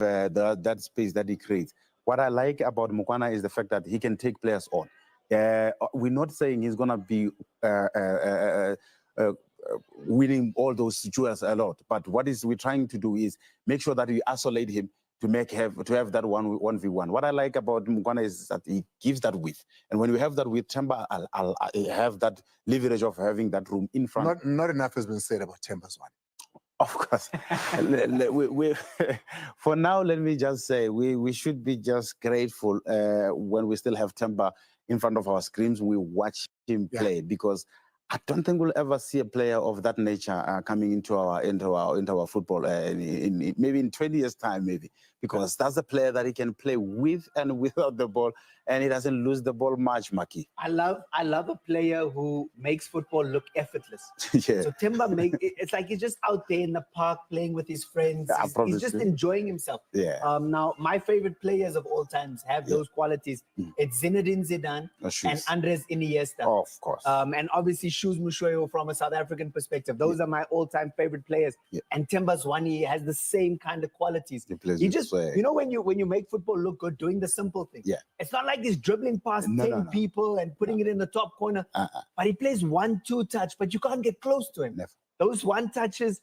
that space that he creates. What I like about Mukwana is the fact that he can take players on. We're not saying he's going to be winning all those duels a lot, but what we're trying to do is make sure that we isolate him to have that 1v1. What I like about Mukwana is that he gives that width, and when we have that width, Temba I'll have that leverage of having that room in front. Not enough has been said about Temba's one. Of course. For now, let me just say we should be just grateful when we still have Temba in front of our screens. We watch him play, because I don't think we'll ever see a player of that nature coming into our football maybe in 20 years' time, maybe, because that's a player that he can play with and without the ball, and he doesn't lose the ball much, Maki. I love a player who makes football look effortless. Yeah. So Temba it's like he's just out there in the park playing with his friends. He's just enjoying himself. Yeah. Now, my favorite players of all times have those qualities. It's Zinedine Zidane and Andres Iniesta. Oh, of course. And obviously Shoes Mushoyo from a South African perspective. Those are my all-time favorite players. Yeah. And Temba Zwane has the same kind of qualities. He just, you know, when you make football look good, doing the simple thing. Yeah. It's not like he's dribbling past 10 people and putting it in the top corner. But he plays 1-2 touch, but you can't get close to him. Never. Those one touches,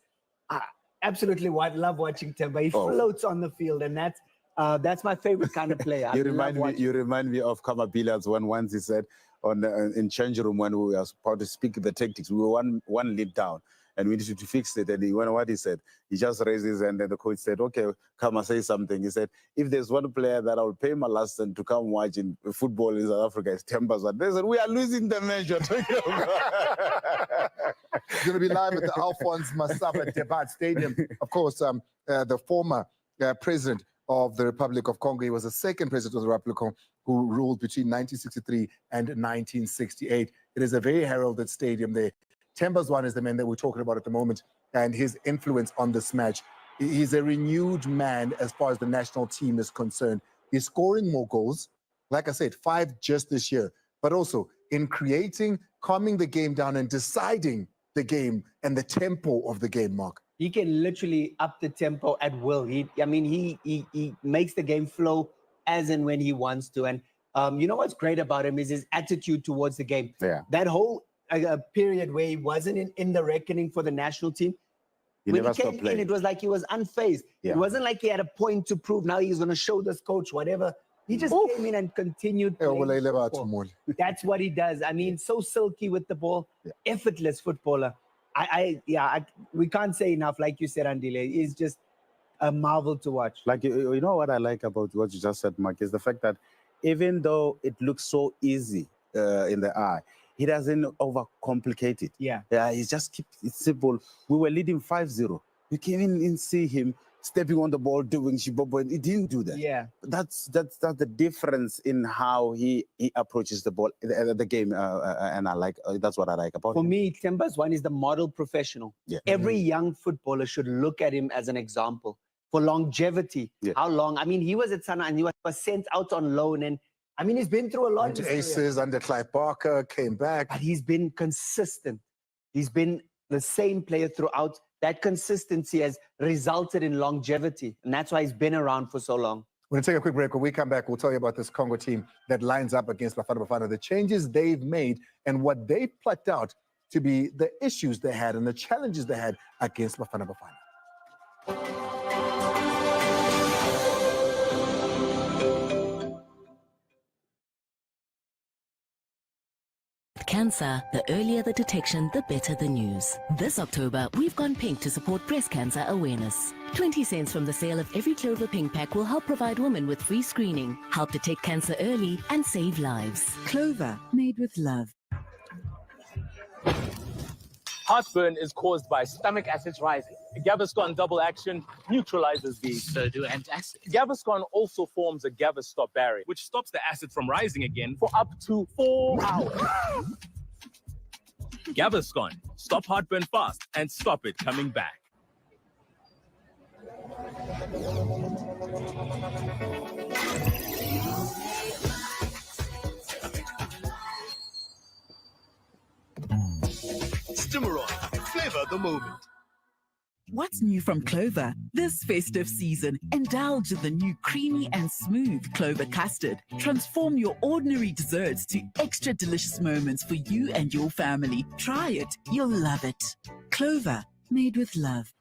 absolutely love watching Temba. He floats on the field, and that's my favorite kind of player. You remind me of Kamabilas when once he said in change room when we were about to speak the tactics, we were one lead down and we needed to fix it. And what he said, he just raised his hand and the coach said, "Okay, come and say something." He said, "If there's one player that I will pay my last cent to come watch in football in South Africa, it's Temba Zwane." They said, "We are losing the match." It's going to be live at the Alphonse Masaba Debat Stadium. Of course, the former president of the Republic of Congo, he was the second president of the Republic of Congo who ruled between 1963 and 1968. It is a very heralded stadium there. Temba Zwane is the man that we're talking about at the moment, and his influence on this match. He's a renewed man as far as the national team is concerned. He's scoring more goals, like I said, 5 just this year, but also in creating, calming the game down and deciding the game and the tempo of the game, Mark. He can literally up the tempo at will. He makes the game flow as and when he wants to. And you know what's great about him is his attitude towards the game. Yeah. That whole period where he wasn't in the reckoning for the national team, when he came in, it was like he was unfazed. Yeah. It wasn't like he had a point to prove. Now he's going to show this coach whatever. He just came in and continued playing football. That's what he does. I mean, so silky with the ball, effortless footballer. We can't say enough. Like you said, Andile, he's just a marvel to watch. Like, you know what I like about what you just said, Mark, is the fact that even though it looks so easy in the eye, he doesn't overcomplicate it. Yeah. He just keeps it simple. We were leading 5-0. You came in and see him stepping on the ball, doing shibobo, and he didn't do that. Yeah. That's the difference in how he approaches the ball, the game, and I like that's what I like about him. For me, Temba Zwane is the model professional. Yeah. Every young footballer should look at him as an example for longevity. Yeah. How long? I mean, he was at Sana and he was sent out on loan, and I mean, he's been through a lot. Under Aces, under Clive Barker, came back. But he's been consistent. He's been the same player throughout. That consistency has resulted in longevity, and that's why he's been around for so long. We're going to take a quick break. When we come back, we'll tell you about this Congo team that lines up against Bafana Bafana, the changes they've made and what they plucked out to be the issues they had and the challenges they had against Bafana Bafana. Cancer, the earlier the detection, the better the news. This October, we've gone pink to support breast cancer awareness. 20 cents from the sale of every Clover Pink pack will help provide women with free screening, help detect cancer early, and save lives. Clover, made with love. Heartburn is caused by stomach acids rising. Gaviscon double action neutralizes these. So do antacids. Gaviscon also forms a Gavistop barrier, which stops the acid from rising again for up to 4 hours. Gaviscon, stop heartburn fast and stop it coming back. Stimorol, flavor the moment. What's new from Clover? This festive season, indulge in the new creamy and smooth Clover custard. Transform your ordinary desserts to extra delicious moments for you and your family. Try it. You'll love it. Clover, made with love.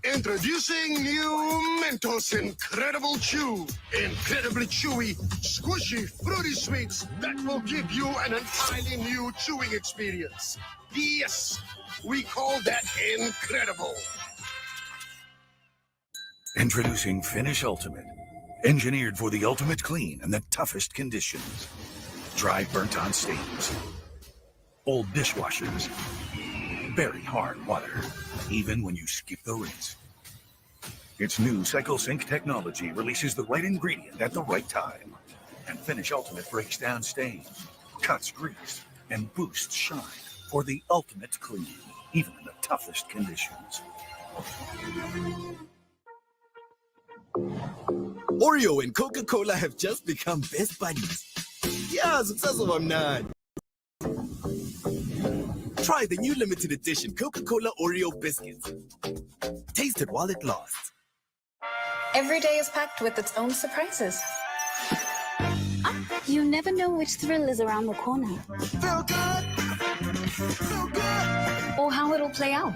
Introducing new Mentos Incredible Chew. Incredibly chewy, squishy, fruity sweets that will give you an entirely new chewing experience. Yes, we call that incredible. Introducing Finish Ultimate. Engineered for the ultimate clean and the toughest conditions. Dry burnt-on stains. Old dishwashers. Very hard water, even when you skip the rinse. Its new Cycle Sync technology releases the right ingredient at the right time. And Finish Ultimate breaks down stains, cuts grease, and boosts shine for the ultimate clean, even in the toughest conditions. Oreo and Coca-Cola have just become best buddies. Yeah, successful none. Try the new limited edition Coca-Cola Oreo biscuits. Taste it while it lasts. Every day is packed with its own surprises. You never know which thrill is around the corner. Feel good. Feel good. Or how it'll play out.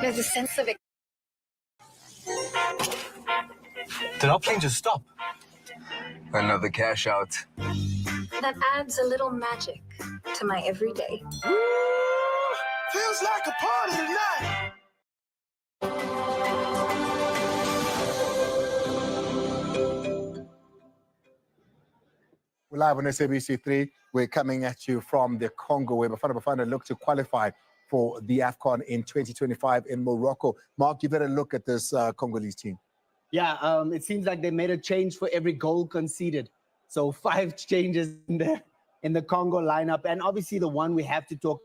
There's a sense of it. Did our plane just stop? Another cash out. That adds a little magic to my everyday. Feels like a party tonight. We're live on SABC3. We're coming at you from the Congo, where Bafana Bafana look to qualify for the AFCON in 2025 in Morocco. Mark, you better look at this Congolese team. Yeah, it seems like they made a change for every goal conceded. So 5 changes in the Congo lineup. And obviously the one we have to talk,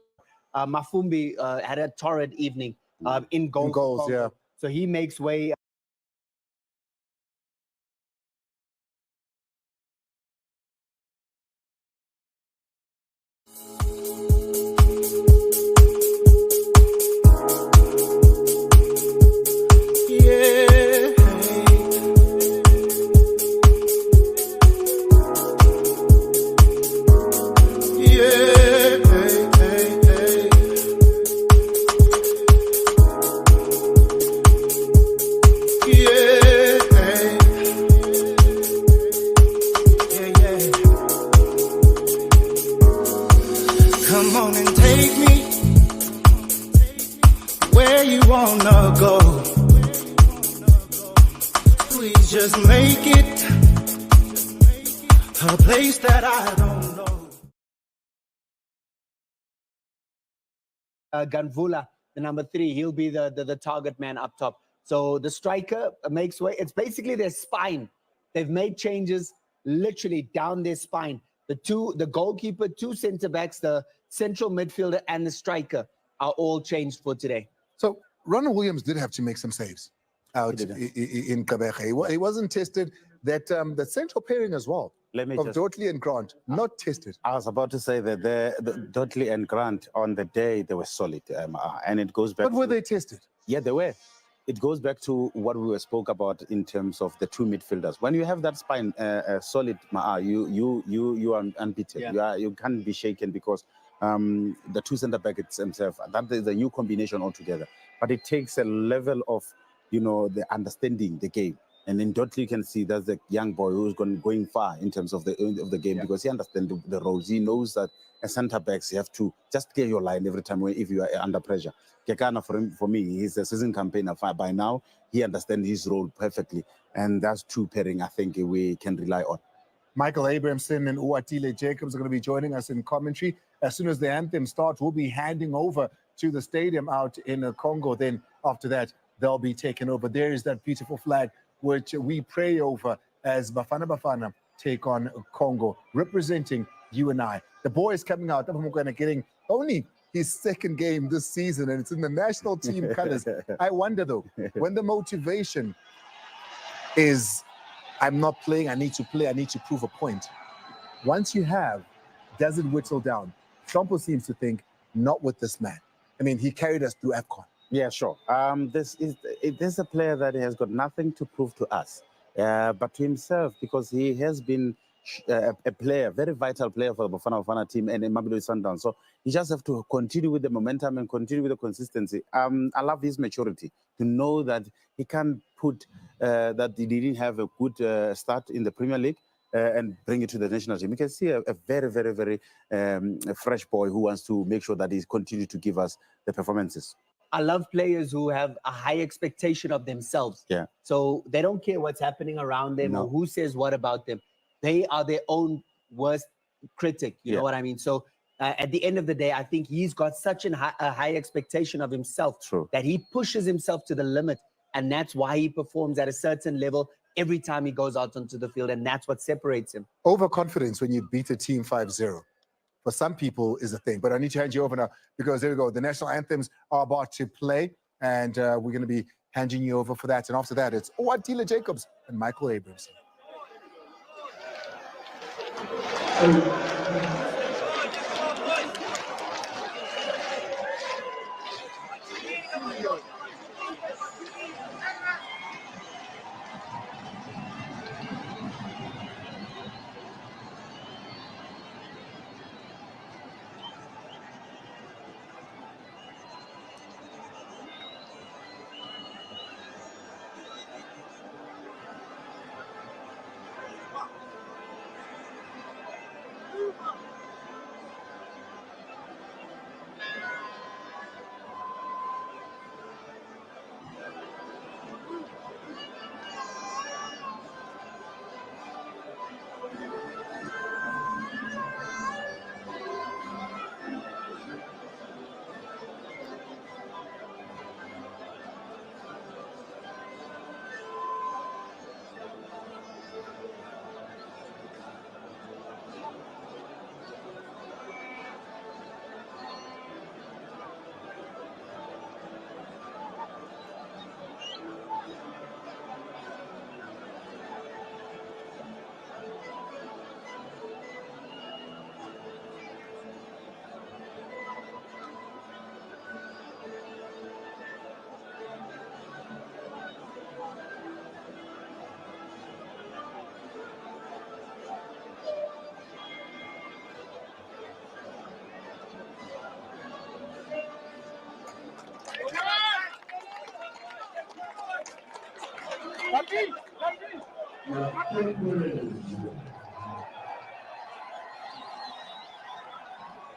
Mafumbi had a torrid evening in goals. In goals, yeah. So he makes way. Come on and take me where you wanna go. Please just make it a place that I don't know. Ganvula, the number 3, he'll be the target man up top. So the striker makes way. It's basically their spine. They've made changes literally down their spine. The goalkeeper, 2 center backs, the central midfielder, and the striker are all changed for today. So Ronald Williams did have to make some saves out in Kabeche. He wasn't tested. That the central pairing as well. Let me of Dotley and Grant, not tested. I was about to say that the Dotley and Grant on the day they were solid, and it goes back. But were they tested? Yeah, they were. It goes back to what we spoke about in terms of the 2 midfielders. When you have that spine solid, you are unbeaten. Yeah. You can't be shaken because the 2 centre backs themselves. That is a new combination altogether. But it takes a level of the understanding the game. And in Dotley, you can see that's the young boy who's going far in terms of the game because he understands the roles. He knows that as centre backs, you have to just clear your line every time if you are under pressure. Kekana, for me, he's a season campaigner. By now, he understands his role perfectly. And that's 2 pairing I think we can rely on. Michael Abramson and Uatile Jacobs are going to be joining us in commentary. As soon as the anthem starts, we'll be handing over to the stadium out in Congo. Then after that, they'll be taken over. There is that beautiful flag which we pray over as Bafana Bafana take on Congo, representing you and I. The boy is coming out. I'm getting only his 2nd game this season, and it's in the national team colors. I wonder, though, when the motivation is, I'm not playing, I need to play, I need to prove a point. Once you have, does it whittle down? Sompo seems to think, not with this man. I mean, he carried us through AFCON. Yeah, sure. This is a player that has got nothing to prove to us, but to himself, because he has been a player, very vital player for the Bafana Bafana team and Mamelodi Sundowns. So he just have to continue with the momentum and continue with the consistency. I love his maturity to know that he can put that he didn't have a good start in the Premier League and bring it to the national team. You can see a very, very, very fresh boy who wants to make sure that he continues to give us the performances. I love players who have a high expectation of themselves. Yeah. So they don't care what's happening around them or who says what about them. They are their own worst critic. You know what I mean? So at the end of the day, I think he's got such a high expectation of himself that he pushes himself to the limit. And that's why he performs at a certain level every time he goes out onto the field. And that's what separates him. Overconfidence when you beat a team 5-0. For some people is a thing, but I need to hand you over now because there we go. The national anthems are about to play and we're going to be handing you over for that. And after that, it's Owadila Jacobs and Michael Abrams.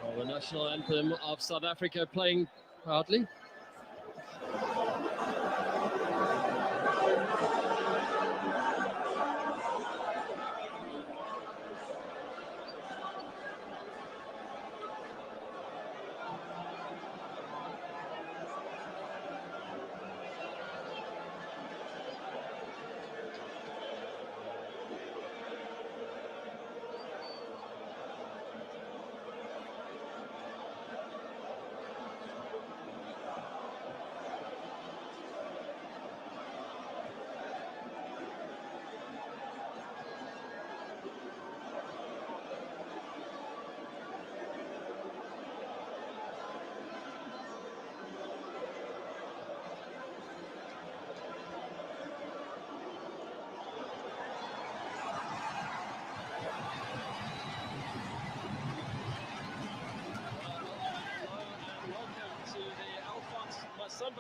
Well, the national anthem of South Africa playing proudly.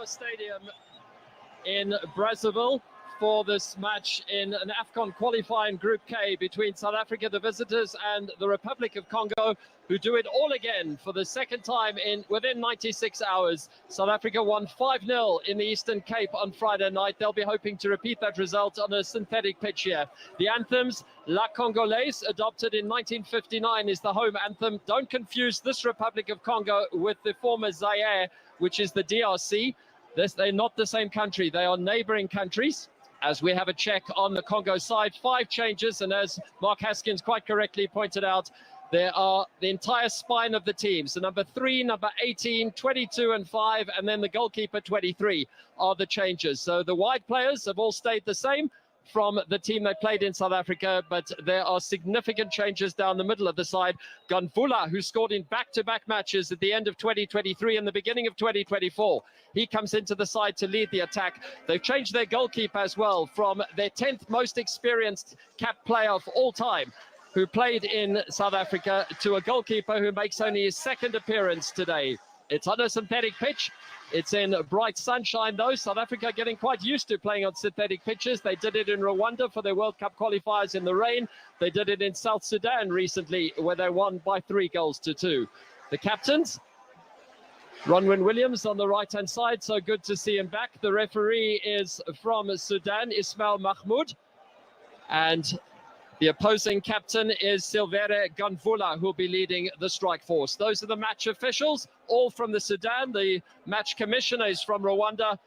Stadium in Brazzaville for this match in an AFCON qualifying Group K between South Africa, the visitors, and the Republic of Congo, who do it all again for the second time within 96 hours. South Africa won 5-0 in the Eastern Cape on Friday night. They'll be hoping to repeat that result on a synthetic pitch here. The anthems, La Congolaise, adopted in 1959, is the home anthem. Don't confuse this Republic of Congo with the former Zaire, which is the DRC. They're not the same country. They are neighboring countries. As we have a check on the Congo side, 5 changes. And as Mark Haskins quite correctly pointed out, there are the entire spine of the team. So number 3, number 18, 22 and 5, and then the goalkeeper 23 are the changes. So the wide players have all stayed the same. from the team that played in South Africa, but there are significant changes down the middle of the side. Ganvula, who scored in back-to-back matches at the end of 2023 and the beginning of 2024, he comes into the side to lead the attack. They've changed their goalkeeper as well from their 10th most experienced cap player of all time, who played in South Africa, to a goalkeeper who makes only his second appearance today. It's on a synthetic pitch. It's in bright sunshine, though. South Africa getting quite used to playing on synthetic pitches. They did it in Rwanda for their World Cup qualifiers in the rain. They did it in South Sudan recently, where they won by 3-2. The captains, Ronwin Williams on the right-hand side, so good to see him back. The referee is from Sudan, Ismail Mahmoud. And the opposing captain is Silvere Ganvula, who will be leading the strike force. Those are the match officials, all from the Sudan. The match commissioner is from Rwanda,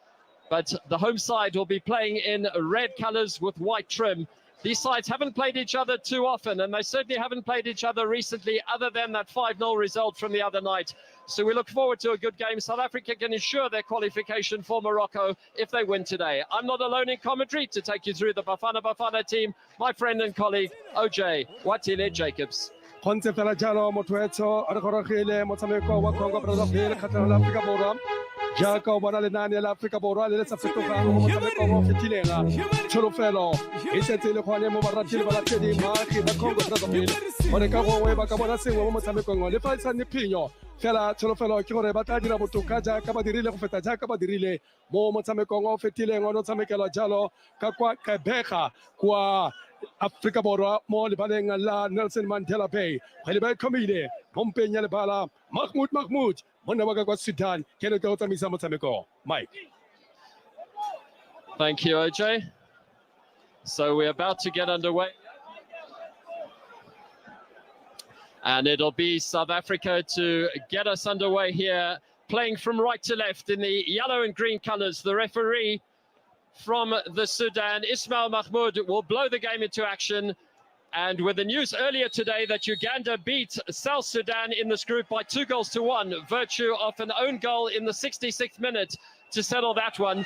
but the home side will be playing in red colors with white trim. These sides haven't played each other too often, and they certainly haven't played each other recently, other than that 5-0 result from the other night. So we look forward to a good game. South Africa can ensure their qualification for Morocco if they win today. I'm not alone in commentary to take you through the Bafana Bafana team. My friend and colleague, OJ Watile Jacobs. jaaka o bona lenaane la Afrika Borwa le sa fetogang mo motshamekong o fetileng tsholofelo e setse le gone mo baratili ba latedi maagi ba Congo Brazzaville gore ka gongwe ba ka bona sengwe mo motshamekong le fa e sa nne phenyo fela tsholofelo ke gore ba tla dira botoka jaaka ba dirile go feta jaaka ba dirile mo motshamekong o fetileng o no tshamekela jalo ka kwa Quebec kwa Afrika Borwa mo lebaleng la Nelson Mandela Bay go le ba khomile mo mpeng ya lebala Mahmoud Sudan. Mike. Thank you, OJ. So we're about to get underway. And it'll be South Africa to get us underway here, playing from right to left in the yellow and green colors. The referee from the Sudan, Ismail Mahmoud, will blow the game into action. And with the news earlier today that Uganda beat South Sudan in this group by 2-1, virtue of an own goal in the 66th minute to settle that one,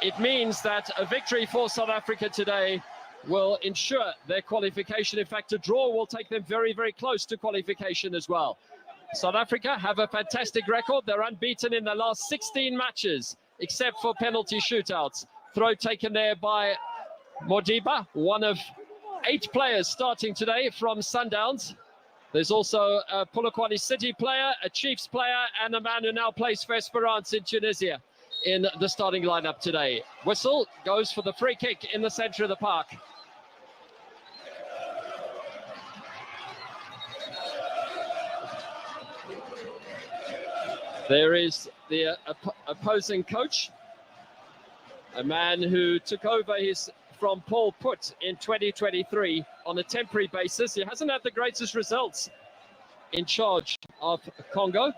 it means that a victory for South Africa today will ensure their qualification. In fact, a draw will take them very, very close to qualification as well. South Africa have a fantastic record. They're unbeaten in their last 16 matches, except for penalty shootouts. Throw taken there by Modiba, one of 8 players starting today from Sundowns. There's also a Polokwane City player, a Chiefs player, and a man who now plays for Esperance in Tunisia in the starting lineup today. Whistle goes for the free kick in the center of the park. There is the opposing coach, a man who took over from Paul Putt in 2023 on a temporary basis. He hasn't had the greatest results in charge of Congo.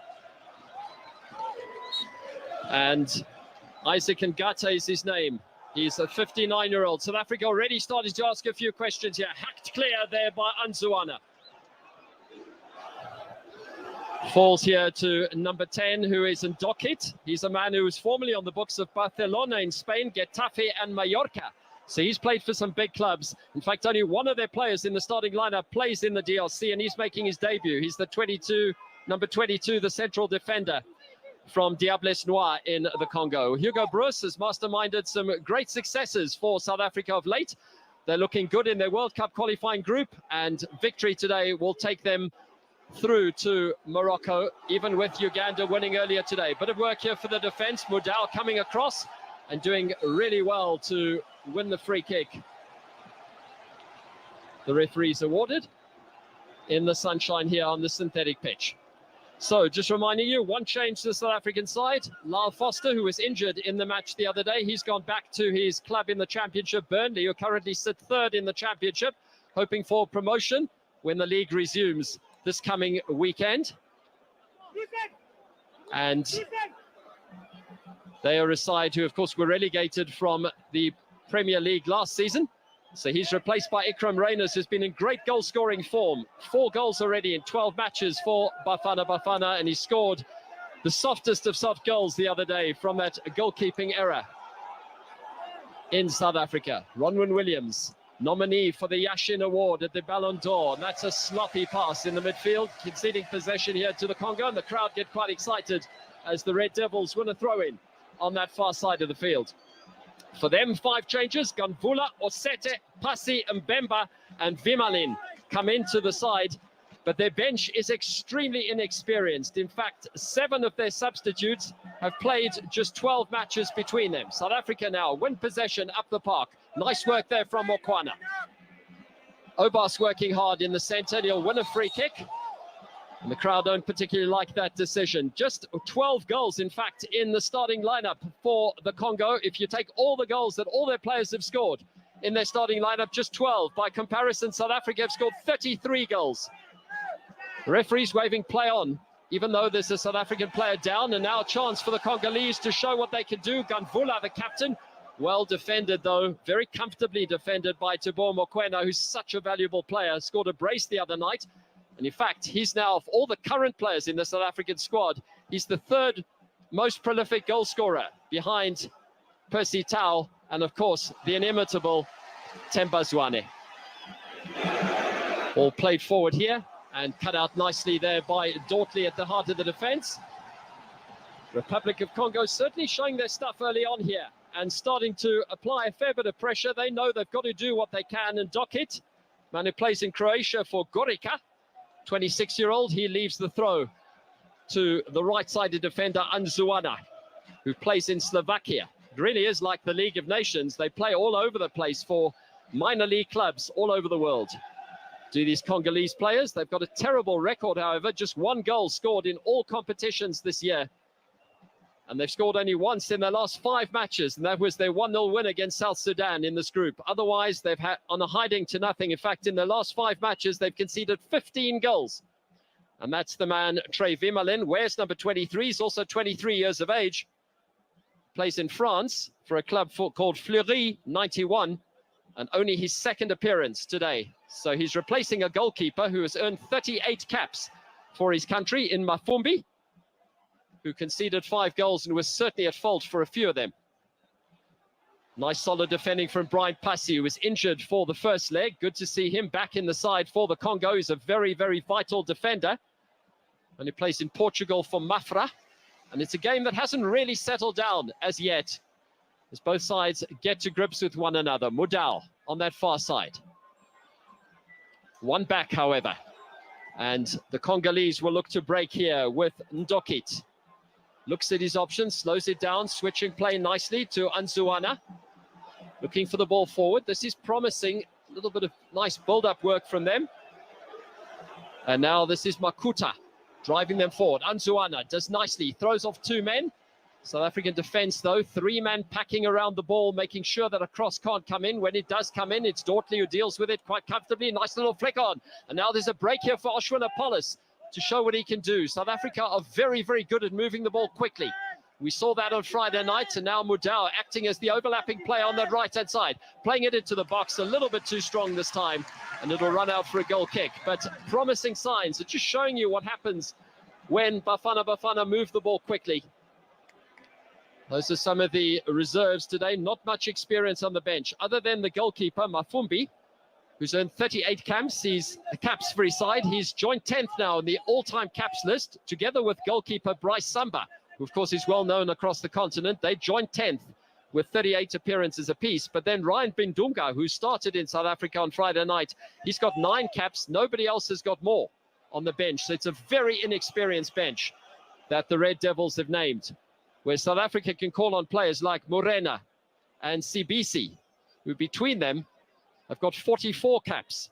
And Isaac Ngata is his name. He's a 59-year-old. South Africa already started to ask a few questions here. Hacked clear there by Anzuana. Falls here to number 10, who is in Docket. He's a man who was formerly on the books of Barcelona in Spain, Getafe and Mallorca. So he's played for some big clubs. In fact, only one of their players in the starting lineup plays in the DRC, and he's making his debut. He's the number 22, the central defender from Diables Noirs in the Congo. Hugo Broos has masterminded some great successes for South Africa of late. They're looking good in their World Cup qualifying group, and victory today will take them through to Morocco, even with Uganda winning earlier today. Bit of work here for the defense. Mudau coming across and doing really well to win the free kick. The referee's awarded in the sunshine here on the synthetic pitch. So just reminding you, one change to the South African side. Lyle Foster, who was injured in the match the other day, he's gone back to his club in the championship, Burnley, who currently sit 3rd in the championship, hoping for promotion when the league resumes this coming weekend. And they are a side who, of course, were relegated from the Premier League last season. So he's replaced by Ikram Reyners, who's been in great goal-scoring form. 4 goals already in 12 matches for Bafana Bafana, and he scored the softest of soft goals the other day from that goalkeeping error in South Africa. Ronwen Williams, nominee for the Yashin Award at the Ballon d'Or. And that's a sloppy pass in the midfield, conceding possession here to the Congo, and the crowd get quite excited as the Red Devils win a throw-in on that far side of the field. For them, 5 changes: Ganvula, Osete, Pasi, Mbemba, and Vimalin come into the side, but their bench is extremely inexperienced. In fact, 7 of their substitutes have played just 12 matches between them. South Africa now win possession up the park. Nice work there from Mokwana. Obas working hard in the center. He'll win a free kick. And the crowd don't particularly like that decision. Just 12 goals, in fact, in the starting lineup for the Congo. If you take all the goals that all their players have scored in their starting lineup, just 12. By comparison, South Africa have scored 33 goals. The referee's waving play on, even though there's a South African player down. And now a chance for the Congolese to show what they can do. Ganvula, the captain, well defended, though, very comfortably defended by Teboho Mokoena, who's such a valuable player, scored a brace the other night. And in fact, he's now, of all the current players in the South African squad, he's the 3rd most prolific goal scorer behind Percy Tau and, of course, the inimitable Themba Zwane. All played forward here and cut out nicely there by Dortley at the heart of the defense. Republic of Congo certainly showing their stuff early on here and starting to apply a fair bit of pressure. They know they've got to do what they can. And Dokit, man who plays in Croatia for Gorica, 26-year-old, he leaves the throw to the right-sided defender Anzuana, who plays in Slovakia. It really is like the League of Nations. They play all over the place for minor league clubs all over the world. Do these Congolese players? They've got a terrible record, however, just 1 goal scored in all competitions this year. And they've scored only once in their last 5 matches, and that was their 1-0 win against South Sudan in this group. Otherwise, they've had on a hiding to nothing. In fact, in their last 5 matches, they've conceded 15 goals. And that's the man, Trey Vimalin, wears number 23. He's also 23 years of age. Plays in France for a club called Fleury 91, and only his 2nd appearance today. So he's replacing a goalkeeper who has earned 38 caps for his country in Mafumbi, who conceded 5 goals and was certainly at fault for a few of them. Nice solid defending from Brian Pasi, who was injured for the first leg. Good to see him back in the side for the Congo. He's a very, very vital defender. And he plays in Portugal for Mafra. And it's a game that hasn't really settled down as yet, as both sides get to grips with one another. Mudal on that far side. 1 back, however. And the Congolese will look to break here with Ndokit. Looks at his options, slows it down, switching play nicely to Anzuana. Looking for the ball forward. This is promising. A little bit of nice build-up work from them. And now this is Makuta driving them forward. Anzuana does nicely, throws off 2 men. South African defense, though, 3 men packing around the ball, making sure that a cross can't come in. When it does come in, it's Dortley who deals with it quite comfortably. Nice little flick on. And now there's a break here for Oshwin Apollos to show what he can do. South Africa are very, very good at moving the ball quickly. We saw that on Friday night, and now Mudau acting as the overlapping player on that right-hand side, playing it into the box a little bit too strong this time, and it'll run out for a goal kick. But promising signs. It's just showing you what happens when Bafana move the ball quickly. Those are some of the reserves today. Not much experience on the bench, other than the goalkeeper, Mafumbi, who's earned 38 caps. He's caps for his side. He's joined 10th now in the all-time caps list, together with goalkeeper Bryce Samba, who of course is well known across the continent. They joined 10th with 38 appearances apiece. But then Ryan Bindunga, who started in South Africa on Friday night, he's got 9 caps. Nobody else has got more on the bench. So it's a very inexperienced bench that the Red Devils have named, where South Africa can call on players like Morena and Sibisi, who between them have got 44 caps.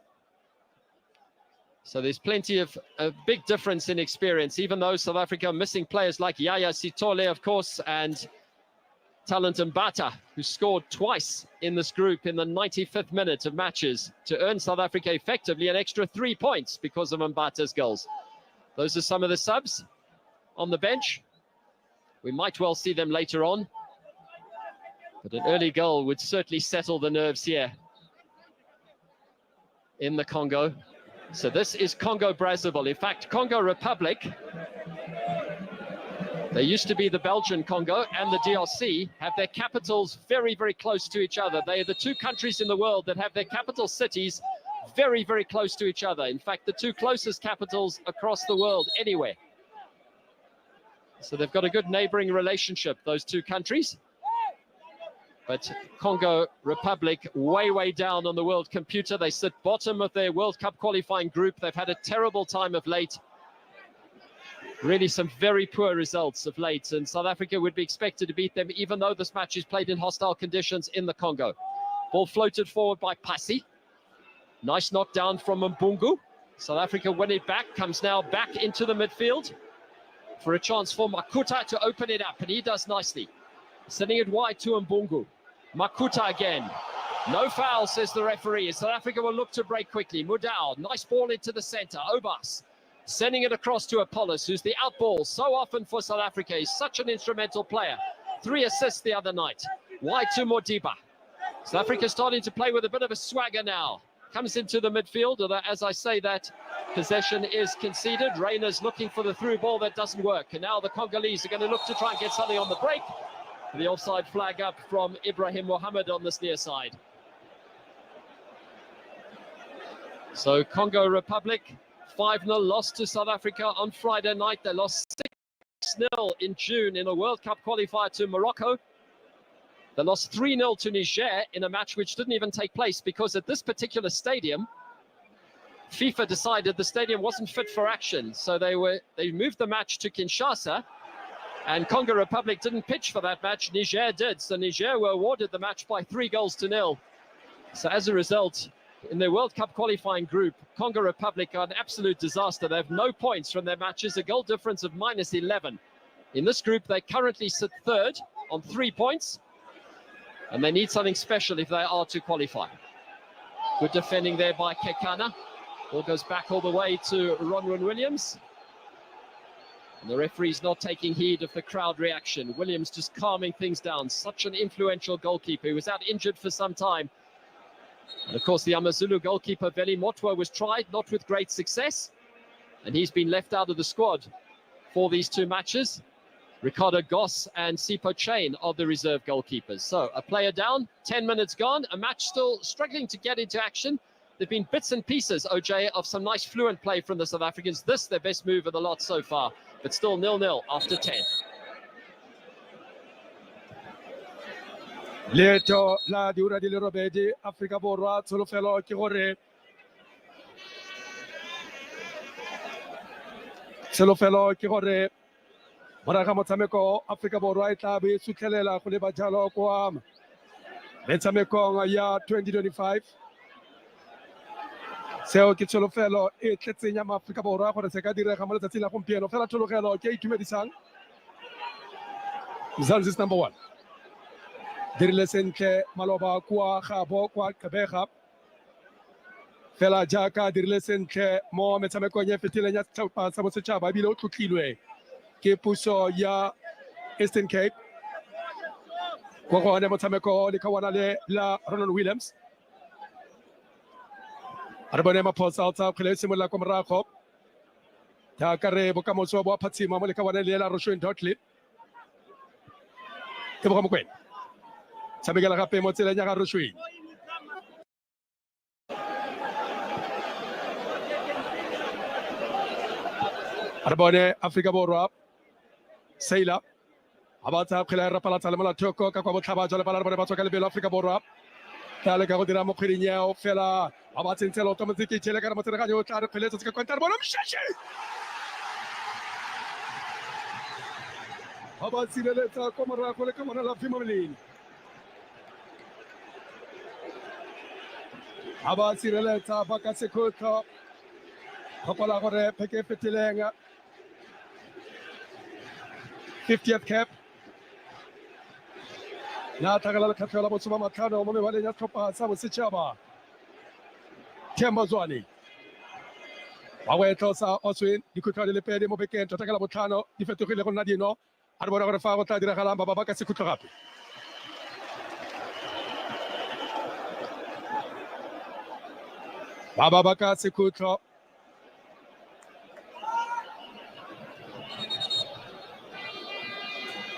So there's plenty of a big difference in experience, even though South Africa are missing players like Yaya Sitole, of course, and Talent Mbata, who scored twice in this group in the 95th minute of matches to earn South Africa effectively an extra 3 points because of Mbata's goals. Those are some of the subs on the bench. We might well see them later on, but an early goal would certainly settle the nerves here in the Congo. So this is Congo Brazzaville. In fact, Congo Republic They used to be the Belgian Congo and the DRC, have their capitals very, very close to each other. They are the two countries in the world that have their capital cities very, very close to each other. In fact, the two closest capitals across the world anywhere. So they've got a good neighboring relationship, those two countries. But Congo Republic, way, way down on the world computer. They sit bottom of their World Cup qualifying group. They've had a terrible time of late. Really some very poor results of late, and South Africa would be expected to beat them, even though this match is played in hostile conditions in the Congo. Ball floated forward by Pasi. Nice knockdown from Mbungu. South Africa win it back, comes now back into the midfield for a chance for Makuta to open it up, and he does nicely. Sending it wide to Mbungu. Makuta again. No foul, says the referee. South Africa will look to break quickly. Mudau, nice ball into the center. Obas. Sending it across to Apollos, who's the outball so often for South Africa. He's such an instrumental player. 3 assists the other night. Wide to Modiba. South Africa starting to play with a bit of a swagger now. Comes into the midfield, although as I say that, possession is conceded. Reyna's looking for the through ball, that doesn't work. And now the Congolese are going to look to try and get something on the break. The offside flag up from Ibrahim Mohammed on this near side. So Congo Republic 5-0 loss to South Africa on Friday night. They lost 6-0 in June in a World Cup qualifier to Morocco. They lost 3-0 to Niger in a match which didn't even take place because at this particular stadium, FIFA decided the stadium wasn't fit for action. So they moved the match to Kinshasa, and Congo Republic didn't pitch for that match. Niger did. So Niger were awarded the match by 3-0. So as a result, in their World Cup qualifying group, Congo Republic are an absolute disaster. They have no points from their matches, a goal difference of -11. In this group, they currently sit third on 3 points, and they need something special if they are to qualify. Good defending there by Kekana. Ball goes back all the way to Ronwen Williams. And the referee's not taking heed of the crowd reaction. Williams just calming things down. Such an influential goalkeeper. He was out injured for some time. And of course, the Amazulu goalkeeper, Veli Motwa, was tried, not with great success. And he's been left out of the squad for these two matches. Ricardo Goss and Sipho Chain are the reserve goalkeepers. So a player down, 10 minutes gone, a match still struggling to get into action. There've been bits and pieces, OJ, of some nice fluent play from the South Africans. This, their best move of the lot so far, but still 0-0 after 10. Leto la diura di Robedi, Africa Borwa, Solofelo Kirore. Solofelo Kirore. Maraka Motameko, Africa Borwa, Tabi, Sukelela, Kuleba Jalo, Kwam. Metameko, ya 2025. Seo Solofelo, Etletsenya Africa Borwa, for the Secadire Hamala Tila Compiano, Fela Tologelo, K. Medisang. Zanzis number 1. Dirlesente Maloba Kwa Habo Kwa Kabeha Fela Jaka Dirlesente Mo Metameko Fitila Sabosacha below 2 kilwe Kepuso Ya Eastern Cape Kwako Motameko Likawanale La Ronald Williams Arbanema Post Alta Simula Komrako Takare Bokamoso Patsima Molikawanale La Rochon Dotli Kebokwen Samigala Rape Motela Nyaga Rushui. Arbone Africa Borwa Saila Abata Kila Rapala Talamala Toko Kakabotaba Jalabala Batoka Africa Borwa Talaga Rodira Mokrinia Fela Abatin Telo Automatic Telegram Matarajo Tar Piletos Kantarbono Shashi Abasileta Komara Kolekamana Fimalin Abasireleta Bakasekuta Kopalagore Peke Fitilenga 50th cap Na Tagala Katola Bosuma Makano Momevale Kopa Samu Sichaba Tembazwani Awetosa Oswin Dikutali Lepede Mobeken Tagala Botano Difeturile Nadino Arbora Fagota Diralamba Bakasekutrapi Baba Baka Sekuto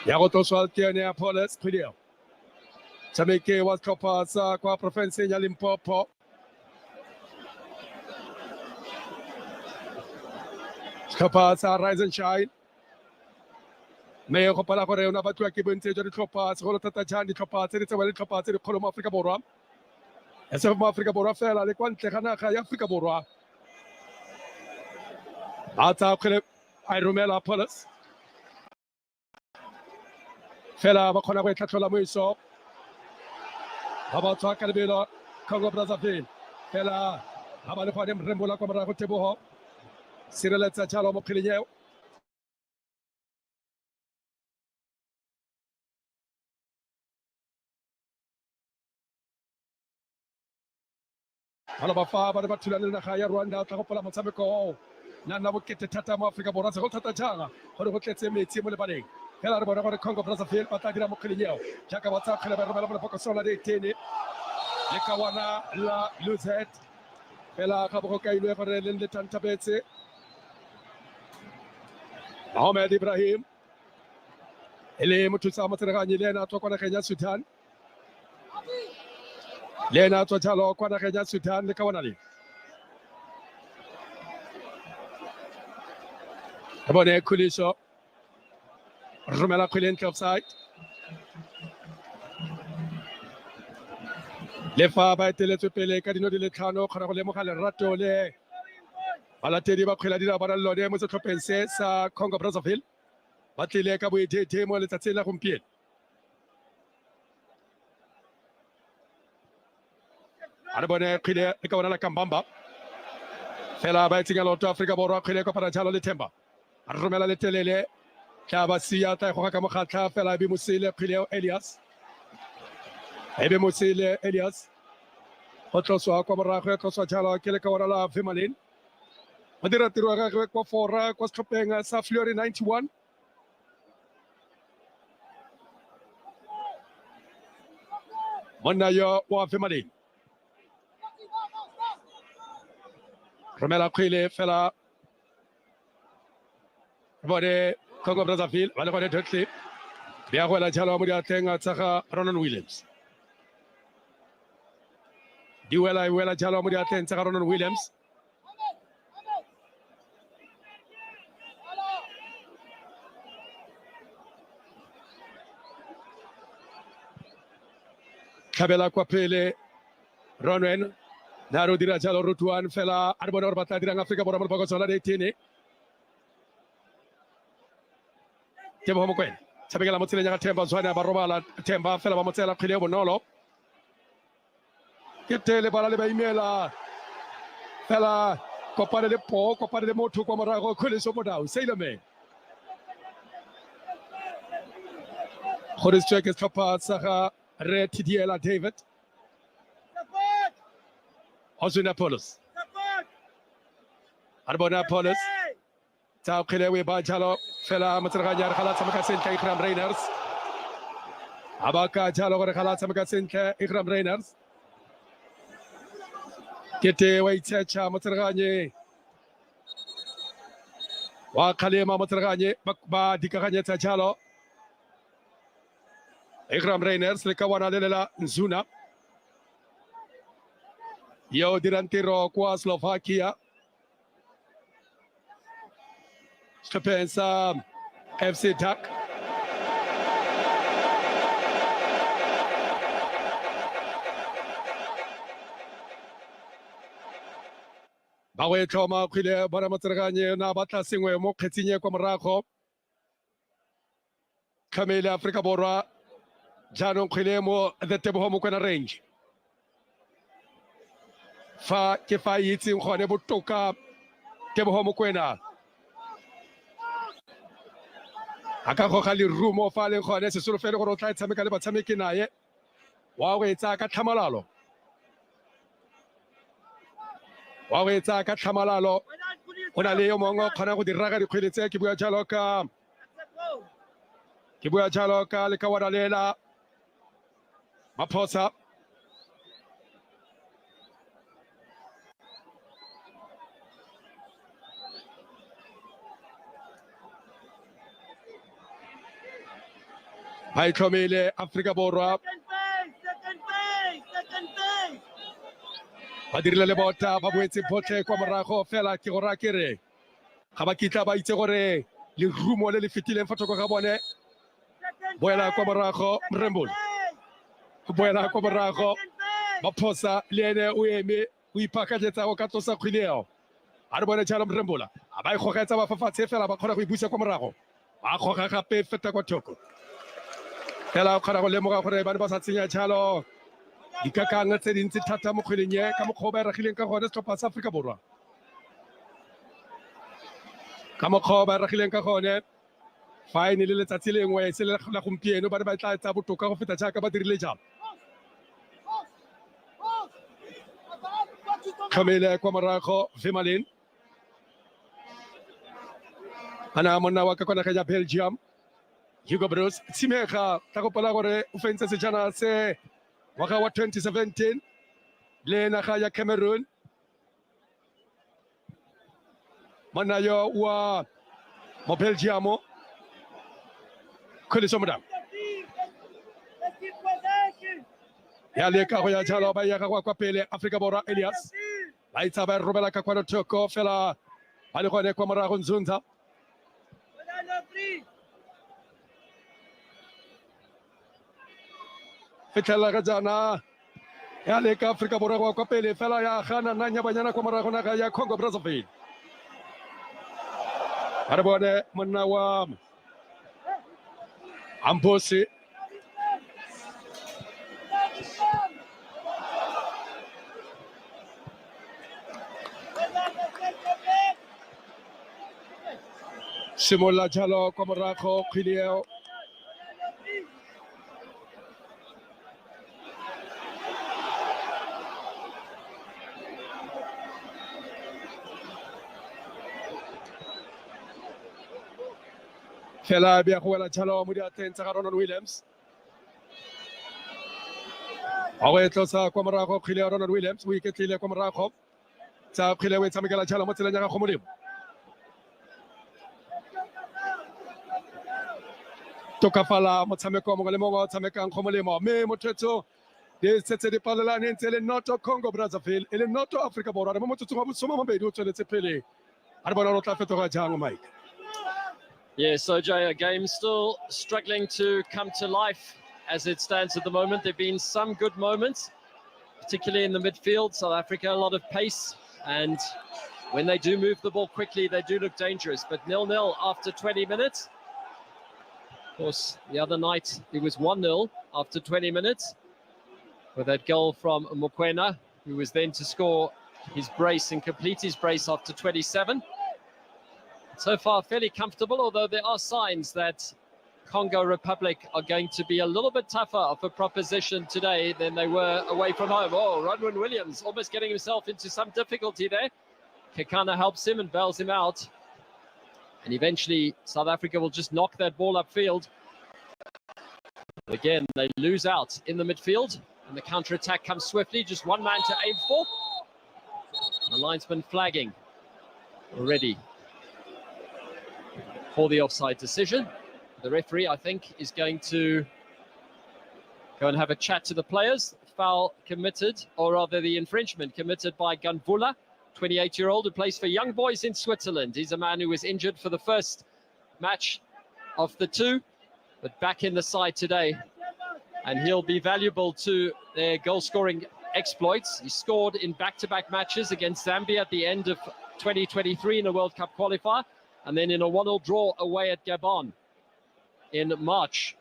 ya go tloswa tiane ya Paulus Kgwedeo tshameke wa setlhopha sa kwa porofenseng ya Limpopo setlhopha sa Rise and Shine mme go pala gore ona batho ke bontse jwa ditlhopha segolo thata jang ditlhopha tse di tsewa le ditlhopha tse di kgolo mo Aforika Borwa e se mo Aforika Borwa fela le kwa ntle ga naga ya Aforika Borwa ba tsa kgwele a romela Paulus fela ba kgona go e tlhatlhola moiso ba ba tswa ka lebelo Congo Brazzaville fela ba ba le gone mrembola kwa morago Tebogo sireletsa jalo mo kgweleng eo bana ba fa ba re ba thulane le naga ya Rwanda tla gopola motshameko o na nna bokete thata mo Aforika Borwa se go thata jang gore go tletse metsi mo lebaleng fela re bona gore Congo Brazzaville ba tla dira mo kgweleng eo jaaka ba tsaya kgwele ba romela mo lepokoso la ditene le kawana la Luzet fela ga go kailwe gore le le tantabetse Mohamed Ibrahim ele mothusa motsereganyi le ena a tswa kwa nageng ya Sudan le ena a tswa jalo kwa nageng ya Sudan le kawana le re bone Khuliso romela kgwele ntle offside le fa ba eteletswe pele ka dino di le tlhano kgona go lemoga lerato le balatedi ba kgwele dira bona lone mo setlhopheng se sa Congo Brazzaville ba tlile ka boetete mo letsatsing la gompieno a re bone kgwele e ka bona la Kambamba fela ba etseng loto Aforika Borwa kgwele kopana jalo le Themba a re romela le telele tla ba sia tla go ka mogatla fela be mosile kgwele Elias ebe mosile Elias go tloswa kwa morago ya tloswa jalo ke le ka bona la Femalin o dira tiro ya gagwe kwa fora kwa setlhopheng sa Fleury 91 monna yo wa Femalin romela kgwele fela bone Congo Brazzaville ba le gone Dudley bea go la jalo mo diatleng tsa ga Ronan Williams di wela jalo mo diatleng tsa ga Ronan Williams tlhabela kwa pele Ronwen na ro dira jalo Rutuan fela a re bone gore ba tla dirang Aforika Borwa mo lepokoso la ditene Tebogo Mokoena tshamekela mo tseleng ya ga Themba Zwane ba robala Themba fela ba mo tseela kgwele ya bonolo ke tele bala le ba imela fela kopane le motho kwa morago Khuliso Modau Sailorman Khuliso ke setlhopha sa ga Re Tidiela David Ozuna Paulus Arbona Paulus tsa kgwele we ba jalo fela motsereganyi a re gala tshameka sentle Ikram Rainers a baka jalo gore gala tshameka sentle Ikram Rainers kete wa itshecha motsereganyi wa kgalema motsereganyi ba dikaganyetsa jalo Ikram Rainers le kawana le la Nzuna yo dirang tiro kwa Slovakia setlhopheng sa FC Duck ba go e tlhoma kgwele bona motsereganyi na batla sengwe mo kgetsing kwa morago tlhamele Aforika Borwa jaanong kgwele mo the Tebogo Mokoena range fa ke fa itseng gone botoka Tebogo Mokoena a ka goga lerumo fa le gone se solofele gore o tla tshameka le batshameki naye wa go etsa ka tlhamalalo o na le yo mongwe kgona go dira ka dikgwele tse ke bua jalo ka le ka wana lela Maphosa ba itlhomile Afrika Borwa ba dirile le bota ba boetse botlhe kwa morago fela ke go raya kere ga ba kitla ba itse gore lerumo le le fetileng fa thoko ga bone boela kwa morago Mrembula boela kwa morago ba phosa le ene o eme o ipakatletsa go ka tlosa kgwileo a re bone jalo Mrembula a ba e gogetsa ba fafatshe fela ba kgona go e busa kwa morago ba goga gape feta kwa thoko fela o kgona go lemoga gore ba ne ba sa tsenya jalo dikakang tse dintsi thata mo kgweleng e ka mokgwa o ba e ragileng ka gone setlhopha sa Aforika Borwa ka mokgwa o ba e ragileng ka gone fa e ne le letsatsi lengwe se la gompieno ba ne ba tla etsa botoka go feta jaaka ba dirile jalo tlhomile kwa morago Vimalin ana monna wa ka kwa nageng ya Belgium Hugo Broos tshimega tla gopola gore o fentse sejana se ngwaga wa 2017 le naga ya Cameroon monna yo wa mo Belgium Kholiso Modang ya leka go ya jalo ba ya ga kwa pele Afrika Borwa Elias ba itsa ba robela ka kwa thoko fela ba le gone kwa morago Nzunza fitela ga jana ya leka Afrika Borwa kwa pele fela ya gana nanya banyana kwa morago naga ya Congo Brazzaville a re bone monna wa Ambosi simolla jalo kwa morago kgwileo fela bia go wela jalo mo diatleng tsa Ronald Williams a go etlosa kwa morago kgwileo Ronald Williams o iketlile kwa morago tsa kgwileo e tshamekela jalo mo tseleng ya go modimo tokafala motshameko mongwe le mongwe o tshamekang go molemo mme mothetso di setse di palelane ntse le noto Congo Brazzaville e le noto Afrika Borwa re mo motsotsong wa bosoma mabedi o tsweletse pele a re bona o tla fetoga jang Mike. Yes, OJ, a game still struggling to come to life as it stands at the moment. There have been some good moments, particularly in the midfield. South Africa, a lot of pace, and when they do move the ball quickly, they do look dangerous. But 0-0 after 20 minutes. Of course, the other night it was 1-0 after 20 minutes with that goal from Mokoena, who was then to score his brace and complete his brace after 27. So far, fairly comfortable, although there are signs that Congo Republic are going to be a little bit tougher of a proposition today than they were away from home. Oh, Rodwin Williams almost getting himself into some difficulty there. Kekana helps him and bails him out. And eventually, South Africa will just knock that ball upfield. Again, they lose out in the midfield, and the counter-attack comes swiftly. Just one man to aim for. The linesman flagging already for the offside decision. The referee, I think, is going to go and have a chat to the players. Foul committed, or rather the infringement committed by Ganvula, 28-year-old who plays for Young Boys in Switzerland. He's a man who was injured for the first match of the two, but back in the side today. And he'll be valuable to their goal-scoring exploits. He scored in back-to-back matches against Zambia at the end of 2023 in a World Cup qualifier, and then in a 1-0 draw away at Gabon in March.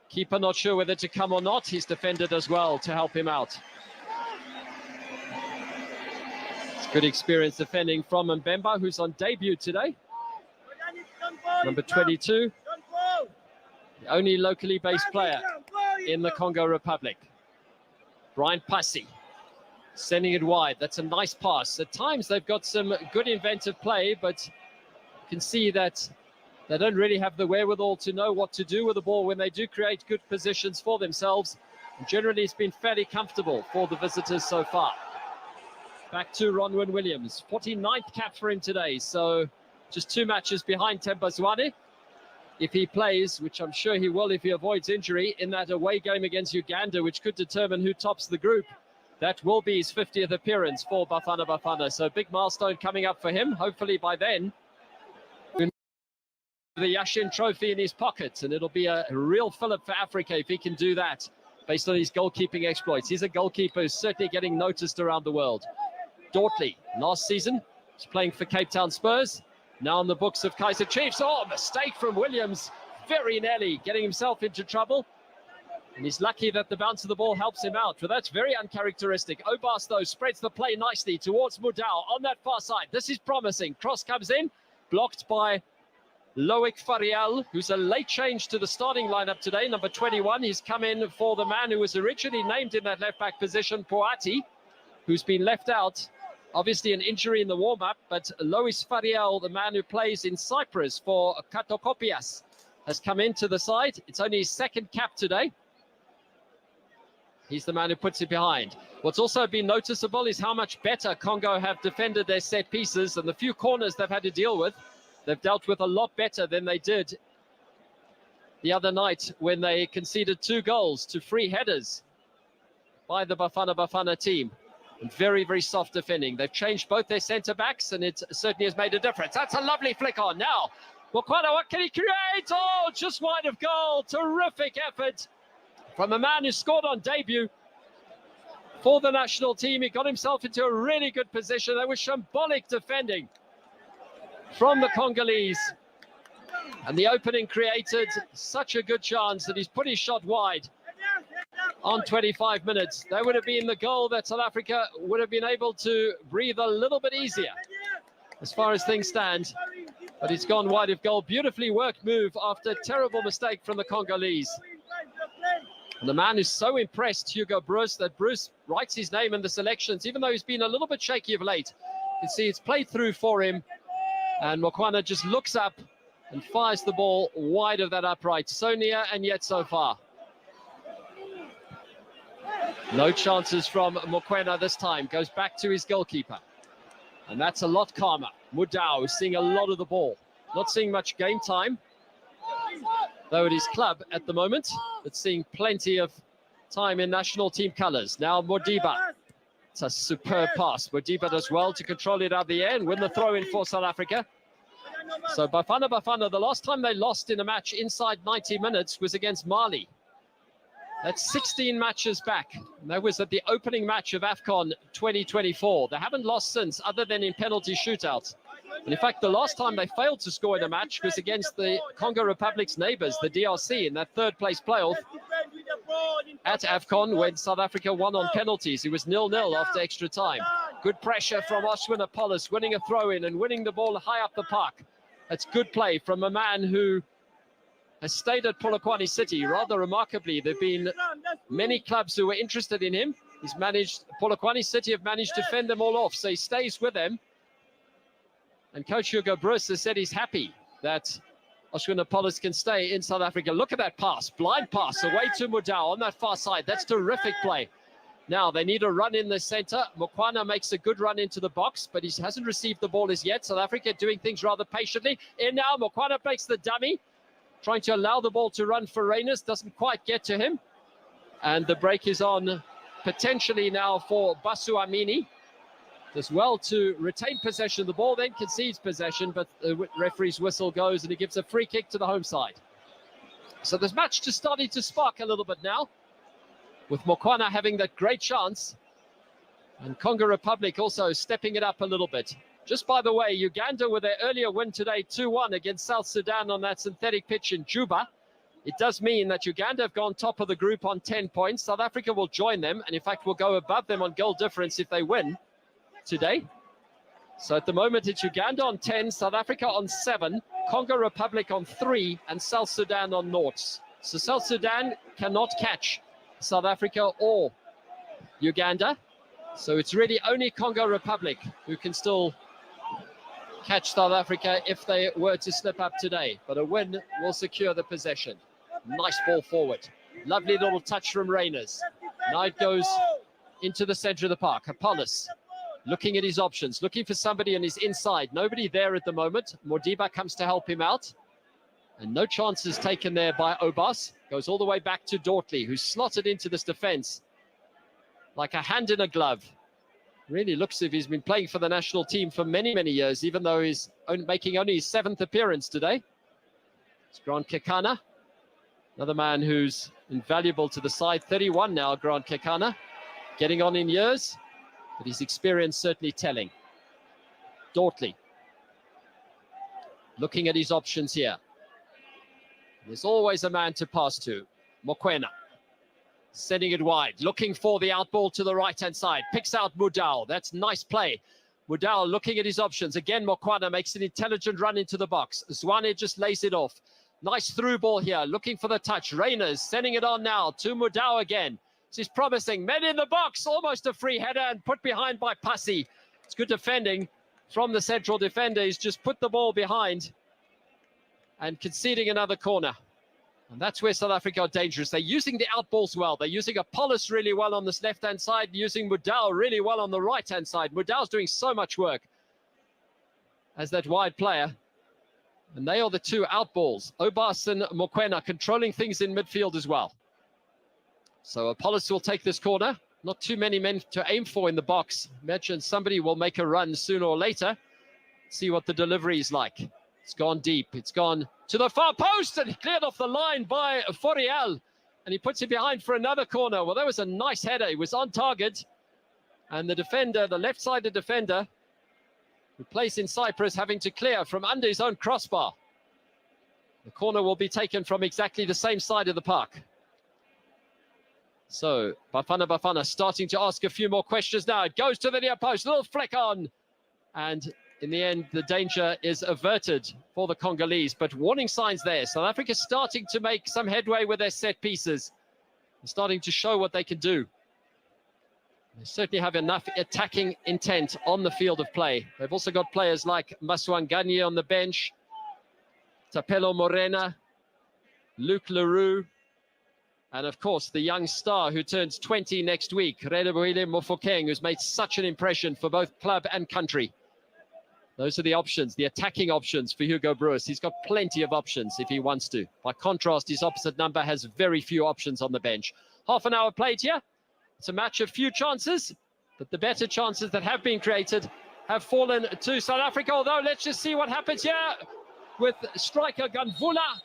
Keeper not sure whether to come or not. He's defended as well to help him out. It's good experience defending from Mbemba, who's on debut today. Number 22, the only locally based player in the Congo Republic. Brian Passy sending it wide. That's a nice pass. At times they've got some good inventive play, but you can see that they don't really have the wherewithal to know what to do with the ball when they do create good positions for themselves. And generally, it's been fairly comfortable for the visitors so far. Back to Ronwin Williams, 49th cap for him today, so just 2 matches behind Temba Zwane. if he plays, which I'm sure he will if he avoids injury, in that away game against Uganda, which could determine who tops the group. That will be his 50th appearance for Bafana Bafana. So a big milestone coming up for him. Hopefully by then, the Yashin Trophy in his pocket, and it'll be a real fillip for Africa if he can do that based on his goalkeeping exploits. He's a goalkeeper who's certainly getting noticed around the world. Dortley, last season, was playing for Cape Town Spurs. Now on the books of Kaizer Chiefs. Oh, mistake from Williams. Very nearly getting himself into trouble. And he's lucky that the bounce of the ball helps him out. But that's very uncharacteristic. Obas, though, spreads the play nicely towards Mudau on that far side. This is promising. Cross comes in, blocked by Loic Fariel, who's a late change to the starting lineup today, number 21. He's come in for the man who was originally named in that left-back position, Poati, who's been left out. Obviously an injury in the warm-up, but Lois Fariel, the man who plays in Cyprus for Katokopias, has come into the side. It's only his second cap today. He's the man who puts it behind. What's also been noticeable is how much better Congo have defended their set pieces, and the few corners they've had to deal with, they've dealt with a lot better than they did the other night when they conceded 2 goals to free headers by the Bafana Bafana team. And very, very soft defending. They've changed both their centre-backs, and it certainly has made a difference. That's a lovely flick on. Now, Mokoena, what can he create? Oh, just wide of goal. Terrific effort from a man who scored on debut for the national team. He got himself into a really good position. There was shambolic defending from the Congolese. And the opening created such a good chance that he's put his shot wide on 25 minutes. That would have been the goal that South Africa would have been able to breathe a little bit easier as far as things stand. But it's gone wide of goal. Beautifully worked move after a terrible mistake from the Congolese. And the man who's so impressed, Hugo Bruce, that Bruce writes his name in the selections, even though he's been a little bit shaky of late. You can see it's played through for him. And Mokoena just looks up and fires the ball wide of that upright. So near and yet so far. No chances from Mokoena this time. Goes back to his goalkeeper. And that's a lot calmer. Mudau is seeing a lot of the ball. Not seeing much game time, though it is club at the moment, but seeing plenty of time in national team colours. Now Modiba. It's a superb pass. Modiba does well to control it out of the air and win the throw-in for South Africa. So Bafana Bafana, the last time they lost in a match inside 90 minutes was against Mali. That's 16 matches back. That was at the opening match of AFCON 2024. They haven't lost since, other than in penalty shootouts. And in fact, the last time they failed to score in a match was against the Congo Republic's neighbours, the DRC, in that third-place playoff at AFCON when South Africa won on penalties. It was 0-0 after extra time. Good pressure from Oswin Apollos, winning a throw-in and winning the ball high up the park. That's good play from a man who has stayed at Polokwane City. Rather remarkably, there have been many clubs who were interested in him. He's managed, Polokwane City have managed to fend them all off, so he stays with them. And Coach Hugo Bruce has said he's happy that Oswin Apollos can stay in South Africa. Look at that pass, blind pass away to Mudau on that far side. That's terrific play. Now they need a run in the center. Mokoena makes a good run into the box, but he hasn't received the ball as yet. South Africa doing things rather patiently. In now, Mokoena makes the dummy, trying to allow the ball to run for Reynes, doesn't quite get to him. And the break is on potentially now for Basu Amini. Does well to retain possession of the ball, then concedes possession, but the referee's whistle goes and he gives a free kick to the home side. So this match just starting to spark a little bit now, with Mokoena having that great chance. And Congo Republic also stepping it up a little bit. Just by the way, Uganda with their earlier win today, 2-1 against South Sudan on that synthetic pitch in Juba. It does mean that Uganda have gone top of the group on 10 points. South Africa will join them, and in fact will go above them on goal difference if they win today. So at the moment it's Uganda on 10, South Africa on 7, Congo Republic on 3, and South Sudan on 0. So South Sudan cannot catch South Africa or Uganda. So it's really only Congo Republic who can still catch South Africa if they were to slip up today. But a win will secure the possession. Nice ball forward. Lovely little touch from Reynes. Now it goes into the center of the park. Apollos looking at his options, looking for somebody on his inside. Nobody there at the moment. Modiba comes to help him out. And no chances taken there by Obas. Goes all the way back to Dortley, who's slotted into this defense like a hand in a glove. Really looks as if he's been playing for the national team for many, many years, even though he's making only his 7th appearance today. It's Grant Kekana, another man who's invaluable to the side. 31 now, Grant Kekana, getting on in years, but his experience certainly telling. Dortley, looking at his options here. There's always a man to pass to. Mokoena, sending it wide, looking for the out ball to the right-hand side. Picks out Mudau. That's nice play. Mudau looking at his options. Again, Mokoena makes an intelligent run into the box. Zwane just lays it off. Nice through ball here, looking for the touch. Reyners sending it on now to Mudau again. This is promising. Men in the box, almost a free header and put behind by Pasi. It's good defending from the central defender. He's just put the ball behind and conceding another corner. And that's where South Africa are dangerous. They're using the outballs well. They're using Apollos really well on this left-hand side, using Mudau really well on the right-hand side. Mudau's doing so much work as that wide player. And they are the two outballs. Obas and Mokoena controlling things in midfield as well. So Apollos will take this corner. Not too many men to aim for in the box. Imagine somebody will make a run sooner or later. See what the delivery is like. It's gone deep. It's gone to the far post and cleared off the line by Forial. And he puts it behind for another corner. Well, that was a nice header. He was on target. And the defender, the left-sided defender, who plays in Cyprus, having to clear from under his own crossbar. The corner will be taken from exactly the same side of the park. So Bafana starting to ask a few more questions now. It goes to the near post, little flick on. And in the end, the danger is averted for the Congolese. But warning signs there. South Africa starting to make some headway with their set pieces. They're starting to show what they can do. They certainly have enough attacking intent on the field of play. They've also got players like Maswanganye on the bench, Tapelo Morena, Luke Leroux, and of course the young star who turns 20 next week, Relebohile Mofokeng, who's made such an impression for both club and country. Those are the options, the attacking options for Hugo Broos. He's got plenty of options if he wants to. By contrast, his opposite number has very few options on the bench. Half an hour played here. It's a match of few chances, but the better chances that have been created have fallen to South Africa. Although, let's just see what happens here with striker Ganvula.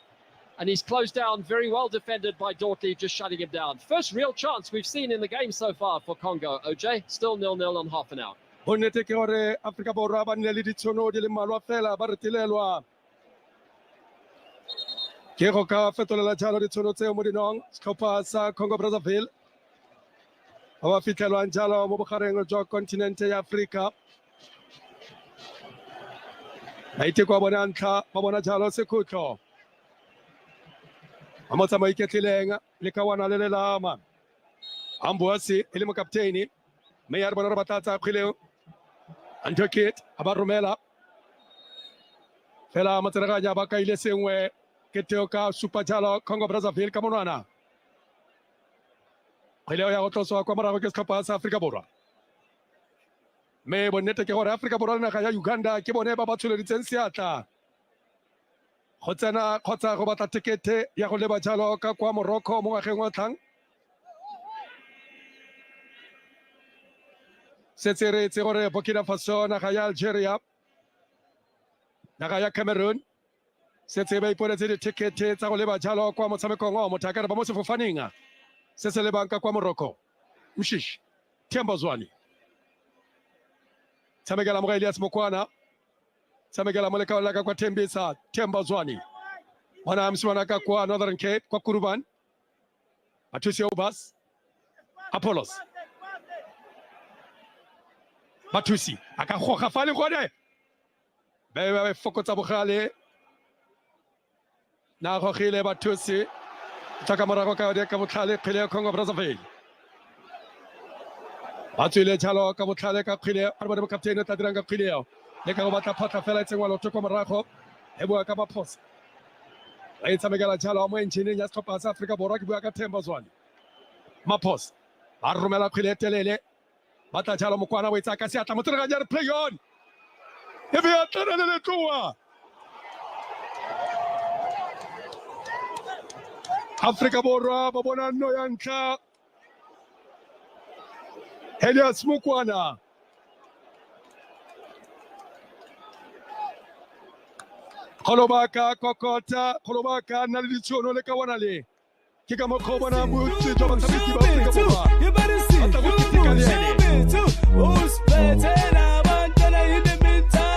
And he's closed down, very well defended by Dortley, just shutting him down. First real chance we've seen in the game so far for Congo. OJ, still 0-0 on half an hour. Bonnete ke hore Afrika Borwa ba nne le ditšhono di le mmalwa fela ba retelelwa ke go ka fetolela jalo ditšhono tseo mo dinong setlhopha sa Congo Brazzaville ba ba fitlhelwang jalo mo bogareng jwa kontinente ya Afrika. Maiteko a bone a ntlha ba bona jalo sekhutlo a mo tsamaiketlileng le kawana le lelama Amboasi e le mokapteini mme ya re bona re batla tsa kgwele Antokit a ba romela fela matsereganya ba ka ile sengwe ke teo ka supa jalo Congo Brazzaville ka monwana kgwele ya go tloswa kwa morago ke setlhopha sa Afrika Borwa mme bonnete ke gore Afrika Borwa le naga ya Uganda ke bone ba ba tsholeditseng seatla go tsena kgotsa go batla tekete ya go leba jalo ka kwa Morocco mo ngwageng wa tlhang setse re itse gore Burkina Faso, naga ya Algeria, naga ya Cameroon setse ba iponetse ditekete tsa go leba jalo kwa motshamekong wa mothakare ba mo sefofaneng se se lebang ka kwa Morocco. Mshish Themba Zwane tshamekela mo Elias Mokwana tshamekela mo lekao la ka kwa Thembisa Themba Zwane bona mswana ka kwa Northern Cape kwa Kuruban Athusi Obas Apollos Bathusi aka goga fa le gone ba fokotsa bogale na gogile Bathusi tsaka morago ka ka botlhale kgwele ya Congo Brazzaville ba tswile jalo ka botlhale ka kgwele a re kapteine tla dirang ka kgwele yao le ka go batla phatla fela tsengwa lo toko morago e bua ka baphosa ba itsamekela jalo mo engineering ya setlhopha sa Afrika Borwa ke bua ka Themba Zwane Maphosa ba romela kgwele telele batla jalo Mokwana wa itsa ka se atla motsereganya re play on e be a tla le tloa Afrika Borwa ba bona no ya ntlha Elias Mukwana Kolobaka kokota Kolobaka na le ditšhono le ka bona le ke ka mokgwa bona botse jwa batshameki ba Afrika Borwa ba tla go ketika le ene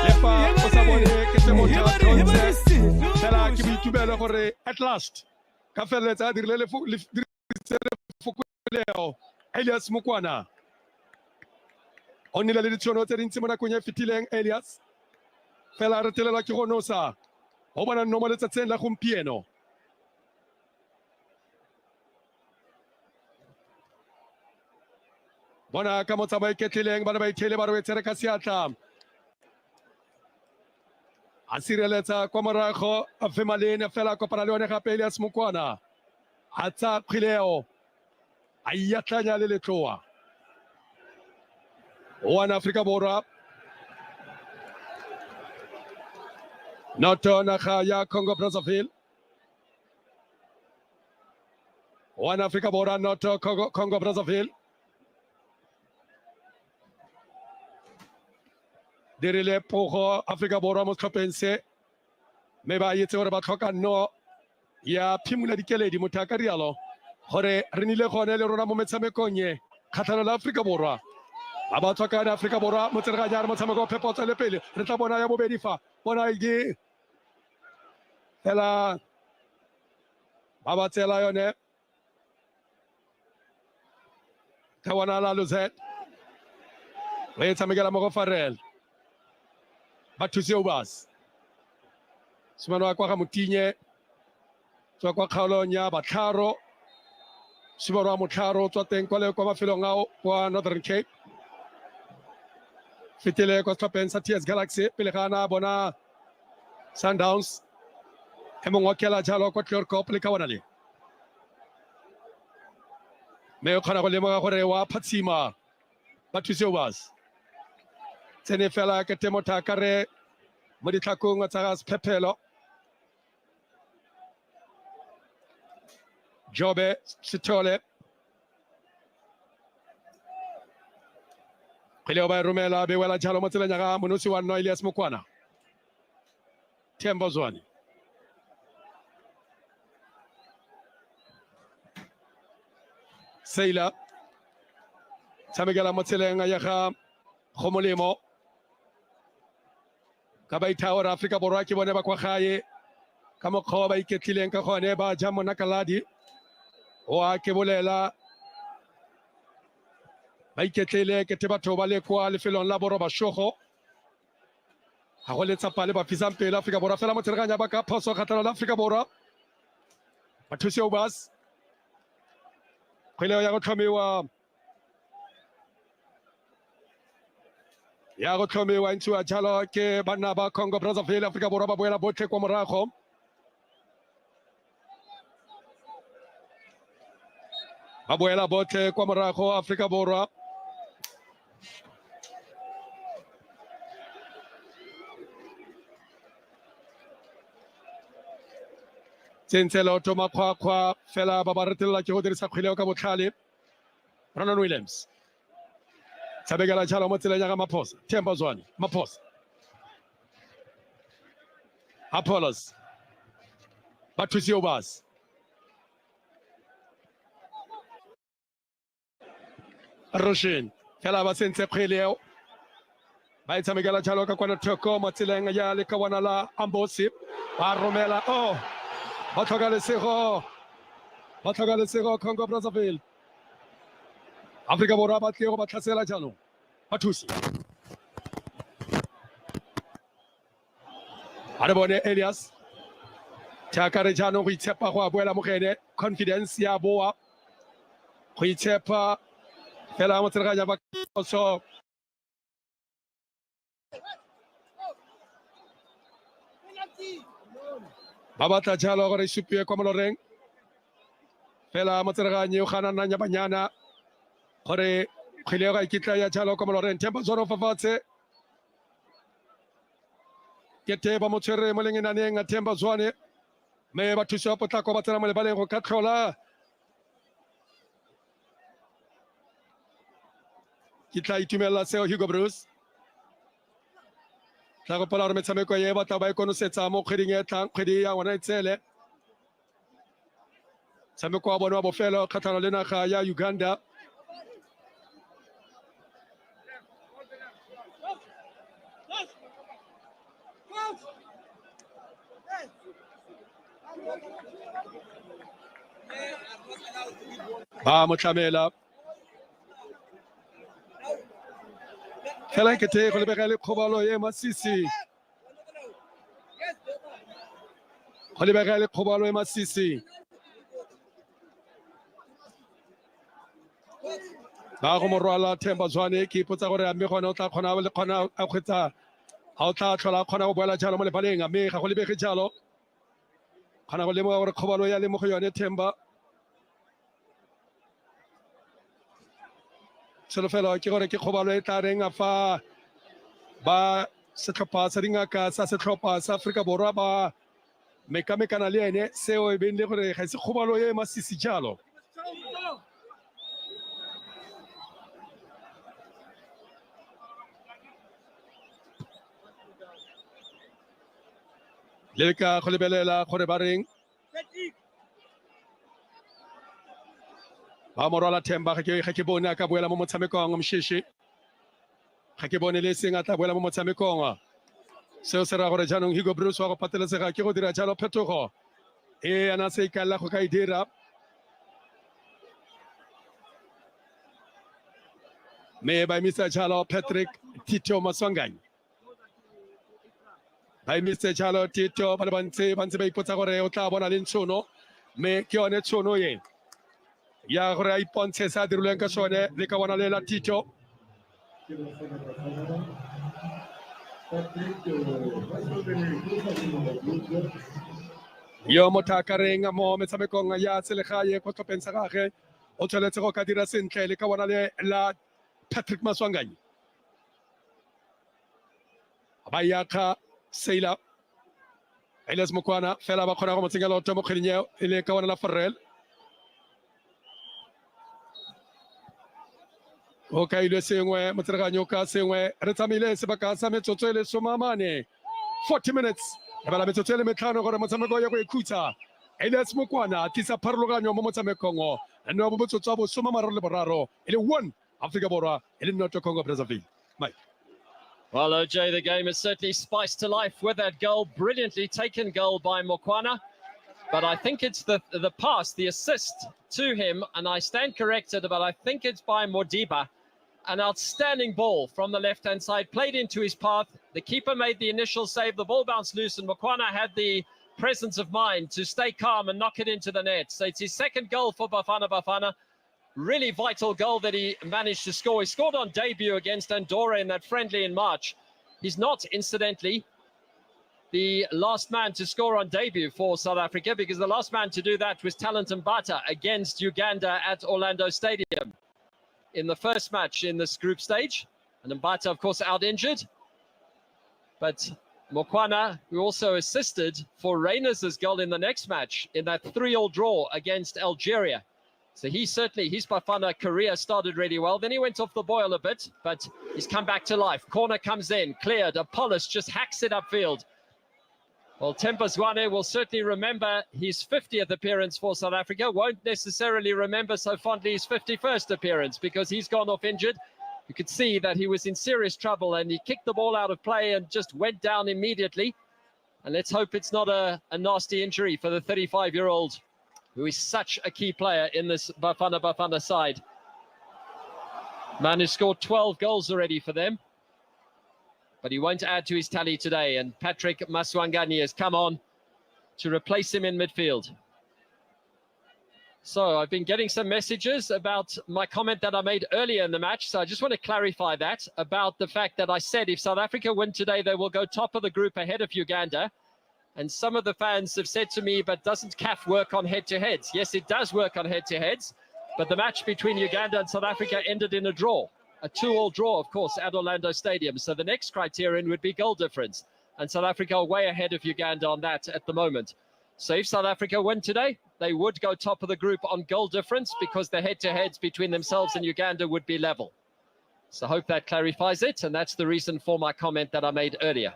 lefa o sa bone ke se motho a tronse fela ke boitumelo gore at last ka feleletsa a dirile lefokoleo Elias Mukwana o nnile le ditšhono tse dintsi mo nakong e fetileng Elias fela a retelelwa ke go nosa o bona nno mo letsatsing la gompieno bona ka motsamao iketlileng bana ba itheile ba robetsere ka seatla a sireletsa kwa morago a femalene fela a kopana le yone gape Elias Mukwana a tsa kgwileo a iatlanya le letloa one Afrika Borwa noto naga ya Congo Brazzaville one Afrika Borwa noto Congo Brazzaville dirile pogo Afrika Borwa mo tlhopheng se mme ba itse gore ba tlhoka nno ya phimola dikeledi motho a ka rialo gore re nile gone le rona mo metshamekong ye kgatlhanong la Afrika Borwa ba ba tlhokana Afrika Borwa mo tsereganya re motshameko wa phepotso le pele re tla bona ya bobedi fa bona ke fela ba ba tsela yone ka bona la Luzet re tshamekela mo go Farrell ba thusi o bas semano wa kwa ga Motinye tswa kwa kgaolong ya Batlharo semano wa Motlharo tswa teng kwa le kwa mafelong ao kwa Northern Cape fetile kwa tlhopheng sa TS Galaxy pele ga na bona Sundowns e mongwe kela jalo kwa Clear Cup le ka bona le me o kgona go lemoga gore wa phatsima ba thusi o bas tsene fela ke temotha kare mo ditlhakong tsa sephephelo Jobe Sithole kgwele ba romela be wela jalo mo tseleng ya ga monosi wa nno Elias Mukwana Themba Zwane Seila tshamekela mo tseleng ya ga go molemo ka ba ithaora Afrika Borwa ke bone ba kwa gae ka mokgwa ba iketlileng ka gone ba ja monakaladi wa ke bolela ba iketlile ke te batho ba le kwa lefelong la boroba shogo ga go letsa pale ba fisang pele Afrika Borwa fela mo tsereganya ba ka phoso kgatlhanong la Afrika Borwa ba thusi o bas kgwele ya go tlhomiwa ya go tlhomiwa ntshiwa jalo ke banna ba Congo Brazzaville Afrika Borwa ba boela botlhe kwa morago ba boela botlhe kwa morago Afrika Borwa tsentselo to makgwakgwa fela ba ba retelelwa ke go dirisa kgweleo ka botlhale Ronan Williams tshabekela jalo mo tseleng ya ga Maphosa Themba Zwane Maphosa Apollos ba thusi o bas Roshin fela ba sentse kgweleo ba itshamekela jalo ka kwana thoko mo tseleng ya le ka bona la Ambosi ba romela ba tlhoka lesego Congo Brazzaville Afrika Borwa ba tle go ba tlhasela jaanong ba thusi a re bone Elias jaaka re jaanong go itshepa go a boela mogene confidence ya boa go itshepa fela mo tsereganya ba so ba batla jalo gore supiwe kwa moloreng fela mo tsereganye o gana nanya banyana gore kgwele ga ikitla ya jalo kwa moloreng Themba Zwane fafatshe ke te ba mo tshwere mo lengenaneng a Themba Zwane mme bathusi ba potlako ba tsena mo lebaleng go ka tlhola ke tla itumelela seo Hugo Bruce tla gopola gore metshameko e batla ba e konosetsa mo kgweding e tlang kgwedi ya ngwana itsele metshameko wa bone wa bofelo kgatlhanong le naga ya Uganda ba mo tlamela fela nkete go lebegele kgobalo e masisi go lebegele kgobalo e masisi ba go morwala Themba Zwane ke ipotsa gore a mme gone o tla kgona a kgwetsa ga o tla tlhola kgona go boela jalo mo lebaleng a mme ga go lebege jalo kgona go lemoga gore kgobalo ya le mo go yone Themba solofelo ke gore ke kgobalo e tla reng a fa ba setlhopha sa dingaka sa setlhopha sa Aforika Borwa ba mekamekana le ene seo e beng le gore ga se kgobalo e masisi jalo le ka go lebelela gore ba reng ba morwala Themba ga ke bone a ka boela mo motshamekong mshishi ga ke bone le seng a tla boela mo motshamekong seo se ra gore jaanong Hugo Bruce wa go pateletsega ke go dira jalo phetogo e ana se ikalla go ka e dira me ba emisa jalo Patrick Tito Maswanganyi ba emise jalo Tito ba le bantse ba ipotsa gore o tla bona le ntshono me ke yone tsono ye ya gore a ipontshe sa dirilweng ka sone le ka bona lela Tito yo motho a ka reng mo metshamekong ya selegae ko tlhopheng sa gage o tshwanetse go ka dira sentle le ka bona le la Patrick Maswanganyi ba yaka Seila Elias Mokwana fela ba kgona go mo tsenya loto mo kgweding eo e le ka bona la Farrell o ka ile sengwe motsereganyo ka sengwe re tsamaile sebaka sa metsotso e le 40 minutes e bala metsotso e le metlhano gore motshameko ya go ikhutsa Elias Mokwana tisa pharologanyo mo motshamekong ene wa botsotso bo 33 e le 1 Afrika Borwa e le not Congo Brazzaville Mike. Well, OJ, the game is certainly spiced to life with that goal. Brilliantly taken goal by Mokwana. But I think it's the pass, the assist to him. And I stand corrected, but I think it's by Modiba. An outstanding ball from the left-hand side, played into his path. The keeper made the initial save. The ball bounced loose, and Mokwana had the presence of mind to stay calm and knock it into the net. So it's his second goal for Bafana Bafana. Really vital goal that he managed to score. He scored on debut against Andorra in that friendly in March. He's not, incidentally, the last man to score on debut for South Africa, because the last man to do that was Talent Mbata against Uganda at Orlando Stadium in the first match in this group stage. And Mbata, of course, out injured. But Mokwana, who also assisted for Reyners' goal in the next match in that 3-3 draw against Algeria. So his Bafana career started really well. Then he went off the boil a bit, but he's come back to life. Corner comes in, cleared. Apollos just hacks it upfield. Well, Themba Zwane will certainly remember his 50th appearance for South Africa. Won't necessarily remember so fondly his 51st appearance, because he's gone off injured. You could see that he was in serious trouble, and he kicked the ball out of play and just went down immediately. And let's hope it's not a nasty injury for the 35-year-old. Who is such a key player in this Bafana side. Man who scored 12 goals already for them. But he won't add to his tally today. And Patrick Maswanganyi has come on to replace him in midfield. So I've been getting some messages about my comment that I made earlier in the match. So I just want to clarify that, about the fact that I said if South Africa win today, they will go top of the group ahead of Uganda. And some of the fans have said to me, but doesn't CAF work on head-to-heads? Yes, it does work on head-to-heads. But the match between Uganda and South Africa ended in a draw. A 2-2 draw, of course, at Orlando Stadium. So the next criterion would be goal difference. And South Africa are way ahead of Uganda on that at the moment. So if South Africa win today, they would go top of the group on goal difference because the head-to-heads between themselves and Uganda would be level. So I hope that clarifies it, and that's the reason for my comment that I made earlier.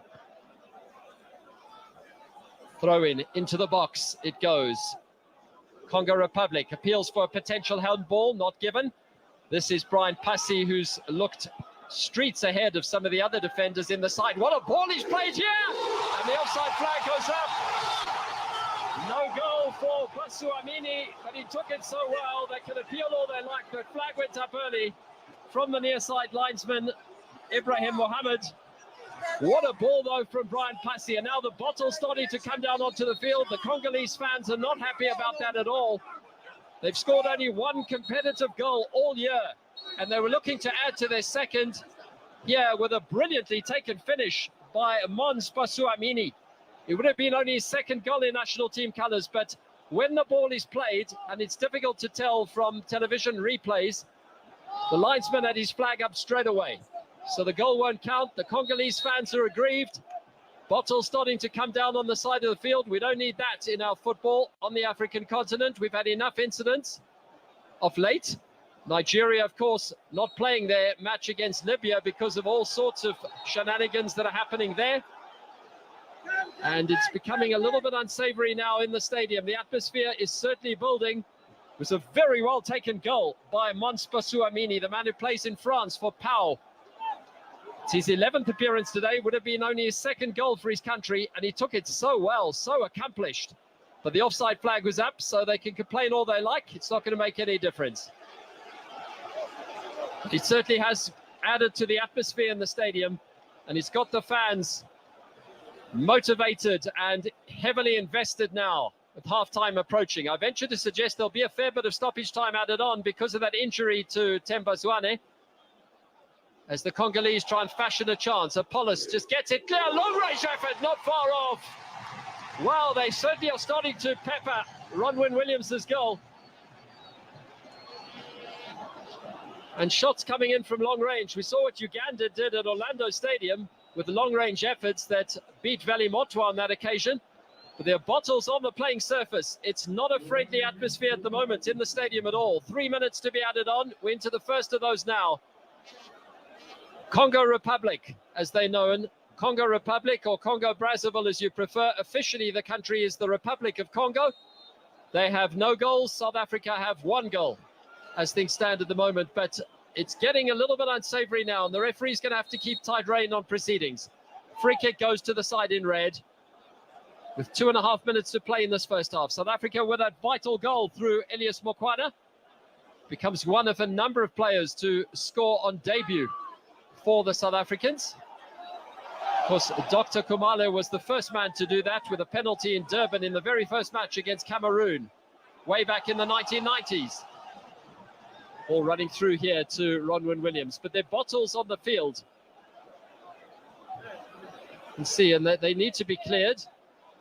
Throw in into the box, it goes. Congo Republic appeals for a potential handball, not given. This is Brian Passy, who's looked streets ahead of some of the other defenders in the side. What a ball he's played here! And the offside flag goes up. No goal for Basu Amini, but he took it so well. They can appeal all they like, but flag went up early from the near side linesman, Ibrahim Mohammed. What a ball, though, from Brian Passy. And now the bottle's starting to come down onto the field. The Congolese fans are not happy about that at all. They've scored only one competitive goal all year, and they were looking to add to their second here with a brilliantly taken finish by Mons Basu Amini. It would have been only his second goal in national team colours, but when the ball is played, and it's difficult to tell from television replays, the linesman had his flag up straight away. So the goal won't count. The Congolese fans are aggrieved. Bottles starting to come down on the side of the field. We don't need that in our football on the African continent. We've had enough incidents of late. Nigeria, of course, not playing their match against Libya because of all sorts of shenanigans that are happening there. And it's becoming a little bit unsavory now in the stadium. The atmosphere is certainly building. It was a very well taken goal by Mons Basu Amini, the man who plays in France for Pau. It's his 11th appearance today, would have been only his second goal for his country, and he took it so well, so accomplished. But the offside flag was up, so they can complain all they like. It's not going to make any difference. He certainly has added to the atmosphere in the stadium, and he's got the fans motivated and heavily invested now with half-time approaching. I venture to suggest there'll be a fair bit of stoppage time added on because of that injury to Themba Zwane, as the Congolese try and fashion a chance. Apollos just gets it clear. Long-range effort, not far off. Wow, they certainly are starting to pepper Ronwen Williams' goal. And shots coming in from long range. We saw what Uganda did at Orlando Stadium with long-range efforts that beat Velimoto on that occasion. But there are bottles on the playing surface. It's not a friendly atmosphere at the moment in the stadium at all. 3 minutes to be added on. We're into the first of those now. Congo Republic, as they know, and Congo Republic, or Congo Brazzaville as you prefer. Officially, the country is the Republic of Congo. They have no goals. South Africa have one goal as things stand at the moment. But it's getting a little bit unsavory now, and the referee's going to have to keep tight rein on proceedings. Free kick goes to the side in red with 2.5 minutes to play in this first half. South Africa with that vital goal through Elias Mokwana becomes one of a number of players to score on debut for the South Africans. Of course, Dr. Kumalo was the first man to do that with a penalty in Durban in the very first match against Cameroon, way back in the 1990s. All running through here to Ronwen Williams, but they're bottles on the field. You can see, and they need to be cleared.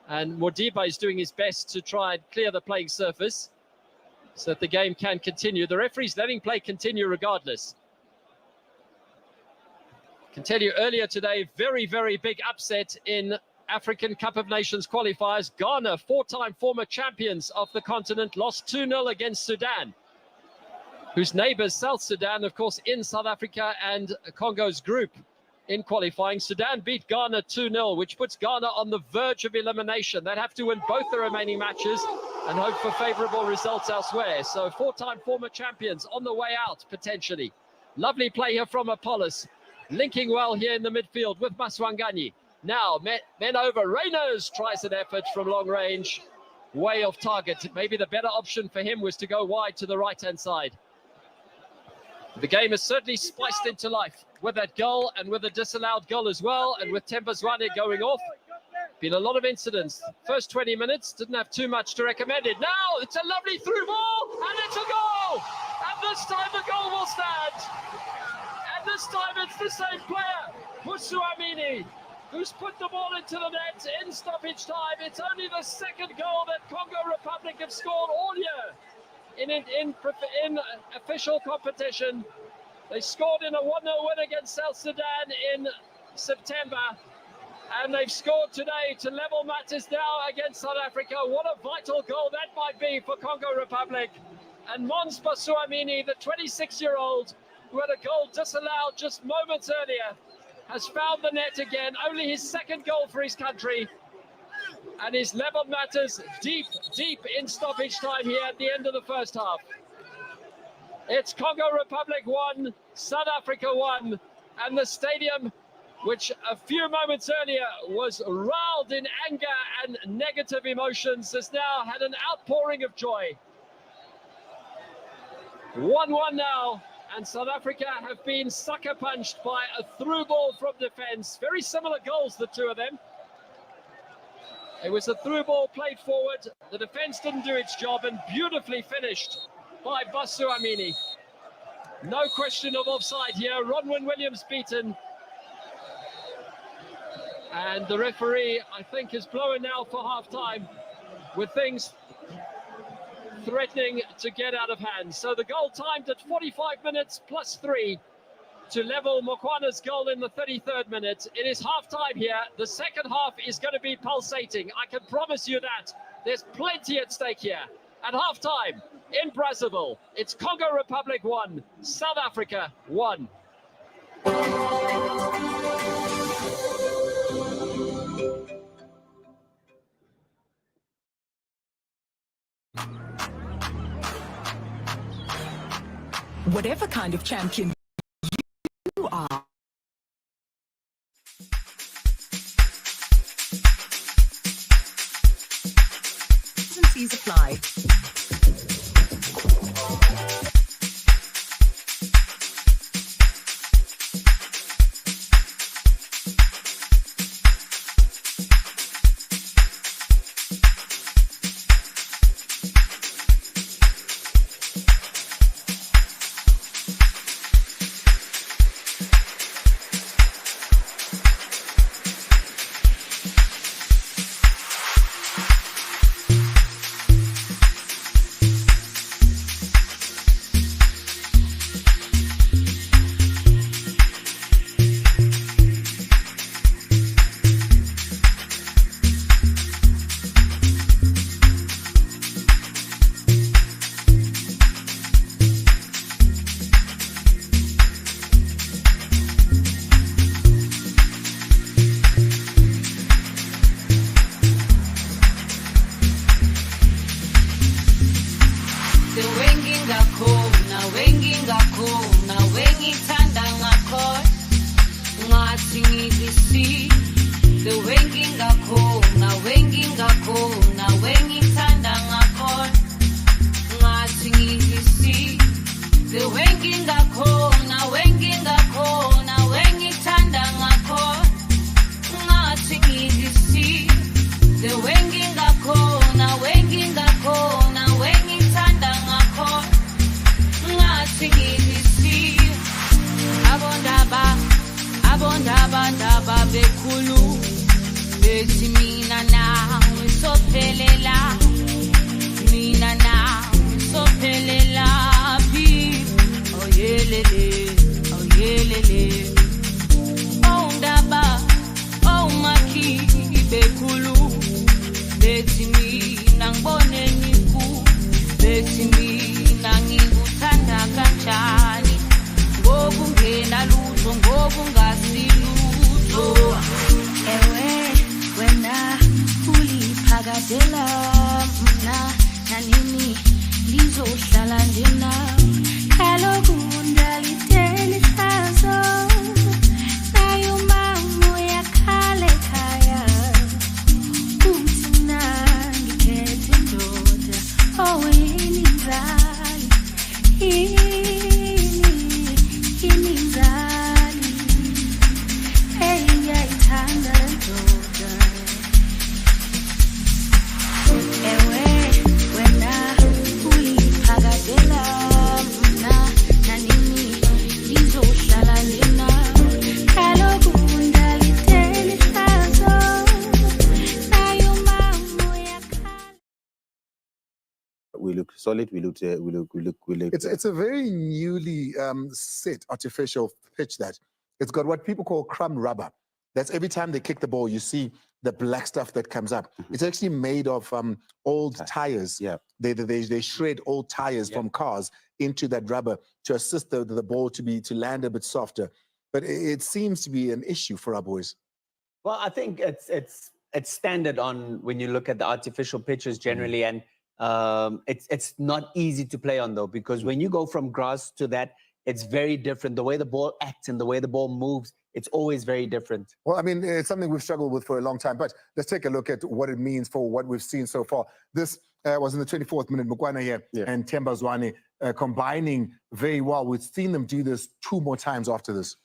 And Modiba is doing his best to try and clear the playing surface so that the game can continue. The referee's letting play continue regardless. I can tell you earlier today, very, very big upset in African Cup of Nations qualifiers. Ghana, four-time former champions of the continent, lost 2-0 against Sudan, whose neighbours, South Sudan, of course, in South Africa and Congo's group in qualifying. Sudan beat Ghana 2-0, which puts Ghana on the verge of elimination. They'd have to win both the remaining matches and hope for favourable results elsewhere. So four-time former champions on the way out, potentially. Lovely play here from Apollos, linking well here in the midfield with Maswanganyi. Now, men over. Reynolds tries an effort from long range, way off target. Maybe the better option for him was to go wide to the right-hand side. The game is certainly spiced into life with that goal and with a disallowed goal as well, and with Themba Zwane going off. Been a lot of incidents. First 20 minutes, didn't have too much to recommend it. Now, it's a lovely through ball, and it's a goal! And this time the goal will stand. And this time it's the same player, Basu Amini, who's put the ball into the net in stoppage time. It's only the second goal that Congo Republic have scored all year in official competition. They scored in a 1-0 win against South Sudan in September, And they've scored today to level matters now against South Africa. What a vital goal that might be for Congo Republic. And Mons Basuamini, the 26-year-old who had a goal disallowed just moments earlier, has found the net again. Only his second goal for his country. And he's leveled matters deep in stoppage time here at the end of the first half. It's Congo Republic 1, South Africa 1, and the stadium, which a few moments earlier was riled in anger and negative emotions, has now had an outpouring of joy. 1-1 now, and South Africa have been sucker punched by a through ball from defense. Very similar goals, the two of them. It was a through ball played forward. The defense didn't do its job, and beautifully finished by Basuamini. No question of offside here. Ronwen Williams beaten. And the referee, I think, is blowing now for half-time, with things threatening to get out of hand. So the goal timed at 45 minutes plus 3 to level Mokwane's goal in the 33rd minute. It is half-time here. The second half is going to be pulsating. I can promise you that. There's plenty at stake here. At half-time in Brazzaville, it's Congo Republic 1, South Africa 1. Whatever kind of champion you are. Fees apply. Solid. We look. It's a very newly set artificial pitch that it's got what people call crumb rubber. That's every time they kick the ball, you see the black stuff that comes up. It's actually made of old tires. Yeah. They shred old tires from cars into that rubber to assist the ball to land a bit softer. But it seems to be an issue for our boys. Well, I think it's standard on when you look at the artificial pitches generally, and it's not easy to play on though, because when you go from grass to that, it's very different. The way the ball acts and the way the ball moves, it's always very different. Well, I mean, it's something we've struggled with for a long time, but let's take a look at what it means for what we've seen so far. This was in the 24th minute, Mokoena here and Themba Zwane combining very well. We've seen them do this 2 more times after this.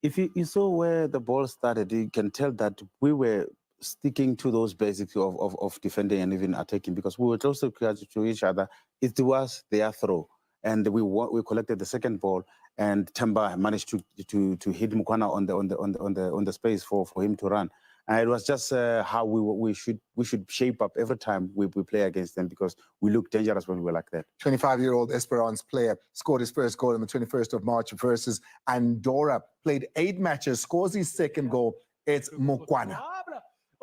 If you saw where the ball started, you can tell that we were sticking to those basics of defending and even attacking, because we were close to each other. It was their throw, and we collected the second ball, and Themba managed to hit Mokoena on the space for him to run. And it was just how we should shape up every time we play against them, because we look dangerous when we were like that. 25-year-old Esperance player scored his first goal on the 21st of March versus Andorra. Played 8 matches, scores his second goal. It's Mokoena.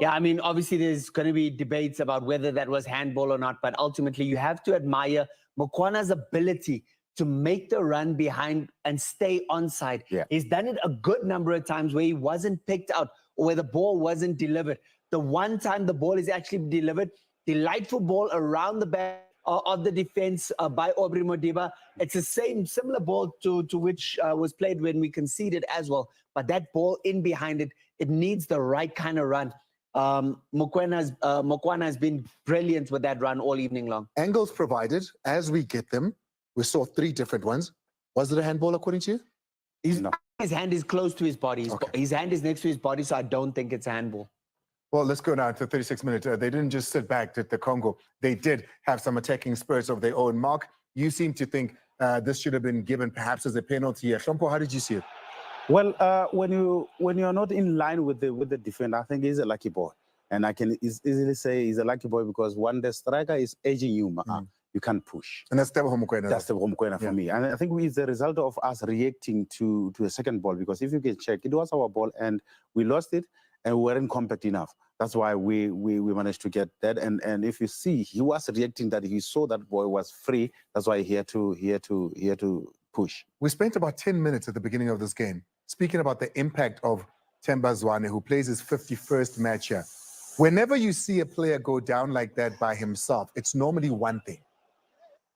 Yeah, I mean, obviously there's going to be debates about whether that was handball or not, but ultimately you have to admire Mokoena's ability to make the run behind and stay onside. Yeah. He's done it a good number of times where he wasn't picked out or where the ball wasn't delivered. The one time the ball is actually delivered, delightful ball around the back of the defense by Aubrey Modiba. It's the similar ball to which was played when we conceded as well. But that ball in behind it, it needs the right kind of run. Mokoena has been brilliant with that run all evening long. Angles provided as we get them. We saw 3 different ones. Was it a handball according to you? No. His hand is close to his body. His hand is next to his body, so I don't think it's a handball. Well, let's go now to 36 minutes. They didn't just sit back at the Congo. They did have some attacking spurts of their own. Mark, you seem to think this should have been given perhaps as a penalty. Shompo, how did you see it? Well, when you're not in line with the defender, I think he's a lucky boy, and I can easily say he's a lucky boy, because when the striker is edging you, you can't push. And that's Themba Mokoena. That's Themba Mokoena for me. And I think it's the result of us reacting to a second ball, because if you can check, it was our ball and we lost it and we weren't compact enough. That's why we managed to get that. And if you see, he was reacting that he saw that boy was free. That's why he had to push. We spent about 10 minutes at the beginning of this game speaking about the impact of Themba Zwane, who plays his 51st match here. Whenever you see a player go down like that by himself, it's normally one thing.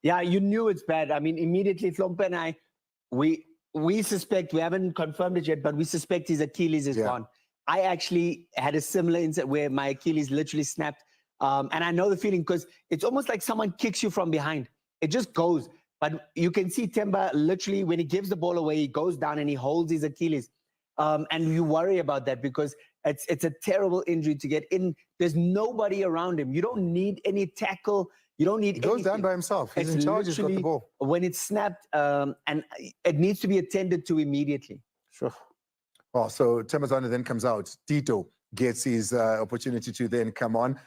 Yeah, you knew it's bad. I mean, immediately, Flompe and I, we suspect, we haven't confirmed it yet, but we suspect his Achilles is gone. I actually had a similar incident where my Achilles literally snapped. And I know the feeling, because it's almost like someone kicks you from behind. It just goes. But you can see Themba literally, when he gives the ball away, he goes down and he holds his Achilles. And you worry about that, because it's a terrible injury to get in. There's nobody around him. You don't need any tackle. You don't need anything. He goes down by himself. He's in charge. He's got the ball. When it's snapped, and it needs to be attended to immediately. Sure. Well, so Themba Zwane then comes out. Tito gets his opportunity to then come on.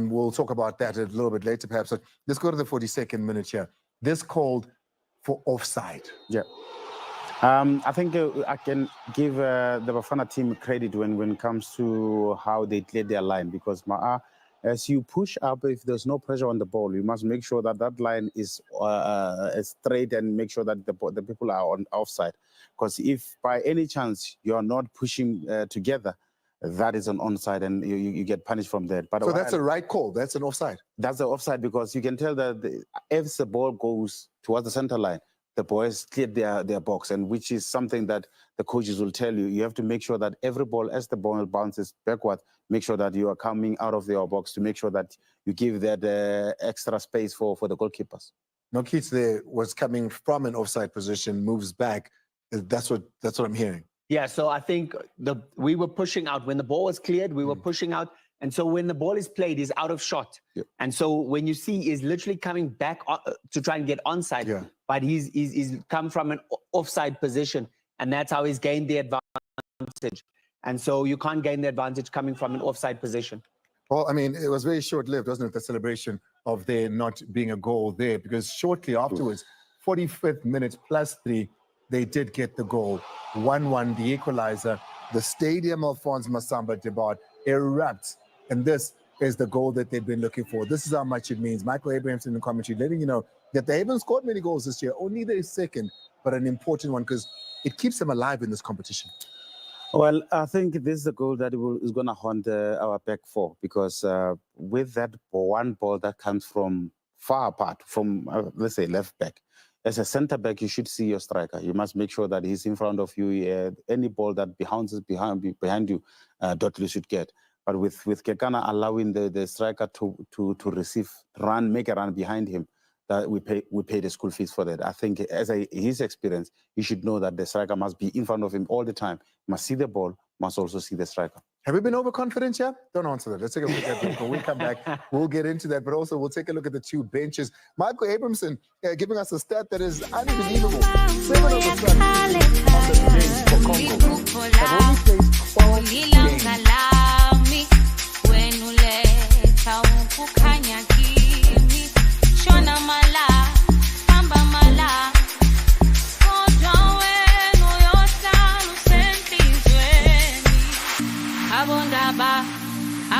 We'll talk about that a little bit later, perhaps. So let's go to the 42nd minute here. This called for offside. Yeah. I think I can give the Bafana team credit when it comes to how they cleared their line, because as you push up, if there's no pressure on the ball, you must make sure that that line is straight and make sure that the people are on offside. Because if by any chance you are not pushing together, that is an onside and you get punished from that. But so that's a right call. That's an offside. That's the offside, because you can tell that if the ball goes towards the center line, the boys cleared their box, and which is something that the coaches will tell you. You have to make sure that every ball, as the ball bounces backward, make sure that you are coming out of your box to make sure that you give that extra space for the goalkeepers. Nokits there was coming from an offside position, moves back. That's what I'm hearing. Yeah, so I think we were pushing out. When the ball was cleared, we were pushing out. And so when the ball is played, he's out of shot. Yep. And so when you see he's literally coming back to try and get onside, but he's come from an offside position, and that's how he's gained the advantage. And so you can't gain the advantage coming from an offside position. Well, I mean, it was very short-lived, wasn't it, the celebration of there not being a goal there, because shortly afterwards, 45th minute +3, they did get the goal. 1-1, the equalizer. the stadium Alphonse Masamba Debord erupts, and this is the goal that they've been looking for. This is how much it means. Michael Abrahamson in the commentary letting you know that they haven't scored many goals this year, only their second, but an important one because it keeps them alive in this competition. Well, I think this is the goal that is going to haunt our back four, because with that one ball that comes from far apart, from, let's say, left back, as a center back, you should see your striker. You must make sure that he's in front of you. Any ball that bounces behind you, Dudley should get. But with Kekana allowing the striker to receive, make a run behind him, that we pay the school fees for that. I think as his experience, he should know that the striker must be in front of him all the time. Must see the ball, must also see the striker. Have we been overconfident yet? Don't answer that. Let's take a look at that. When we come back, we'll get into that. But also, we'll take a look at the two benches. Michael Abramson giving us a stat that is unbelievable. 7 of the starters on the bench for Congo have only played 12 games.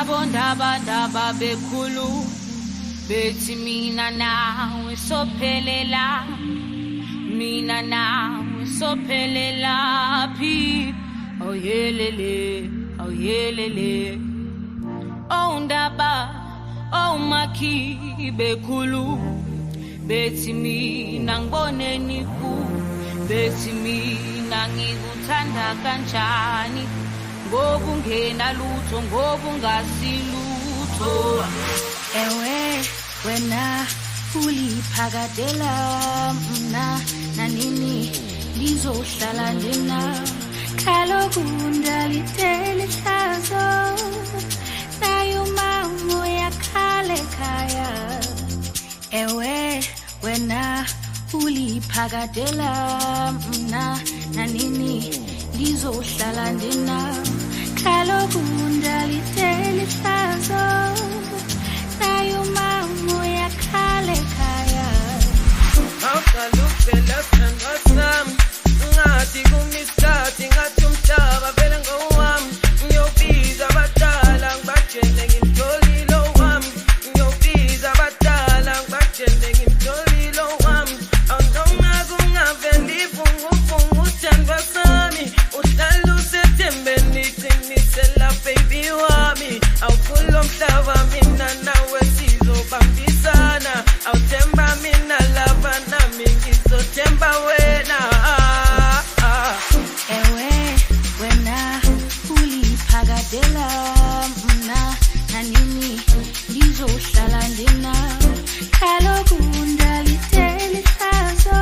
Abondaba bekulu bethi mina nawe sophelela phi oyelele ondaba makhi bekulu bethi mina ngiboneni ku bethi mina ngikuthanda kanjani ngobungena lutho ngobungasilutho ewe wena uliphakadela mna nanini lizohlala lena kalokunda litele hlazo nayo mamo yakhale khaya ewe wena uliphakadela mna nanini lizohlala lena kalokunda litele hlazo nayo mamo yakhale khaya awukalukhe left and right sam ngathi kumiskhathi ngathi umhlaba vele ngowami ngiyobiza abadala ngibatshele ngimtholile owami ngiyobiza abadala ngibatshele ngimtholile owami awunoma kungaveli fungufungu uthandwa sami uhlala usethembeni qinisela baby wami awukhula umhlaba mina nawe sizobambisana awuthemba mina lava nami ngizothemba wena ewe wena uliphakadela mna nanini lizohlala lena kalokunda litele hlazo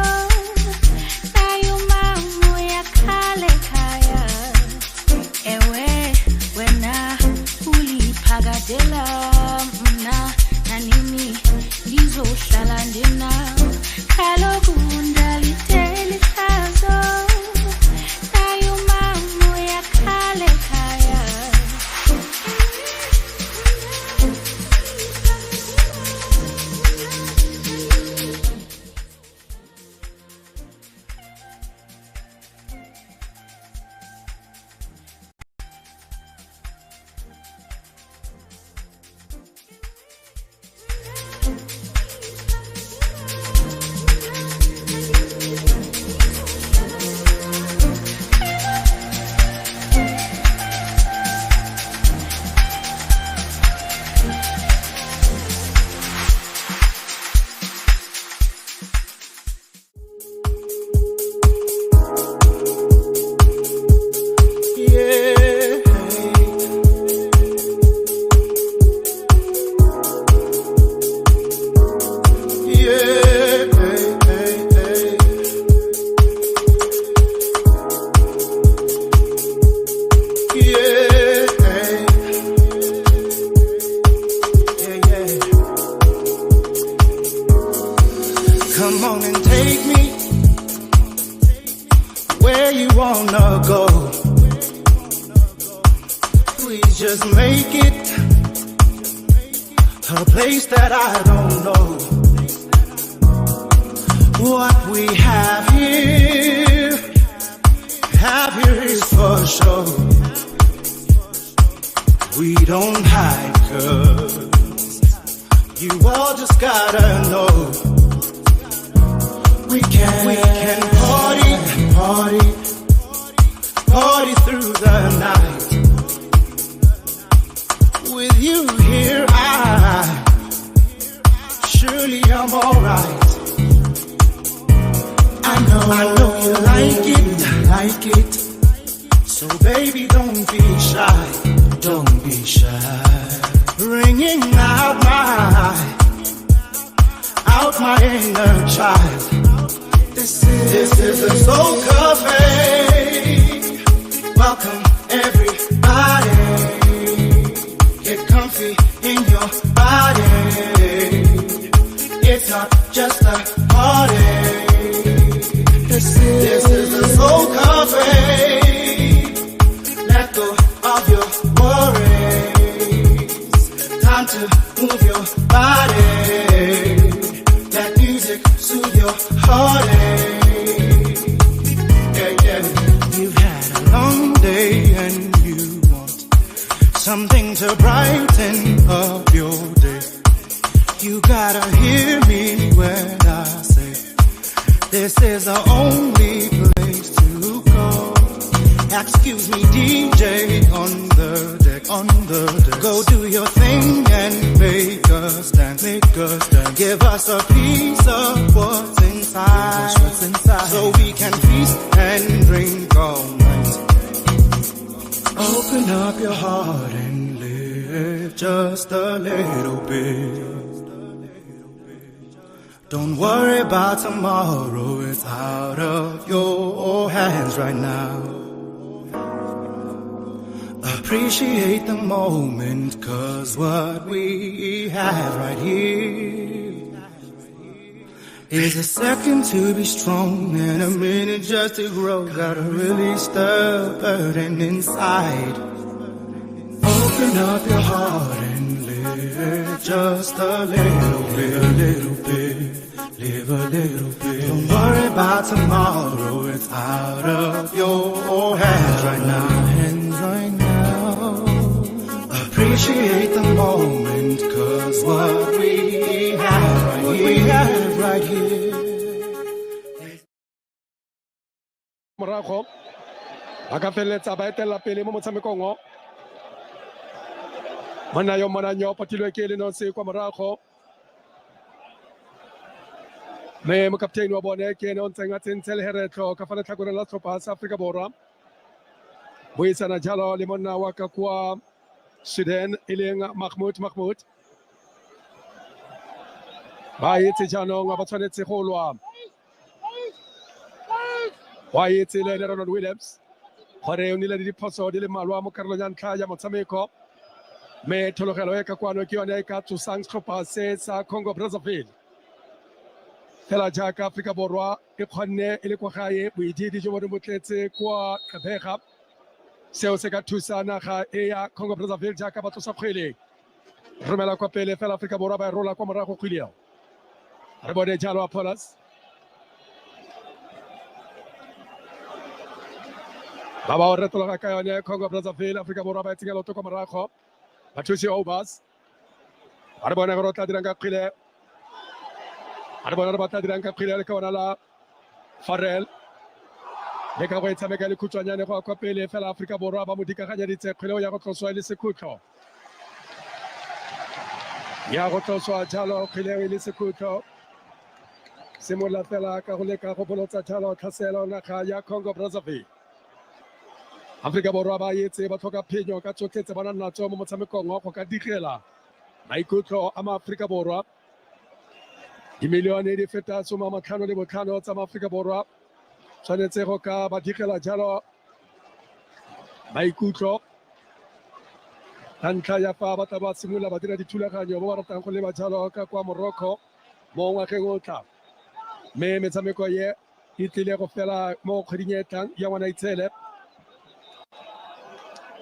nayo mamo yakhale khaya ewe wena uliphakadela mna nanini lizohlala lena kalokunda litele hlazo nayo mamo yakhale khaya Come on and take me where you wanna go. Please just make it a place that I don't know. What we have here is for sure. We don't hide, 'cause you all just gotta know we can party through the night. With you here, surely I'm alright. I know you like it. So baby, don't be shy. Bringing out my inner child. This is a soul cafe. Welcome everybody. Get comfy in your body. It's not just a party. This is a soul cafe. Let go of your worries. Time to move your body. Let music soothe your heartache. Yeah. You've had a long day and you want something to brighten up your day. You gotta hear me when I say this is the only place to go. Excuse me, DJ, on the deck. Go do your thing and make us dance. Give us a piece of what's inside. So we can feast and drink all night. Open up your heart and live just a little bit. Don't worry about tomorrow, it's out of your hands right now. Appreciate the moment, 'cause what we have right here is a second to be strong and a minute just to grow. Gotta release the burden inside. Open up your heart and live just a little bit. Live a little bit. Don't worry about tomorrow, it's out of your hands right now. Appreciate the moment, 'cause what we have right here. Morocco a ka feletsa ba etella pele mo motshamekong o. Mananyo patilwe ke le no se kwa Morocco. Me mo kapteini wa bone ke no ntsenga tsentsel heretlo ka fana tlhakore la setlhopha sa Afrika Borwa. Buisana jalo le monna wa ka kwa Sudan ileng Mahmoud ba etse jaanong ba tshwanetse go lwa wa etse le Ronald Williams gore o nile le diphoso di le malwa mo karolong ya ntlha ya motshameko me thologelo e ka kwano ke yone e ka tsosang setlhopha se sa Congo Brazzaville fela jaaka Afrika Borwa e kgonne e le kwa gae boididi jo bo motletse kwa Kgabega seo se ka thusa naga e ya Congo Brazzaville jaaka batho sa kgwele romela kwa pele fela Afrika Borwa ba rola kwa morago kgwele re bone jalo Apollos ba ba o retola ka yone Congo Brazzaville Afrika Borwa ba tsengela to kwa morago ba thusi Obas re bone go rotla dirang ka kgwele re bone re batla dirang ka kgwele le ka ona la Farrell le ka go tshameka le khutshwanyane go kwa pele fela Afrika Borwa ba mo dikaganya ditsekgwele ya go tloswa le sekhutlho ya go tloswa jalo kgwele le sekhutlho simola fela ka go leka go bolotsa jalo tlhaselo naga ya Congo Brazzaville Afrika Borwa ba yetse ba tlhoka phenyo ka tsotlhe tse ba nang natso mo motshamekong wa go ka digela maikutlo a Afrika Borwa dimilione di feta 55 tsa Afrika Borwa tshwanetse go ka ba digela jalo maikutlo ka ntlha ya fa ba tla ba simolola ba dira dithulaganyo mo ba ratang go leba jalo ka kwa Morocco mo ngwageng o tla me metshameko ye e tlile go fela mo kgweding e tlang ya ngwana itshele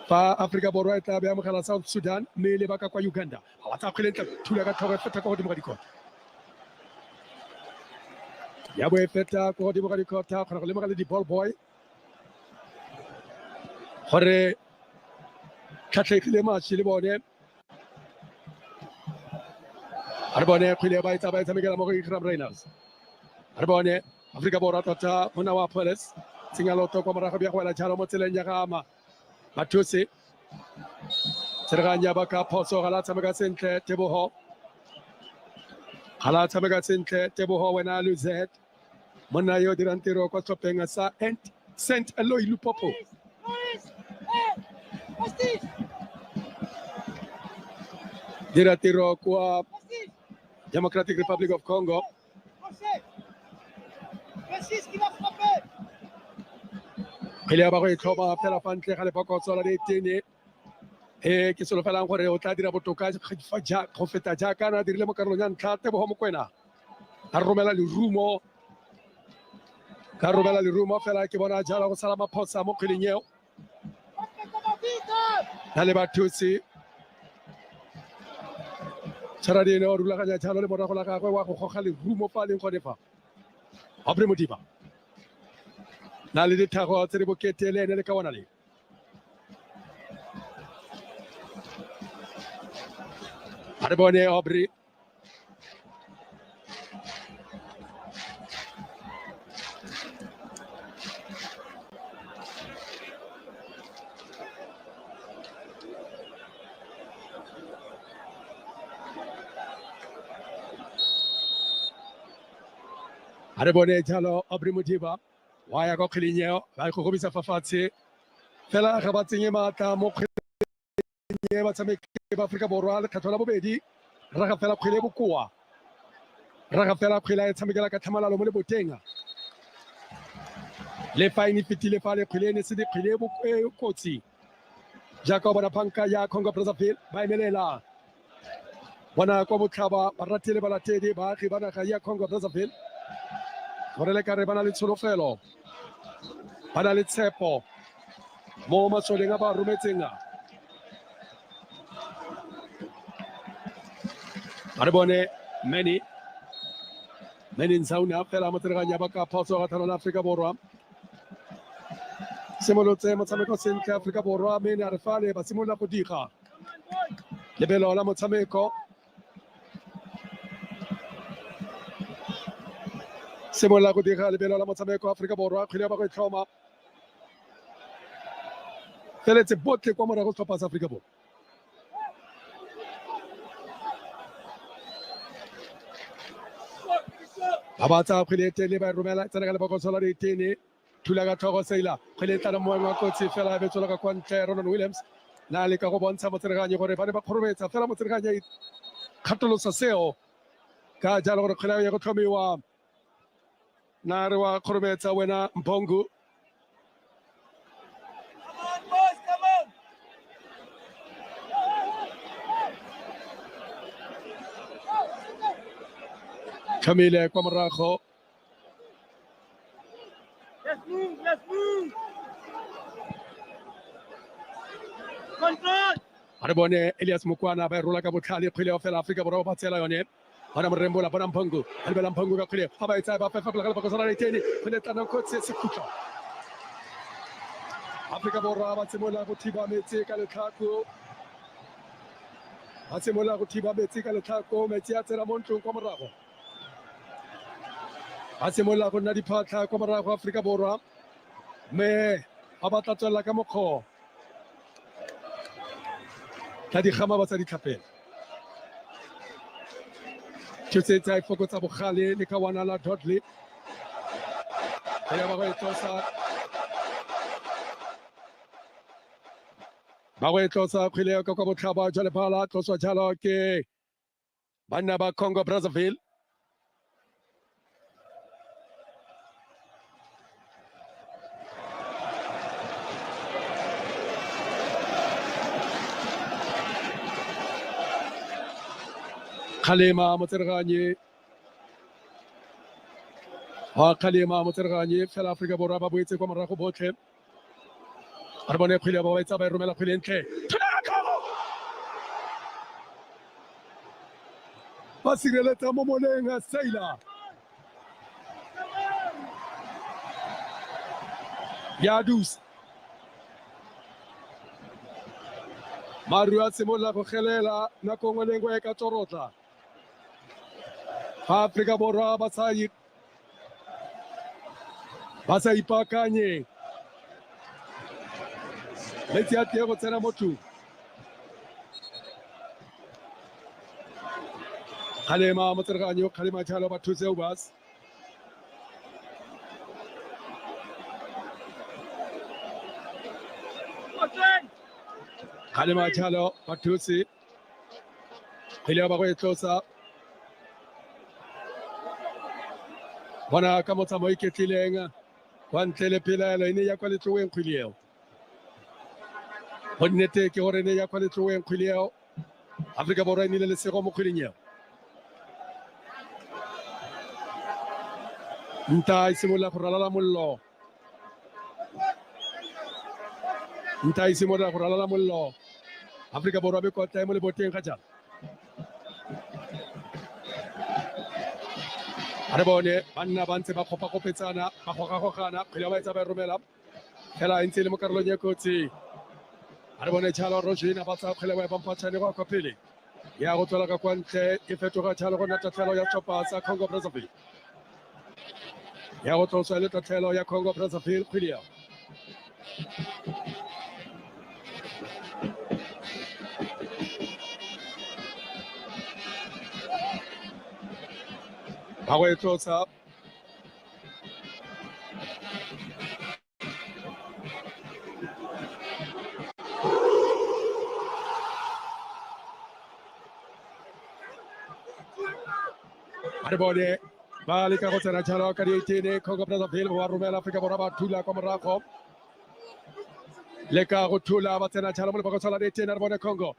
fa Afrika Borwa e tla be amogela South Sudan mme le baka kwa Uganda ga ba tsa kgwele ntla thula ka tlhogo e feta kwa godimo ga dikota ya bo e feta kwa godimo ga dikota kgona go lemoga le di-ball boy gore khatlhegile match le bone a re bone kgwele ba etsa tshamekela mo go Ikram Rainers a re bone Afrika Borwa tota mona wa Police tsenya loto kwa morago bja go wela jalo mo tseleng ya ga Mathusi Serganya ba ka phoso ga la tshameka sentle Teboho ga la tshameka sentle Teboho wena Luzet monna yo dirang tiro kwa tlhopheng sa Saint Eloi Lupopo dira tiro kwa Democratic Republic of Congo kgwele ya ba go e tlhoba fela fa ntle ga lebokotso la ditene ke solofelang gore o tla dira botoka go feta jaaka na dirile mo karolong ya ntlha Tebogo Mokoena a romela lerumo fela ke bona jalo go sala maphosa mo kgweleng eo na le bathusi Charadine o rulaganya jalo le morago la gagwe wa go goga lerumo fa leng gone fa Aubrey Modiba na le dithago tse di bokete le ene le ka bona le a re bone Aubrey a re bone jalo Aubrey Modiba wa ya go kgweleng ba go gobisa fa fatshe fela ga ba tsenye maatla mo kgweleng batshameki ba Afrika Borwa le kgetho la bobedi raga fela kgwele bokoa raga fela kgwele e tshamekela ka tlhamalalo mo leboteng le faini fitile fa le kgwele ne se di kgwele kotsi jaaka bona panka ya Congo Brazzaville ba emelela bona kwa botlhaba ba ratile balatedi baagi ba naga ya Congo Brazzaville gore le kare ba na le tsholofelo ba na le tshepo mo masoleng a ba rometseng a re bone Manny Nsauna fela mo tsereganya ba ka phoso ga thano la Afrika Borwa simolotse motshameko sentle Afrika Borwa mme a re fale ba simolola go diga lebelo la motshameko simolola go diga lebelo la motshameko Afrika Borwa kgwele ba go itlhoma feletse botlhe kwa morago tlhopha sa Afrika Borwa ba batsa kgwele tele ba romela tsena ka lebokoso la ditene thula ka tlhogo seila kgwele tla mo wa kotsi fela be tsola ka kwa ntle Ronald Williams na le ka go bontsha motsereganyi gore ba ne ba kgorobetsa fela motsereganyi kgatolosa seo ka jalo gore kgwele ya go tlhomiwa na re wa kgorobetsa wena Mphongu Camille kwa morago Let's move. Control. a re bone Elias Mokwana ba rola ka botlhale kgwele ya fela Afrika Borwa ba tsela yone bona morembola bona Mphongu a lebela Mphongu ka kgwele ga ba etsa ba fefa pela ka bokosana le tene kgwele tana kotse se khutla Afrika Borwa ba tsemola go thiba metsi ka letlhako metsi a tsela mo ntlong kwa morago a tsemola go nna diphatlha kwa morago Afrika Borwa mme a batla tswela ka mokgwa tla di gama ba tsa ditlhapela tšhosetsa e fokotsa bogale le ka wana la Dudley ya ba go e tlosa kgwele ka kwa botlhaba jwa lebala tloswa jalo ke banna ba Congo Brazzaville Khalema motsereganyi fela Afrika Borwa ba boetse kwa morago botlhe a re bone kgwele ba etsa ba e romela kgwele ntle ba sireletsa mo moleng a Saila ya dus Mario a simolola go gelela nako nngwe le nngwe e ka torotla. Fa Afrika Borwa ba sa ipaakanye. Let's ya go tsena mo thung. Kgalema motsereganyo Kgalema Tshalo ba thuse Ubas. Kgalema Tshalo ba thuse. Ile ba go e tlosa. Bona ka motsamo iketlileng wa ntle le pelaelo ene ya kwa letloweng kgwileo. Go nnete ke gore ne ya kwa letloweng kgwileo. Afrika Borwa e nnile lesego mo kgwileng eo. Nta e simolola go ralala mollo. Nta e simolola go ralala mollo. Afrika Borwa be kota mo le boteng ga jana. Are bone banna ba ntse ba kopetsana ba gogagogana kgwele ba etsa ba romela fela ntse le mo karolong ya kotsi. Are bone Tshalo Rojina ba tsa kgwele ba bampatshane go kwa pele ya go tswela ka kwa ntle e fetoga Tshalo go nna tatlhelo ya Setlhopha sa Congo Brazzaville ya go tloswa le tatlhelo ya Congo Brazzaville kgwele ba go e tlosa. Are bone ba leka go tsena Tshalo ka di-18 Congo Brazzaville wa romela Afrika Borwa ba thula kwa morago leka go thula ba tsena Tshalo mo le ba go tsala di-18 are bone Congo.